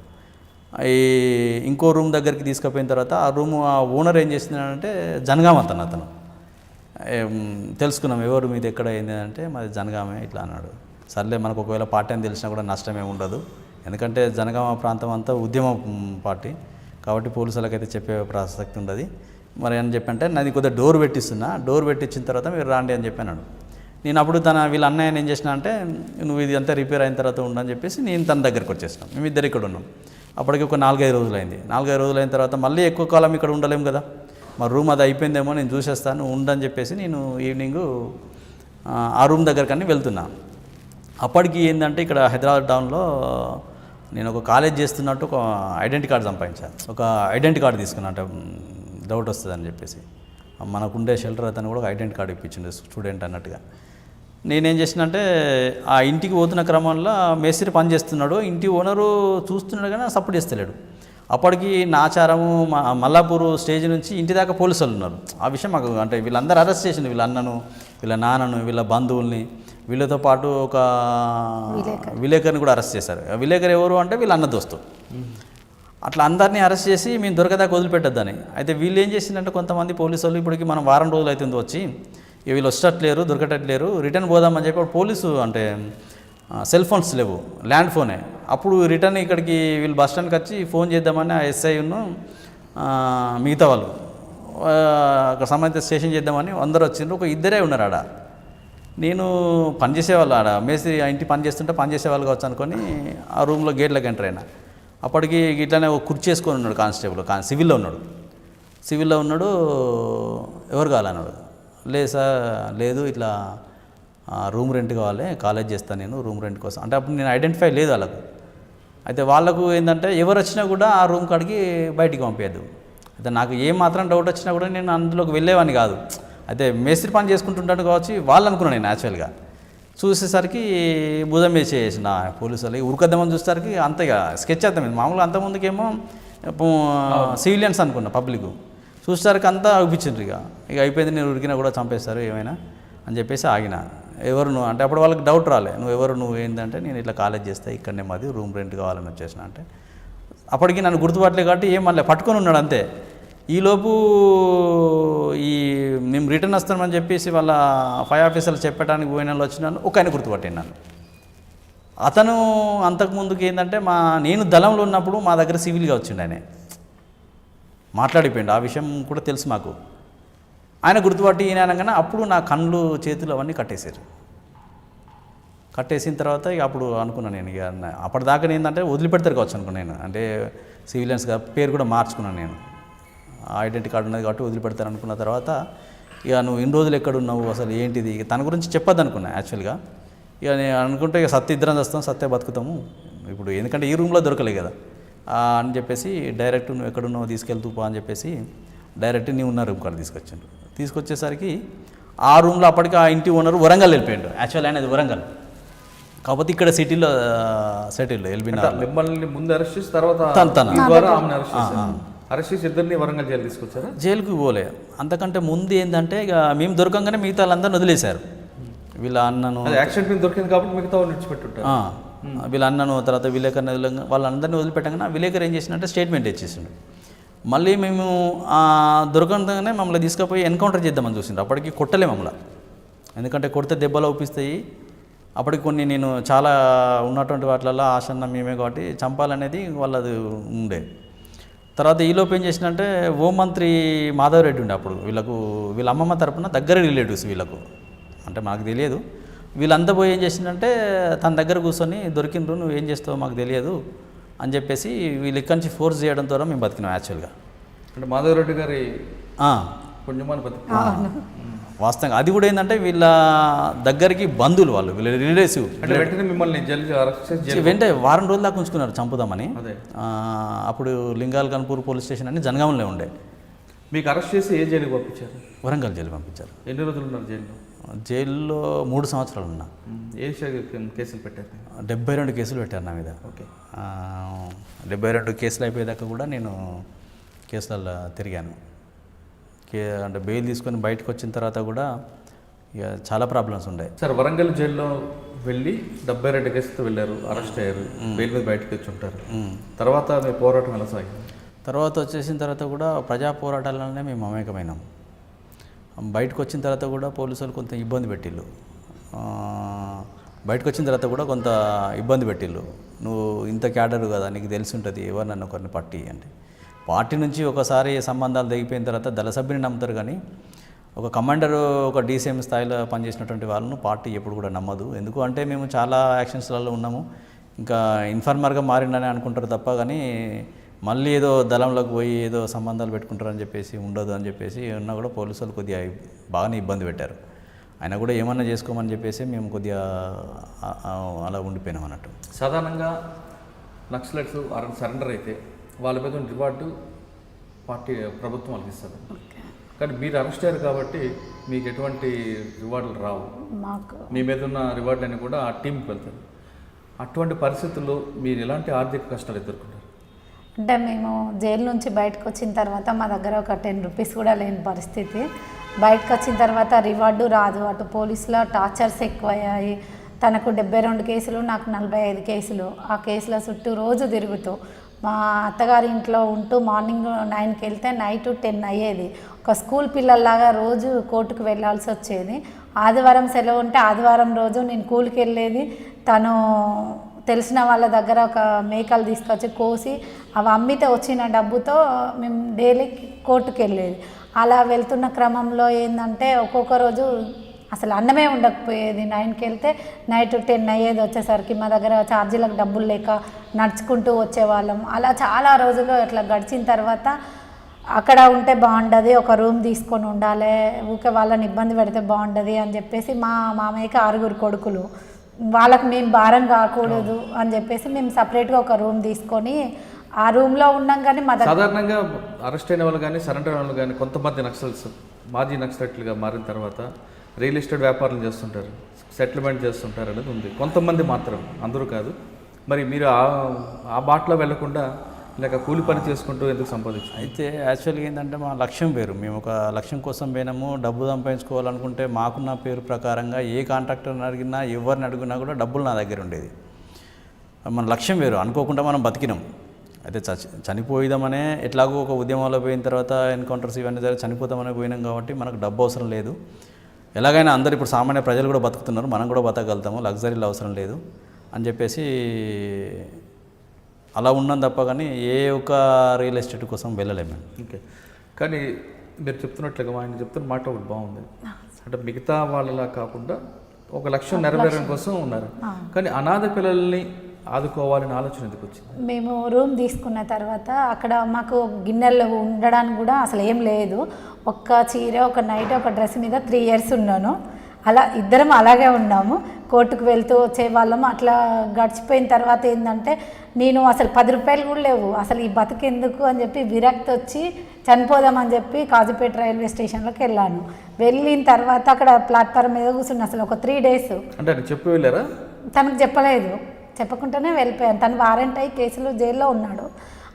ఇంకో రూమ్ దగ్గరికి తీసుకుపోయిన తర్వాత ఆ ఓనర్ ఏం చేస్తున్నాడంటే జనగామ అతను తెలుసుకున్నాం ఎవరు మీది ఎక్కడ అయింది అంటే మాది జనగామే ఇట్లా అన్నాడు. సర్లే మనకు ఒకవేళ పార్టీ అని తెలిసినా కూడా నష్టమే ఉండదు, ఎందుకంటే జనగామ ప్రాంతం అంతా ఉద్యమ పార్టీ కాబట్టి పోలీసులకైతే చెప్పే ప్రసక్తి ఉండదు మరి అని చెప్పంటే నాది కొద్దిగా డోర్ పెట్టించిన తర్వాత మీరు రాండి అని చెప్పాను. నేను అప్పుడు వీళ్ళ అన్నయ్యని ఏం చేసిన అంటే నువ్వు ఇది అంతా రిపేర్ అయిన తర్వాత ఉండని చెప్పేసి నేను తన దగ్గరికి వచ్చేసినాం. మేమిద్దరు ఇక్కడ ఉన్నాం. అప్పటికి ఒక 4-5 రోజులు అయింది. 4-5 రోజులు అయిన తర్వాత మళ్ళీ ఎక్కువ కాలం ఇక్కడ ఉండలేము కదా, మా రూమ్ అది అయిపోయిందేమో నేను చూసేస్తాను ఉండని చెప్పేసి నేను ఈవినింగు ఆ రూమ్ దగ్గరకని వెళ్తున్నా. అప్పటికి ఏంటంటే ఇక్కడ హైదరాబాద్ టౌన్లో నేను ఒక కాలేజ్ చేస్తున్నట్టు ఒక ఐడెంటిటీ కార్డు సంపాదించాను. ఒక ఐడెంటిటీ కార్డు తీసుకున్నట్టు డౌట్ వస్తుందని చెప్పేసి మనకుండే షెల్టర్ అతను కూడా ఒక ఐడెంటిటీ కార్డు ఇప్పించిండు స్టూడెంట్ అన్నట్టుగా. నేనేం చేసినంటే ఆ ఇంటికి పోతున్న క్రమంలో మేస్త్రి పని చేస్తున్నాడు, ఇంటి ఓనరు చూస్తున్నాడు కానీ సపోర్ట్ చేస్తలేడు. అప్పటికి నాచారము మల్లాపూర్ స్టేజ్ నుంచి ఇంటి దాకా పోలీసులు ఉన్నారు. ఆ విషయం మాకు అంటే వీళ్ళందరూ అరెస్ట్ చేసిండు, వీళ్ళ అన్నను, వీళ్ళ నాన్నను, వీళ్ళ బంధువుల్ని, వీళ్ళతో పాటు ఒక విలేకరిని కూడా అరెస్ట్ చేశారు. విలేకరు ఎవరు అంటే వీళ్ళ అన్న దోస్తు. అట్లా అందరినీ అరెస్ట్ చేసి మేము దొరకదాకా వదిలిపెట్టద్దని. అయితే వీళ్ళు ఏం చేసిందంటే కొంతమంది పోలీసు వాళ్ళు ఇప్పటికి మనం వారం రోజులు అవుతుంది వచ్చి వీళ్ళు వచ్చేటట్లేరు దొరకటట్లేరు రిటర్న్ పోదామని చెప్పి పోలీసు అంటే సెల్ ఫోన్స్ లేవు, ల్యాండ్ ఫోనే. అప్పుడు రిటర్న్ ఇక్కడికి వీళ్ళు బస్ స్టాండ్కి వచ్చి ఫోన్ చేద్దామని ఆ ఎస్ఐను మిగతా వాళ్ళు అక్కడ సంబంధిత స్టేషన్ చేద్దామని అందరూ వచ్చిండ్రు. ఒక 2 ఉన్నారు ఆడ. నేను పనిచేసేవాళ్ళు ఆడ మేస్త్రి ఇంటి పని చేస్తుంటే పనిచేసేవాళ్ళు కావచ్చు అనుకొని ఆ రూమ్లో గేట్లోకి ఎంటర్ అయినా. అప్పటికి ఇట్లానే ఒక కుర్చీ చేసుకొని ఉన్నాడు కానిస్టేబుల్, సివిల్లో ఉన్నాడు. ఎవరు కావాలన్నాడు. లేదు సార్ లేదు ఇట్లా రూమ్ రెంట్ కావాలి, కాలేజ్ చేస్తాను నేను రూమ్ రెంట్ కోసం అంటే అప్పుడు నేను ఐడెంటిఫై లేదు వాళ్ళకు. అయితే వాళ్ళకు ఏంటంటే ఎవరు వచ్చినా కూడా ఆ రూమ్ కాడికి బయటికి పంపించద్దు. అయితే నాకు ఏం మాత్రం డౌట్ వచ్చినా కూడా నేను అందులోకి వెళ్ళేవాడిని కాదు. అయితే మేస్త్రి పని చేసుకుంటుంటాడు కావచ్చు వాళ్ళు అనుకున్నాను నేను. యాక్చువల్గా చూసేసరికి భుజం మీద చేసిన పోలీసు వాళ్ళు ఉరకద్దామని చూసేసరికి అంతగా స్కెచ్ అవుతాం. మామూలుగా అంతకుముందుకేమో సివిలియన్స్ అనుకున్నా, పబ్లిక్ చూసేసరికి అంతా అనిపించిండ్రు. ఇక అయిపోయింది, నేను ఉరికినా కూడా చంపేస్తారు ఏమైనా అని చెప్పేసి ఆగిన. ఎవరు నువ్వు అంటే అప్పుడు వాళ్ళకి డౌట్ రాలే, నువ్వు ఏంటంటే నేను ఇట్లా కాలేజ్ చేస్తే ఇక్కడనే మాది రూమ్ రెంట్ కావాలని వచ్చేసిన అంటే అప్పటికి నన్ను గుర్తుపట్టలే కాబట్టి ఏం మళ్ళీ పట్టుకొని ఉన్నాడు అంతే. ఈలోపు ఈ మేము రిటర్న్ వస్తామని చెప్పేసి వాళ్ళ 5 ఆఫీసర్లు చెప్పడానికి పోయిన వాళ్ళు వచ్చినాను, ఒక ఆయన గుర్తుపట్టినాను. అతను అంతకుముందుకు ఏంటంటే నేను దళంలో ఉన్నప్పుడు మా దగ్గర సివిల్గా వచ్చిండు, ఆయన మాట్లాడిపోయిండు, ఆ విషయం కూడా తెలుసు మాకు. ఆయన గుర్తుపట్టి ఈయన అనగానే అప్పుడు నా కళ్ళు చేతులు అవన్నీ కట్టేశారు. కట్టేసిన తర్వాత ఇక అప్పుడు అనుకున్నాను నేను, ఇక అప్పటిదాకా ఏంటంటే వదిలిపెడతారు కావచ్చు అనుకున్నాను నేను, అంటే సివిలియన్స్గా పేరు కూడా మార్చుకున్నాను నేను, ఐడెంటిటీ కార్డు ఉన్నది కాబట్టి వదిలిపెడతాను అనుకున్న తర్వాత ఇక నువ్వు ఇన్ని రోజులు ఎక్కడున్నావు అసలు ఏంటిది, ఇక తన గురించి చెప్పొద్దు అనుకున్నా యాక్చువల్గా. ఇక నేను అనుకుంటే ఇక సత్య ఇద్దరం వస్తాం, సత్య బతుకుతాము ఇప్పుడు, ఎందుకంటే ఈ రూమ్లో దొరకలే కదా అని చెప్పేసి డైరెక్ట్ నువ్వు ఎక్కడున్నావు తీసుకెళ్తూ పో అని చెప్పేసి డైరెక్ట్ నీ ఉన్న రూమ్ కాడ తీసుకొచ్చాను. తీసుకొచ్చేసరికి ఆ రూమ్లో అప్పటికి ఆ ఇంటి ఓనర్ వరంగల్ వెళ్ళిపోయాడు. యాక్చువల్ అనేది వరంగల్, కాకపోతే ఇక్కడ సిటీలో సెటిల్ ఎల్బీనగర్. మిమ్మల్ని ముందు అరెస్ట్ చేసి తర్వాత అరెస్ట్ చేసి ఇద్దరిని వరంగల్ జైలు తీసుకొచ్చారా? జైలుకి పోలే, అంతకంటే ముందు ఏంటంటే ఇక మేము దొరకంగానే మిగతా వాళ్ళందరినీ వదిలేశారు. వీళ్ళ అన్నను యాక్సిడెంట్ దొరికింది కాబట్టి మిగతా వాళ్ళు విడిచిపెట్టుంటారు. వీళ్ళ అన్నను తర్వాత విలేకరు వాళ్ళందరినీ వదిలిపెట్టగానే విలేకరు ఏం చేసినట్టే స్టేట్మెంట్ ఇచ్చేసిండు. మళ్ళీ మేము దొరకంగానే మమ్మల్ని తీసుకుపోయి ఎన్కౌంటర్ చేద్దామని చూసిండు. అప్పటికి కొట్టలే మమ్మల్ని, ఎందుకంటే కొడితే దెబ్బలు ఊపిస్తాయి. అప్పటికి కొన్ని నేను చాలా ఉన్నటువంటి వాటిలలో ఆశన్న మేమే కాబట్టి చంపాలనేది వాళ్ళది ఉండే. తర్వాత ఈలోపు ఏం చేసినంటే హోంమంత్రి మాధవరెడ్డి ఉండే అప్పుడు, వీళ్ళ అమ్మమ్మ తరపున దగ్గర రిలేటివ్స్ వీళ్ళకు, అంటే మాకు తెలియదు. వీళ్ళంతా పోయి ఏం చేసిందంటే తన దగ్గర కూర్చొని దొరికిండ్రు, నువ్వు ఏం చేస్తావో మాకు తెలియదు అని చెప్పేసి వీళ్ళు ఇక్కడి నుంచి ఫోర్స్ చేయడం ద్వారా మేము బతికినాం యాక్చువల్గా. అంటే మాధవరెడ్డి గారి పుణ్యమాని బతికి వాస్తవంగా అది కూడా ఏంటంటే వీళ్ళ దగ్గరికి బంధువులు వాళ్ళు, వీళ్ళ రిలేటివ్. అంటే వెంటనే మిమ్మల్ని వెంటనే వారం రోజుల దాకా ఉంచుకున్నారు చంపుదామని. అప్పుడు లింగాల్ కన్పూర్ పోలీస్ స్టేషన్ అని జనగామంలో ఉండే. మీకు అరెస్ట్ చేసి ఏ జైలుకి పంపించారు? వరంగల్ జైలు పంపించారు. ఎన్ని రోజులు ఉన్నారు జైల్లో? జైల్లో 3 సంవత్సరాలు ఉన్నా. ఏ కేసులు పెట్టారు? 72 కేసులు పెట్టారు నా మీద. ఓకే. 72 కేసులు అయిపోయేదాకా కూడా నేను కేసులలో తిరిగాను. అంటే బెయిల్ తీసుకొని బయటకు వచ్చిన తర్వాత కూడా ఇక చాలా ప్రాబ్లమ్స్ ఉండే. సార్, వరంగల్ జైల్లో వెళ్ళి 72 కేసులతో వెళ్ళారు, అరెస్ట్ అయ్యారు, బెయిల్ మీద బయటకు వచ్చి ఉంటారు. తర్వాత మీ పోరాటం ఎలా సాగింది? తర్వాత వచ్చేసిన తర్వాత కూడా ప్రజా పోరాటాలనే మేము మమేకమైనాం. బయటకు వచ్చిన తర్వాత కూడా పోలీసులు కొంత ఇబ్బంది పెట్టిళ్ళు. నువ్వు ఇంత క్యాడరు కదా, నీకు తెలిసి ఉంటుంది ఎవరు నన్ను ఒకరిని పట్టి అంటే. పార్టీ నుంచి ఒకసారి సంబంధాలు తెగిపోయిన తర్వాత దళ సభ్యుని నమ్ముతారు, కానీ ఒక కమాండరు ఒక డీసీఎం స్థాయిలో పనిచేసినటువంటి వాళ్ళను పార్టీ ఎప్పుడు కూడా నమ్మదు. ఎందుకు అంటే మేము చాలా యాక్షన్స్లలో ఉన్నాము, ఇంకా ఇన్ఫార్మర్గా మారిండని అనుకుంటారు తప్ప, కానీ మళ్ళీ ఏదో దళంలోకి పోయి ఏదో సంబంధాలు పెట్టుకుంటారని చెప్పేసి ఉండదు అని చెప్పేసి ఉన్నా కూడా పోలీసులు కొద్దిగా బాగానే ఇబ్బంది పెట్టారు. ఆయన కూడా ఏమన్నా చేసుకోమని చెప్పేసి మేము కొద్దిగా అలా ఉండిపోయినాం అన్నట్టు. సాధారణంగా నక్సలైట్స్ సరెండర్ అయితే వాళ్ళ మీద రివార్డు ప్రభుత్వం వాళ్ళకి ఇస్తుంది, కానీ మీరు అరెస్ట్ అయ్యారు కాబట్టి మీకు ఎటువంటి రివార్డులు రావు. మీ మీద ఉన్న రివార్డులన్నీ కూడా ఆ టీంకి వెళ్తారు. అటువంటి పరిస్థితుల్లో మీరు ఎలాంటి ఆర్థిక కష్టాలు ఎదుర్కొంటారు? అంటే మేము జైలు నుంచి బయటకు వచ్చిన తర్వాత మా దగ్గర ఒక 10 రూపీస్ కూడా లేని పరిస్థితి. బయటకు వచ్చిన తర్వాత రివార్డు రాదు, అటు పోలీసుల టార్చర్స్ ఎక్కువయ్యాయి. తనకు 72 కేసులు, నాకు 45 కేసులు. ఆ కేసుల చుట్టూ రోజు తిరుగుతూ మా అత్తగారి ఇంట్లో ఉంటూ మార్నింగ్ 9కి వెళ్తే నైట్ 10 అయ్యేది. ఒక స్కూల్ పిల్లల్లాగా రోజు కోర్టుకు వెళ్ళాల్సి వచ్చేది. ఆదివారం సెలవు ఉంటే ఆదివారం రోజు నేను కూలికి వెళ్ళేది. తను తెలిసిన వాళ్ళ దగ్గర ఒక మేకలు తీసుకొచ్చి కోసి అవి అమ్మితే వచ్చిన డబ్బుతో మేము డైలీ కోర్టుకు వెళ్ళేది. అలా వెళ్తున్న క్రమంలో ఏంటంటే ఒక్కొక్క రోజు అసలు అన్నమే ఉండకపోయేది. 9కి వెళ్తే నైట్ 10 అయ్యేది. వచ్చేసరికి మా దగ్గర ఛార్జీలకు డబ్బులు లేక నడుచుకుంటూ వచ్చేవాళ్ళం. అలా చాలా రోజులు ఇట్లా గడిచిన తర్వాత అక్కడ ఉంటే బాగుండదు, ఒక రూమ్ తీసుకొని ఉండాలి, ఊకే వాళ్ళని ఇబ్బంది పెడితే బాగుండదు అని చెప్పేసి మా మామయ్యకి 6 కొడుకులు, వాళ్ళకి మేము భారం కాకూడదు అని చెప్పేసి మేము సపరేట్గా ఒక రూమ్ తీసుకొని ఆ రూమ్లో ఉన్నాం. కానీ మా సాధారణంగా అరెస్ట్ అయిన వాళ్ళు కానీ సరెండర్ అయిన వాళ్ళు కానీ కొంతమంది నక్సల్స్ మాజీ నక్సలైట్లుగా మారిన తర్వాత రియల్ ఎస్టేట్ వ్యాపారాలు చేస్తుంటారు, సెటిల్మెంట్ చేస్తుంటారు అనేది ఉంది. కొంతమంది మాత్రం, అందరూ కాదు. మరి మీరు ఆ బాటలో వెళ్లకుండా లేక కూలి పని చేసుకుంటూ ఎందుకు సంపాదించారు? అయితే యాక్చువల్గా ఏంటంటే మా లక్ష్యం వేరు. మేము ఒక లక్ష్యం కోసం పోయినాము, డబ్బు సంపాదించుకోవాలనుకుంటే మాకున్న పేరు ప్రకారంగా ఏ కాంట్రాక్టర్ని అడిగినా ఎవరిని అడిగినా కూడా డబ్బులు నా దగ్గర ఉండేది. మన లక్ష్యం వేరు, అనుకోకుండా మనం బతికినాం. అయితే చనిపోయిదామనే ఎట్లాగో ఒక ఉద్యమంలో పోయిన తర్వాత ఎన్కౌంటర్స్ ఇవన్నీ జరిగి చనిపోతామని పోయినాం కాబట్టి మనకు డబ్బు అవసరం లేదు, ఎలాగైనా అందరు ఇప్పుడు సామాన్య ప్రజలు కూడా బతుకుతున్నారు, మనం కూడా బతకగలుగుతాము, లగ్జరీలు అవసరం లేదు అని చెప్పేసి అలా ఉన్నాం తప్ప కానీ ఏ ఒక్క రియల్ ఎస్టేట్ కోసం వెళ్ళలేము మేము. ఓకే, కానీ మీరు చెప్తున్నట్లుగా ఆయన చెప్తున్న మాట ఒకటి బాగుంది. అంటే మిగతా వాళ్ళలా కాకుండా ఒక లక్ష్యం నెరవేరడం కోసం ఉన్నారు, కానీ అనాథ పిల్లల్ని ఆదుకోవాలని ఆలోచన ఎందుకు వచ్చింది? మేము రూమ్ తీసుకున్న తర్వాత అక్కడ మాకు గిన్నెలు ఉండడానికి కూడా అసలు ఏం లేదు. ఒక్క చీర, ఒక నైట్, ఒక డ్రెస్ మీద 3 years ఉన్నాను. అలా ఇద్దరం అలాగే ఉన్నాము. కోర్టుకు వెళ్తూ వచ్చేవాళ్ళము. అట్లా గడిచిపోయిన తర్వాత ఏంటంటే నేను అసలు 10 రూపాయలు కూడా లేవు, అసలు ఈ బతుకెందుకు అని చెప్పి విరక్తి వచ్చి చనిపోదామని చెప్పి కాజీపేట రైల్వే స్టేషన్లోకి వెళ్ళాను. వెళ్ళిన తర్వాత అక్కడ ప్లాట్ఫామ్ మీద కూర్చున్నా అసలు ఒక 3 days. అంటే చెప్పి వెళ్ళారా? తనకు చెప్పలేదు, చెప్పకుండానే వెళ్ళిపోయాను. తను వారెంట్ అయ్యి కేసులు జైల్లో ఉన్నాడు.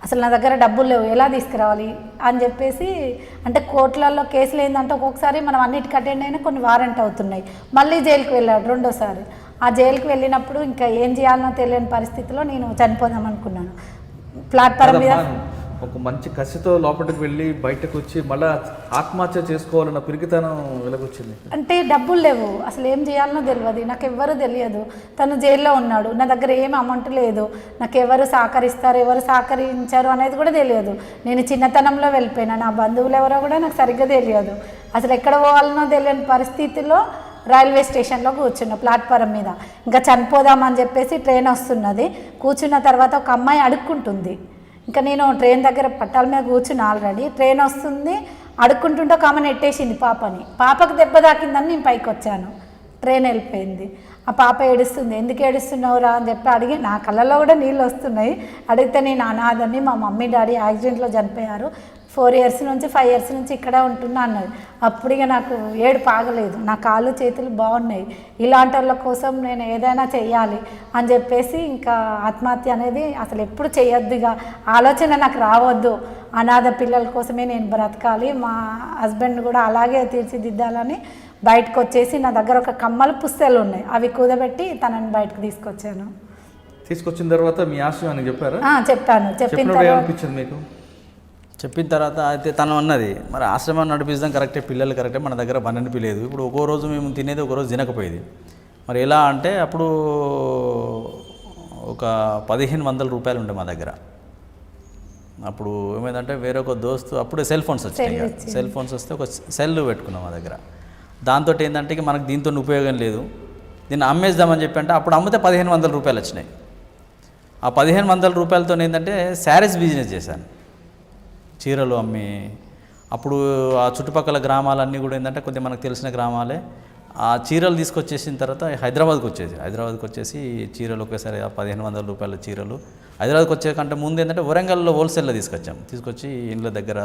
అసలు నా దగ్గర డబ్బులు లేవు, ఎలా తీసుకురావాలి అని చెప్పేసి, అంటే కోర్టులలో కేసులు ఏంటంటే ఒక్కొక్కసారి మనం అన్నిటికి అటెండ్ అయినా కొన్ని వారెంట్ అవుతున్నాయి. మళ్ళీ జైలుకి వెళ్ళాడు 2వ సారి. ఆ జైలుకి వెళ్ళినప్పుడు ఇంకా ఏం చేయాలనో తెలియని పరిస్థితిలో నేను చనిపోదాం అనుకున్నాను. ప్లాట్ఫామ్ మీద ఒక మంచి కసితో లోపలికి వెళ్ళి బయటకు వచ్చి మళ్ళీ ఆత్మహత్య చేసుకోవాలన్న పిరికితనం వెలగొచ్చింది. అంటే డబ్బులు లేవు, అసలు ఏం చేయాలనో తెలియదు, నాకు ఎవ్వరూ తెలియదు. తను జైల్లో ఉన్నాడు, నా దగ్గర ఏం అమౌంట్ లేదు, నాకు ఎవరు సహకరిస్తారు, ఎవరు సహకరించారు అనేది కూడా తెలియదు. నేను చిన్నతనంలో వెళ్ళిపోయినా, నా బంధువులు ఎవరో కూడా నాకు సరిగ్గా తెలియదు. అసలు ఎక్కడ పోవాలనో తెలియని పరిస్థితిలో రైల్వే స్టేషన్లో కూర్చున్నా ప్లాట్ఫారం మీద. ఇంకా చనిపోదామని చెప్పేసి ట్రైన్ వస్తున్నది. కూర్చున్న తర్వాత ఒక అమ్మాయి అడుక్కుంటుంది. ఇంకా నేను ట్రైన్ దగ్గర పట్టాల మీద కూర్చుని ఆల్రెడీ ట్రైన్ వస్తుంది, అడుక్కుంటుంటే ఒక ఆమె నెట్టేసింది పాపని. పాపకు దెబ్బ తాకిందని నేను పైకి వచ్చాను. ట్రైన్ వెళ్ళిపోయింది. ఆ పాప ఏడుస్తుంది. ఎందుకు ఏడుస్తున్నావురా అని చెప్పి అడిగి, నా కళ్ళల్లో కూడా నీళ్ళు వస్తున్నాయి. అడిగితే నేను అనాథని, మా మమ్మీ డాడీ యాక్సిడెంట్లో చనిపోయారు, 4 years నుంచి 5 years నుంచి ఇక్కడే ఉంటున్నా అన్నది. అప్పుడు ఇక నాకు ఏడుపు ఆగలేదు. నా కాళ్ళు చేతులు బాగున్నాయి, ఇలాంటి వాళ్ళ కోసం నేను ఏదైనా చెయ్యాలి అని చెప్పేసి ఇంకా ఆత్మహత్య అనేది అసలు ఎప్పుడు చేయొద్దు, ఇక ఆలోచన నాకు రావద్దు, అనాథ పిల్లల కోసమే నేను బ్రతకాలి, మా హస్బెండ్ కూడా అలాగే తీర్చిదిద్దాలని బయటకు వచ్చేసి నా దగ్గర ఒక కమ్మల పుస్తకాలు ఉన్నాయి, అవి కూదబెట్టి తనని బయటకు తీసుకొచ్చిన తర్వాత మీ ఆశయం అని చెప్పారా? చెప్పాను. అనిపించింది మీకు? చెప్పిన తర్వాత అయితే తను అన్నది, మరి ఆశ్రమాన్ని నడిపిస్తాం కరెక్టే, పిల్లలు కరెక్టే, మన దగ్గర పని లేదు. ఇప్పుడు ఒక్కో రోజు మేము తినేది, ఒక రోజు తినకపోయేది. మరి ఎలా అంటే అప్పుడు ఒక 1500 రూపాయలు ఉండే మా దగ్గర. అప్పుడు ఏమైందంటే వేరొక దోస్తు, అప్పుడే సెల్ ఫోన్స్ వచ్చాయి. సెల్ ఫోన్స్ వస్తే ఒక సెల్ పెట్టుకున్నాం మా దగ్గర. దాంతో ఏంటంటే ఇక మనకు దీంతో ఉపయోగం లేదు, దీన్ని అమ్మేద్దామని చెప్పి అంటే అప్పుడు అమ్మితే 1500 రూపాయలు వచ్చినాయి. ఆ 1500 రూపాయలతో ఏంటంటే శారీస్ బిజినెస్ చేశాను, చీరలు అమ్మి. అప్పుడు ఆ చుట్టుపక్కల గ్రామాలన్నీ కూడా ఏంటంటే కొద్దిగా మనకు తెలిసిన గ్రామాలే. ఆ చీరలు తీసుకొచ్చేసిన తర్వాత హైదరాబాద్కి వచ్చేసి చీరలు ఒకేసారి 1500 రూపాయల చీరలు హైదరాబాద్కి వచ్చే కంటే ముందు ఏంటంటే వరంగల్లో హోల్సేల్లో తీసుకొచ్చి ఇండ్ల దగ్గర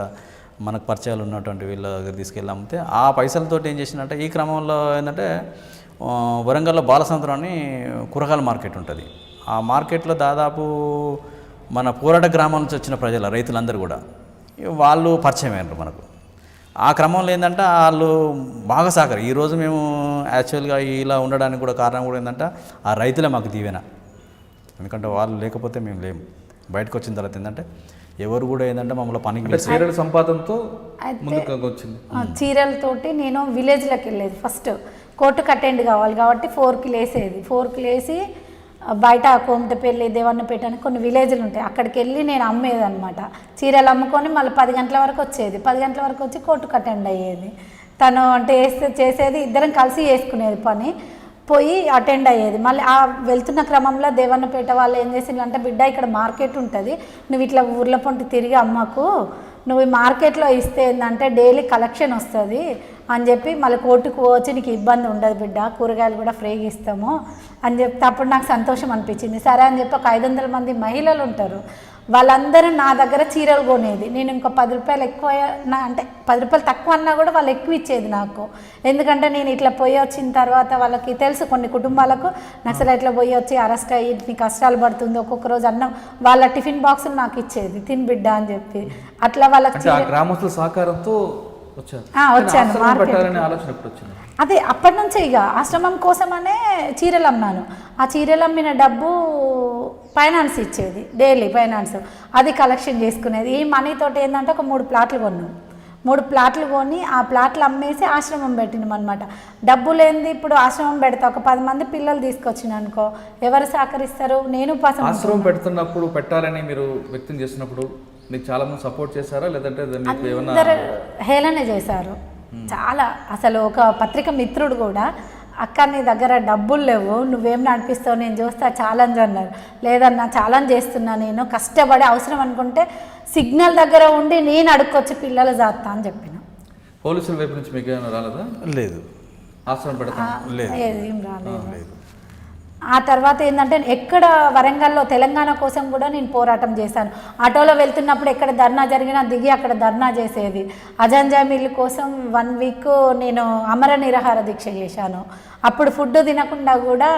మనకు పరిచయాలు ఉన్నటువంటి వీళ్ళ దగ్గర తీసుకెళ్ళి అమ్మితే ఆ పైసలతో ఏం చేసినంటే ఈ క్రమంలో ఏంటంటే వరంగల్లో బాలసముద్రం అని కూరగాయల మార్కెట్ ఉంటుంది. ఆ మార్కెట్లో దాదాపు మన పోరాట గ్రామం నుంచి వచ్చిన రైతులందరూ కూడా వాళ్ళు పరిచయం అయ్యారు మనకు. ఆ క్రమంలో ఏంటంటే వాళ్ళు బాగా ఈరోజు మేము యాక్చువల్గా ఇలా ఉండడానికి కూడా కారణం కూడా ఏంటంటే ఆ రైతులే మాకు దీవెన. ఎందుకంటే వాళ్ళు లేకపోతే మేము లేము. బయటకు వచ్చిన తర్వాత ఏంటంటే ఎవరు కూడా ఏంటంటే మమ్మల్ని పనికి చీరల సంపాదనతో వచ్చింది. చీరలతోటి నేను విలేజ్లోకి వెళ్ళేది. ఫస్ట్ కోర్టుకు అటెండ్ కావాలి కాబట్టి 4కి లేసేది. 4కి లేసి బయట కోమటపల్లి, దేవన్నపేట అని కొన్ని విలేజ్లు ఉంటాయి, అక్కడికి వెళ్ళి నేను అమ్మేది అనమాట. చీరలు అమ్ముకొని మళ్ళీ 10 గంటల వరకు వచ్చేది. 10 గంటల వరకు వచ్చి కోర్టుకు అటెండ్ అయ్యేది. తను అంటే చేసేది, ఇద్దరం కలిసి చేసుకునేది పని. పోయి అటెండ్ అయ్యేది. మళ్ళీ ఆ వెళ్తున్న క్రమంలో దేవన్నపేట వాళ్ళు ఏం చేసిందంటే, బిడ్డ ఇక్కడ మార్కెట్ ఉంటుంది, నువ్వు ఇట్లా ఊర్ల పొంటి తిరిగి అమ్మకు, నువ్వు ఈ మార్కెట్లో ఇస్తే ఏంటంటే డైలీ కలెక్షన్ వస్తుంది అని చెప్పి మళ్ళీ కోర్టుకు వచ్చి నీకు ఇబ్బంది ఉండదు బిడ్డ, కూరగాయలు కూడా ఫ్రీగా ఇస్తాము అని చెప్తే అప్పుడు నాకు సంతోషం అనిపించింది. సరే అని చెప్పి ఒక 500 మంది మహిళలు ఉంటారు, వాళ్ళందరూ నా దగ్గర చీరలు కొనేది. నేను ఇంకా 10 రూపాయలు ఎక్కువ, అంటే 10 రూపాయలు తక్కువ అన్నా కూడా వాళ్ళు ఎక్కువ ఇచ్చేది నాకు. ఎందుకంటే నేను ఇట్లా పోయి వచ్చిన తర్వాత వాళ్ళకి తెలుసు, కొన్ని కుటుంబాలకు నక్సలైట్ ఇట్లా పోయి వచ్చి అరెస్ట్ అయ్యి నీ కష్టాలు పడుతుంది, ఒక్కొక్క రోజు అన్నం వాళ్ళ టిఫిన్ బాక్సులు నాకు ఇచ్చేది, తిని బిడ్డ అని చెప్పి. అట్లా వాళ్ళకి గ్రామస్తుల సహకారంతో వచ్చాను. వచ్చాను. ఆలోచన ఎప్పుడు వచ్చింది? అదే అప్పటి నుంచే ఇక ఆశ్రమం కోసమనే చీరలు అమ్మాను. ఆ చీరలు అమ్మిన డబ్బు ఫైనాన్స్ ఇచ్చేది, డైలీ ఫైనాన్స్, అది కలెక్షన్ చేసుకునేది. ఈ మనీతోటి ఏంటంటే ఒక 3 ప్లాట్లు కొన్నాం. 3 ప్లాట్లు కొని ఆ ప్లాట్లు అమ్మేసి ఆశ్రమం పెట్టినాం అనమాట. డబ్బు లేనిది ఇప్పుడు ఆశ్రమం పెడతా, ఒక 10 మంది పిల్లలు తీసుకొచ్చిన అనుకో, ఎవరు సహకరిస్తారు? నేను ఆశ్రమం పెడుతున్నప్పుడు, పెట్టాలని మీరు వ్యక్తం చేసినప్పుడు మీకు చాలా మంది సపోర్ట్ చేశారా, లేదంటే మీకు ఏమన్నా హేళనే చేశారు చాలా. అసలు ఒక పత్రిక మిత్రుడు కూడా, అక్క నీ దగ్గర డబ్బులు లేవు, నువ్వేం నడిపిస్తావు, నేను చూస్తా ఛాలెంజ్ అన్నారు. లేదన్నా ఛాలెంజ్ చేస్తున్నా, నేను కష్టపడి అవసరం అనుకుంటే సిగ్నల్ దగ్గర ఉండి నేను అడుక్కొచ్చి పిల్లలు జాతా అని చెప్పిన. పోలీసుల వైపు నుంచి మీకు ఏమైనా రాలేదా? లేదు, ఆశ్రమం పెడతా ఏం రాలేదు. ఆ తర్వాత ఏంటంటే ఎక్కడ వరంగల్లో తెలంగాణ కోసం కూడా నేను పోరాటం చేశాను. ఆటోలో వెళ్తున్నప్పుడు ఎక్కడ ధర్నా జరిగినా దిగి అక్కడ ధర్నా చేసేది. అజంజా మిల్లు కోసం 1 వీక్ నేను అమర నిరాహార దీక్ష చేశాను. అప్పుడు ఫుడ్ తినకుండా కూడా,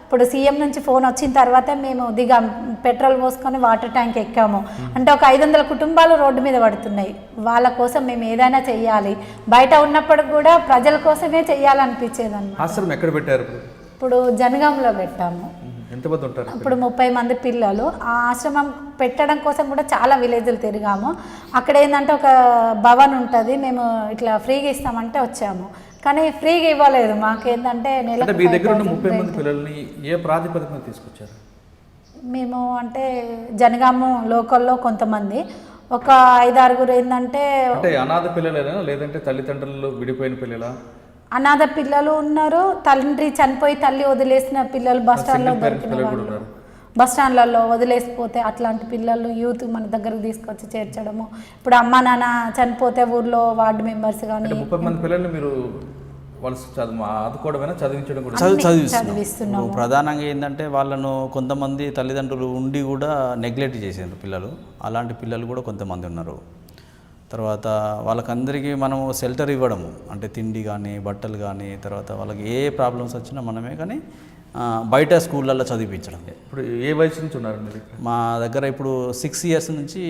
ఇప్పుడు సీఎం నుంచి ఫోన్ వచ్చిన తర్వాత మేము దిగాం, పెట్రోల్ పోసుకొని వాటర్ ట్యాంక్ ఎక్కాము. అంటే ఒక 500 కుటుంబాలు రోడ్డు మీద పడుతున్నాయి. వాళ్ళ కోసం మేము ఏదైనా చెయ్యాలి, బయట ఉన్నప్పుడు కూడా ప్రజల కోసమే చెయ్యాలనిపించేది అన్నమాట. ఆశ్రమం ఎక్కడ పెట్టారు? ఇప్పుడు జనగాంలో పెట్టాము. ఎంతమంది ఉంటారు? ఇప్పుడు 30 మంది పిల్లలు. ఆ ఆశ్రమం పెట్టడం కోసం కూడా చాలా విలేజ్లు తిరిగాము. అక్కడ ఏంటంటే ఒక భవన్ ఉంటుంది, మేము ఇట్లా ఫ్రీగా ఇస్తామంటే వచ్చాము, కానీ ఫ్రీగా ఇవ్వలేదు. మాకేంటంటే నెలకు మీ దగ్గర ఉన్న 30 మంది పిల్లల్ని ఏ ప్రాతిపదికన తీసుకొచ్చారు? మేము అంటే జనగాము లోకల్లో కొంతమంది, ఒక 5-6 ఏంటంటే అనాథ పిల్లలేనా, లేదంటే తల్లిదండ్రులు విడిపోయిన పిల్లలా? అనాథ పిల్లలు ఉన్నారు, తండ్రి చనిపోయి తల్లి వదిలేసిన పిల్లలు, బస్టాండ్లో దొరికిన వాళ్ళు, బస్టాండ్లలో వదిలేసిపోతే అట్లాంటి పిల్లలు యూత్ మన దగ్గరకు తీసుకొచ్చి చేర్చడము. ఇప్పుడు అమ్మ నాన్న చనిపోతే ఊర్లో వార్డు మెంబర్స్ కానీ 30 మంది పిల్లల్ని మీరు వాళ్ళు ఆదుకోవడమైనా చదివించడం కూడా చదివిస్తున్నాము. ప్రధానంగా ఏంటంటే వాళ్ళను కొంతమంది తల్లిదండ్రులు ఉండి కూడా నెగ్లెక్ట్ చేసారు పిల్లలు. అలాంటి పిల్లలు కూడా కొంతమంది ఉన్నారు. తర్వాత వాళ్ళకందరికీ మనము షెల్టర్ ఇవ్వడము, అంటే తిండి కానీ బట్టలు కానీ, తర్వాత వాళ్ళకి ఏ ప్రాబ్లమ్స్ వచ్చినా మనమే కానీ బయట స్కూళ్ళల్లో చదివించడం. ఇప్పుడు ఏ వయసు నుంచి ఉన్నారు మీరు? మా దగ్గర ఇప్పుడు 6 ఇయర్స్ నుంచి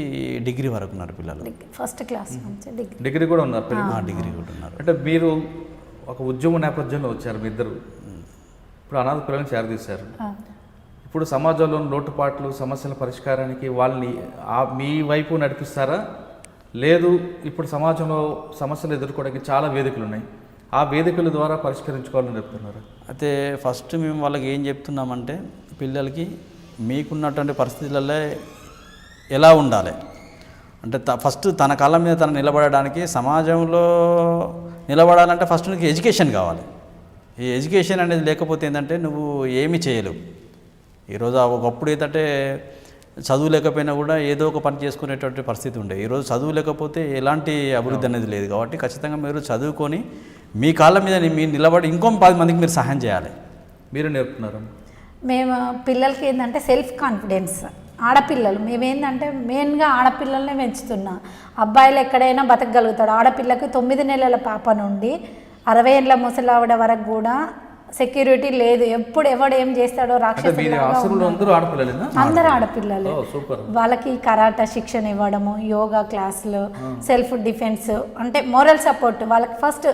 డిగ్రీ వరకు ఉన్నారు పిల్లలు. ఫస్ట్ క్లాస్ నుంచి డిగ్రీ కూడా ఉన్నారు. డిగ్రీ కూడా ఉన్నారు. అంటే మీరు ఒక ఉద్యమ నేపథ్యంలో వచ్చారు మీ ఇద్దరు, ఇప్పుడు అనాథ పిల్లల్ని చేరదీశారు. ఇప్పుడు సమాజంలో లోటుపాట్లు సమస్యల పరిష్కారానికి వాళ్ళని మీ వైపు నడిపిస్తారా, లేదు ఇప్పుడు సమాజంలో సమస్యలు ఎదుర్కోవడానికి చాలా వేదికలు ఉన్నాయి, ఆ వేదికల ద్వారా పరిష్కరించుకోవాలని చెప్తున్నారు? అయితే ఫస్ట్ మేము వాళ్ళకి ఏం చెప్తున్నామంటే, పిల్లలకి మీకున్నటువంటి పరిస్థితులలో ఎలా ఉండాలి అంటే ఫస్ట్ తన కాళ్ళ మీద తను నిలబడడానికి, సమాజంలో నిలబడాలంటే ఫస్ట్ నీకు ఎడ్యుకేషన్ కావాలి. ఈ ఎడ్యుకేషన్ అనేది లేకపోతే ఏంటంటే నువ్వు ఏమీ చేయలేవు. ఈరోజు ఒకప్పుడు ఏంటంటే చదువు లేకపోయినా కూడా ఏదో ఒక పని చేసుకునేటువంటి పరిస్థితి ఉండే. ఈరోజు చదువు లేకపోతే ఎలాంటి అభివృద్ధి అనేది లేదు. కాబట్టి ఖచ్చితంగా మీరు చదువుకొని మీ కాళ్ళ మీద మీరు నిలబడి ఇంకో 10 మందికి మీరు సహాయం చేయాలి. మీరు నేర్పుతున్నారు? మేము పిల్లలకి ఏంటంటే సెల్ఫ్ కాన్ఫిడెన్స్, ఆడపిల్లలు మేమేంటంటే మెయిన్గా ఆడపిల్లల్నే పెంచుతున్నాం. అబ్బాయిలు ఎక్కడైనా బతకగలుగుతాడు. ఆడపిల్లకి 9 నెలల పాప నుండి 60 ఏళ్ళ ముసలావిడ వరకు కూడా సెక్యూరిటీ లేదు. ఎప్పుడు ఎవడు ఏం చేస్తాడో అందరూ ఆడపిల్లలే. వాళ్ళకి కరాటా శిక్షణ ఇవ్వడము, యోగా క్లాసులు, సెల్ఫ్ డిఫెన్స్, అంటే మోరల్ సపోర్ట్. వాళ్ళకి ఫస్ట్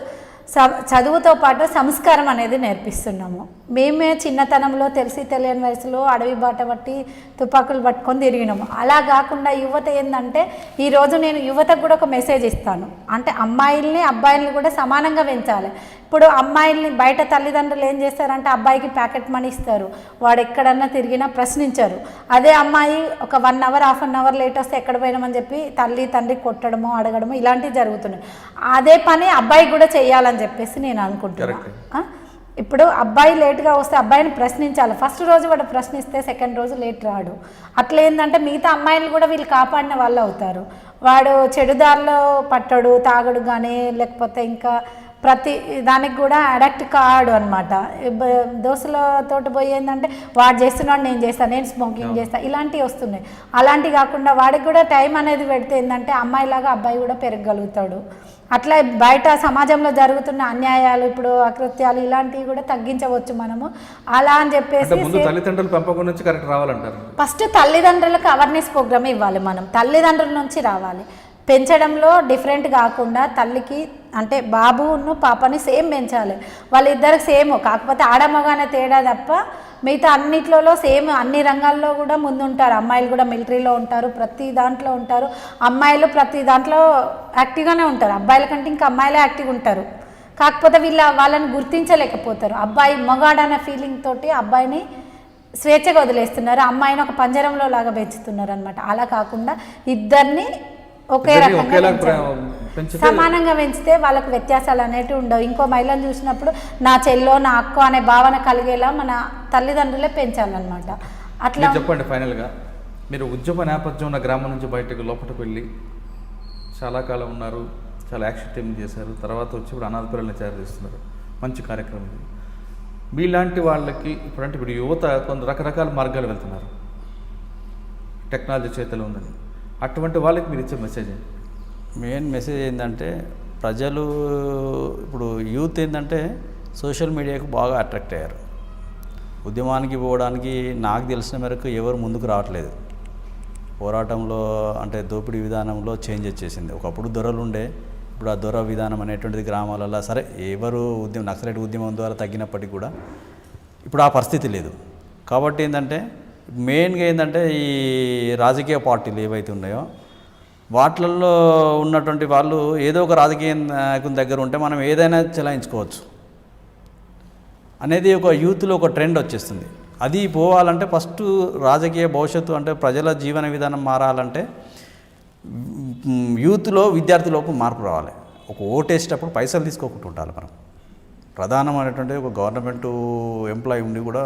చదువుతో పాటు సంస్కారం అనేది నేర్పిస్తున్నాము. మేమే చిన్నతనంలో తెలిసి తెలియని వయసులో అడవి బాట పట్టి తుపాకులు పట్టుకొని తిరిగినాము. అలా కాకుండా యువత ఏంటంటే, ఈరోజు నేను యువతకు కూడా ఒక మెసేజ్ ఇస్తాను, అంటే అమ్మాయిల్ని అబ్బాయిల్ని కూడా సమానంగా పెంచాలి. ఇప్పుడు అమ్మాయిల్ని బయట తల్లిదండ్రులు ఏం చేస్తారంటే అబ్బాయికి ప్యాకెట్ మనీ ఇస్తారు, వాడు ఎక్కడన్నా తిరిగినా ప్రశ్నించారు. అదే అమ్మాయి ఒక 1 hour half an hour late వస్తే ఎక్కడ పోయినామని చెప్పి తల్లి తండ్రి కొట్టడము అడగడము ఇలాంటివి జరుగుతున్నాయి. అదే పని అబ్బాయి కూడా చేయాలని చెప్పేసి నేను అనుకుంటున్నాను. ఇప్పుడు అబ్బాయి లేట్గా వస్తే అబ్బాయిని ప్రశ్నించాలి. ఫస్ట్ రోజు వాడు ప్రశ్నిస్తే సెకండ్ రోజు లేట్ రాడు. అట్లా ఏంటంటే మిగతా అమ్మాయిలు కూడా వీళ్ళు కాపాడిన వాళ్ళు అవుతారు. వాడు చెడుదారిలో పట్టడు, తాగడు కానీ, లేకపోతే ఇంకా ప్రతి దానికి కూడా అడాక్ట్ కాడు అనమాట. దోస్తులతో పోయి ఏంటంటే వాడు చేస్తున్నాడు నేను చేస్తాను, నేను స్మోకింగ్ చేస్తాను, ఇలాంటివి వస్తున్నాయి. అలాంటివి కాకుండా వాడికి కూడా టైం అనేది పెడితే ఏంటంటే అమ్మాయిలాగా అబ్బాయి కూడా పెరగగలుగుతాడు. అట్లా బయట సమాజంలో జరుగుతున్న అన్యాయాలు, ఇప్పుడు అకృత్యాలు ఇలాంటివి కూడా తగ్గించవచ్చు మనము. అలా అని చెప్పేసి ఫస్ట్ తల్లిదండ్రులకు అవేర్నెస్ ప్రోగ్రామ్ ఇవ్వాలి. మనం తల్లిదండ్రుల నుంచి రావాలి. పెంచడంలో డిఫరెంట్ కాకుండా తల్లికి అంటే బాబును పాపని సేమ్ పెంచాలి, వాళ్ళిద్దరికి సేమ్, కాకపోతే ఆడమగానే తేడా తప్ప మిగతా అన్నిట్లలో సేమ్, అన్ని రంగాల్లో కూడా ముందుంటారు. అమ్మాయిలు కూడా మిలిటరీలో ఉంటారు, ప్రతి దాంట్లో ఉంటారు. అమ్మాయిలు ప్రతి దాంట్లో యాక్టివ్గానే ఉంటారు, అబ్బాయిల కంటే ఇంకా అమ్మాయిలే యాక్టివ్గా ఉంటారు. కాకపోతే వాళ్ళని గుర్తించలేకపోతారు. అబ్బాయి మగాడన్న ఫీలింగ్ తోటి అబ్బాయిని స్వేచ్ఛగా వదిలేస్తున్నారు, అమ్మాయిని ఒక పంజరంలో లాగా పెంచుతున్నారు అనమాట. అలా కాకుండా ఇద్దరిని ఒకే రకంగా సమానంగా పెంచితే వాళ్ళకు వ్యత్యాసాలు అనేవి ఉండవు. ఇంకో మహిళను చూసినప్పుడు నా చెల్లో నా అక్క అనే భావన కలిగేలా మన తల్లిదండ్రులే పెంచాలన్నమాట. అట్లా చెప్పండి. ఫైనల్గా మీరు ఉద్యమ నేపథ్యం ఉన్న గ్రామం నుంచి బయటకు లోపలికి వెళ్ళి చాలా కాలం ఉన్నారు, చాలా యాక్షన్ టీమ్ చేశారు, తర్వాత వచ్చి ఇప్పుడు అనాథ పిల్లల్ని తయారు చేస్తున్నారు, మంచి కార్యక్రమం ఇది. మీలాంటి వాళ్ళకి ఇప్పుడు యువత కొంత రకరకాల మార్గాలు వెళ్తున్నారు, టెక్నాలజీ చేతిలో ఉందని, అటువంటి వాళ్ళకి మీరు ఇచ్చే మెసేజ్ ఏంటి? మెయిన్ మెసేజ్ ఏంటంటే ప్రజలు ఇప్పుడు యూత్ ఏంటంటే సోషల్ మీడియాకు బాగా అట్రాక్ట్ అయ్యారు. ఉద్యమానికి పోవడానికి నాకు తెలిసిన మేరకు ఎవరు ముందుకు రావట్లేదు. పోరాటంలో అంటే దోపిడీ విధానంలో చేంజ్ వచ్చేసింది. ఒకప్పుడు దొరలు ఉండే, ఇప్పుడు ఆ దొర విధానం అనేటువంటిది గ్రామాలలో సరే ఎవరు నక్సలైట్ ఉద్యమం ద్వారా తగ్గినప్పటికీ కూడా ఇప్పుడు ఆ పరిస్థితి లేదు. కాబట్టి ఏంటంటే మెయిన్గా ఏంటంటే ఈ రాజకీయ పార్టీలు ఏవైతే ఉన్నాయో వాటిల్లో ఉన్నటువంటి వాళ్ళు ఏదో ఒక రాజకీయ నాయకుని దగ్గర ఉంటే మనం ఏదైనా చెలాయించుకోవచ్చు అనేది ఒక యూత్లో ఒక ట్రెండ్ వచ్చేస్తుంది. అది పోవాలంటే ఫస్ట్ రాజకీయ భవిష్యత్తు అంటే ప్రజల జీవన విధానం మారాలంటే యూత్లో విద్యార్థులకు మార్పు రావాలి. ఒక ఓటేసేటప్పుడు పైసలు తీసుకోకుండా ఉండాలి. మనం ప్రధానమైనటువంటి ఒక గవర్నమెంట్ ఎంప్లాయీ ఉండి కూడా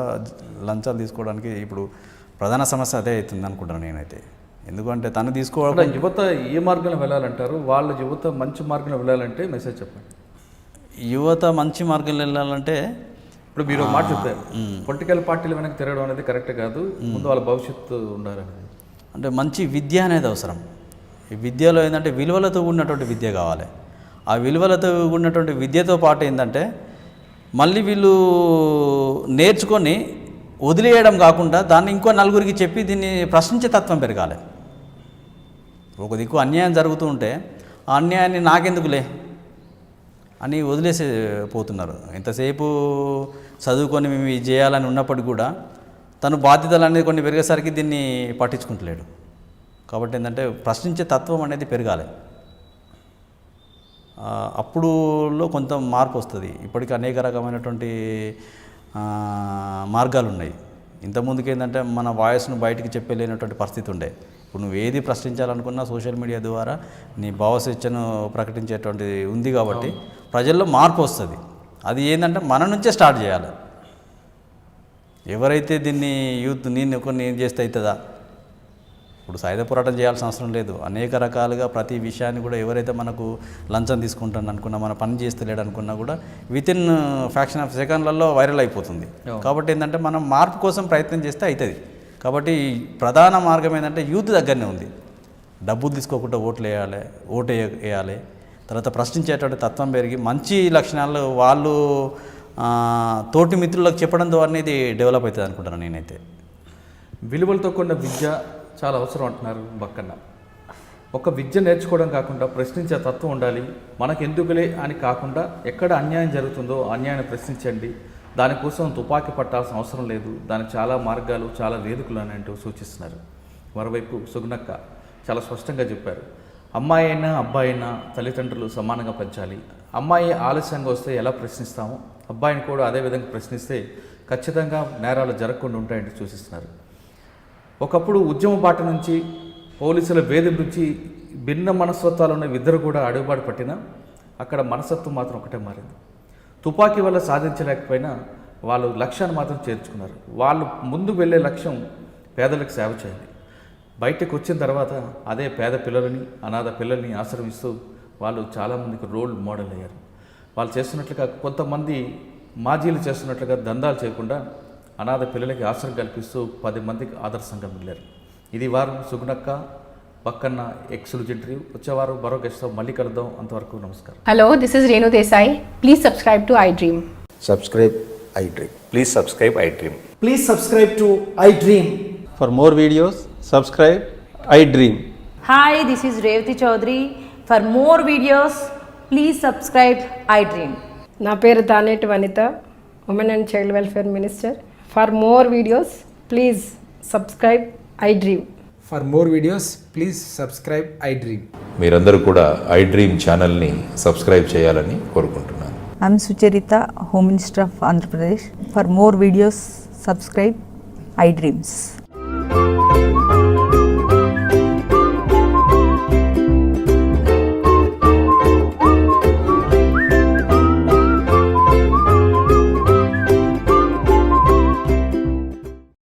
లంచాలు తీసుకోవడానికి ఇప్పుడు ప్రధాన సమస్య అదే అవుతుంది అనుకుంటాను నేనైతే. ఎందుకంటే తను తీసుకోవడం యువత ఏ మార్గంలో వెళ్ళాలంటారు? వాళ్ళ యువత మంచి మార్గంలో వెళ్ళాలంటే మెసేజ్ చెప్పండి. యువత మంచి మార్గంలో వెళ్ళాలంటే ఇప్పుడు మీరు మాట చెప్పారు, పొలిటికల్ పార్టీల వెనక తిరగడం అనేది కరెక్ట్ కాదు, ముందు వాళ్ళ భవిష్యత్తు ఉండాలనేది. అంటే మంచి విద్య అనేది అవసరం. ఈ విద్యలో ఏంటంటే విలువలతో ఉన్నటువంటి విద్య కావాలి. ఆ విలువలతో ఉన్నటువంటి విద్యతో పాటు ఏంటంటే మళ్ళీ వీళ్ళు నేర్చుకొని వదిలేయడం కాకుండా దాన్ని ఇంకో నలుగురికి చెప్పి దీన్ని ప్రశ్నించే తత్వం పెరగాలి. ఒక దిక్కు అన్యాయం జరుగుతూ ఉంటే ఆ అన్యాయాన్ని నాకెందుకులే అని వదిలేసి పోతున్నారు. ఎంతసేపు చదువుకొని మేము ఇది చేయాలని ఉన్నప్పటికీ కూడా తను బాధ్యతలు అనేది కొన్ని పెరిగేసరికి దీన్ని పట్టించుకుంటలేడు. కాబట్టి ఏంటంటే ప్రశ్నించే తత్వం అనేది పెరగాలి. అప్పుడులో కొంత మార్పు వస్తుంది. ఇప్పటికీ అనేక రకమైనటువంటి మార్గాలు ఉన్నాయి. ఇంతకుముందుకు ఏంటంటే మన వాయిస్ను బయటికి చెప్పలేనటువంటి పరిస్థితి ఉండే. ఇప్పుడు నువ్వు ఏది ప్రశ్నించాలనుకున్నా సోషల్ మీడియా ద్వారా నీ భావస్వేచ్ఛను ప్రకటించేటువంటిది ఉంది కాబట్టి ప్రజల్లో మార్పు వస్తుంది. అది ఏంటంటే మన నుంచే స్టార్ట్ చేయాలి. ఎవరైతే దీన్ని యూత్ నేను కొన్ని చేస్తే అవుతుందా, ఇప్పుడు సాయుధ పోరాటం చేయాల్సిన అవసరం లేదు. అనేక రకాలుగా ప్రతి విషయాన్ని కూడా ఎవరైతే మనకు లంచం తీసుకుంటాను అనుకున్నా, మన పని చేస్తలేడు అనుకున్నా కూడా వితిన్ ఫ్యాక్షన్ ఆఫ్ సెకండ్లలో వైరల్ అయిపోతుంది. కాబట్టి ఏంటంటే మనం మార్పు కోసం ప్రయత్నం చేస్తే అవుతుంది. కాబట్టి ప్రధాన మార్గం ఏంటంటే యూత్ దగ్గరనే ఉంది. డబ్బులు తీసుకోకుండా ఓటు వేయాలి. తర్వాత ప్రశ్నించేటువంటి తత్వం పెరిగి మంచి లక్షణాలు వాళ్ళు తోటి మిత్రులకు చెప్పడం ద్వారా ఇది డెవలప్ అవుతుంది అనుకుంటాను నేనైతే. విలువలతో కూడిన విద్య చాలా అవసరం అంటున్నారు బక్కన్న. ఒక విద్య నేర్చుకోవడం కాకుండా ప్రశ్నించే తత్వం ఉండాలి. మనకు ఎందుకులే అని కాకుండా ఎక్కడ అన్యాయం జరుగుతుందో అన్యాయాన్ని ప్రశ్నించండి. దానికోసం తుపాకీ పట్టాల్సిన అవసరం లేదు. దానికి చాలా మార్గాలు, చాలా వేదికలు అని అంటూ సూచిస్తున్నారు. మరోవైపు సుగుణక్క చాలా స్పష్టంగా చెప్పారు, అమ్మాయి అయినా అబ్బాయి అయినా తల్లిదండ్రులు సమానంగా పెంచాలి. అమ్మాయి ఆలస్యంగా వస్తే ఎలా ప్రశ్నిస్తామో అబ్బాయిని కూడా అదే విధంగా ప్రశ్నిస్తే ఖచ్చితంగా నేరాలు జరగకుండా ఉంటాయంటూ సూచిస్తున్నారు. ఒకప్పుడు ఉద్యమ బాట నుంచి పోలీసుల వేది నుంచి భిన్న మనస్తత్వాలు ఉన్న ఇద్దరు కూడా అడుగుబాటు పట్టినా అక్కడ మనస్తత్వం మాత్రం ఒకటే మారింది. తుపాకీ వల్ల సాధించలేకపోయినా వాళ్ళు లక్ష్యాన్ని మాత్రం చేర్చుకున్నారు. వాళ్ళు ముందు వెళ్ళే లక్ష్యం పేదలకు సేవ చేయాలి. బయటకు వచ్చిన తర్వాత అదే పేద పిల్లలని, అనాథ పిల్లల్ని ఆశ్రమిస్తూ వాళ్ళు చాలామందికి రోల్ మోడల్ అయ్యారు. వాళ్ళు చేస్తున్నట్లుగా కొంతమంది మాజీలు చేస్తున్నట్లుగా దందాలు చేయకుండా అనాథ పిల్లలకి ఆశ్రయం కల్పిస్తూ 10 మందికి ఆదర్శంగా మిగిలారు. ఇది వారం సుగుణక్క బక్కన్న ఎక్స్క్లూజివ్. వచ్చేవారు మరో గెస్ట్తో మళ్ళీ కలుద్దాం. అంతవరకు నమస్కారం. Hello, this is Renu Desai. Please subscribe to iDream. Subscribe iDream. Please subscribe iDream. Please subscribe to iDream. For more videos, subscribe iDream. Hi, this is Revati Chaudhary. For more videos, Please subscribe iDream. నా పేరు Taneti Vanitha, women and child welfare minister. For more videos please subscribe iDream. For more videos, please subscribe iDream. మీరందరూ కూడా I dream ఛానల్ని subscribe చేయాలని కోరుకుంటున్నాను. I'm Sucharita, Home Minister of Andhra Pradesh. For more videos, subscribe iDreams.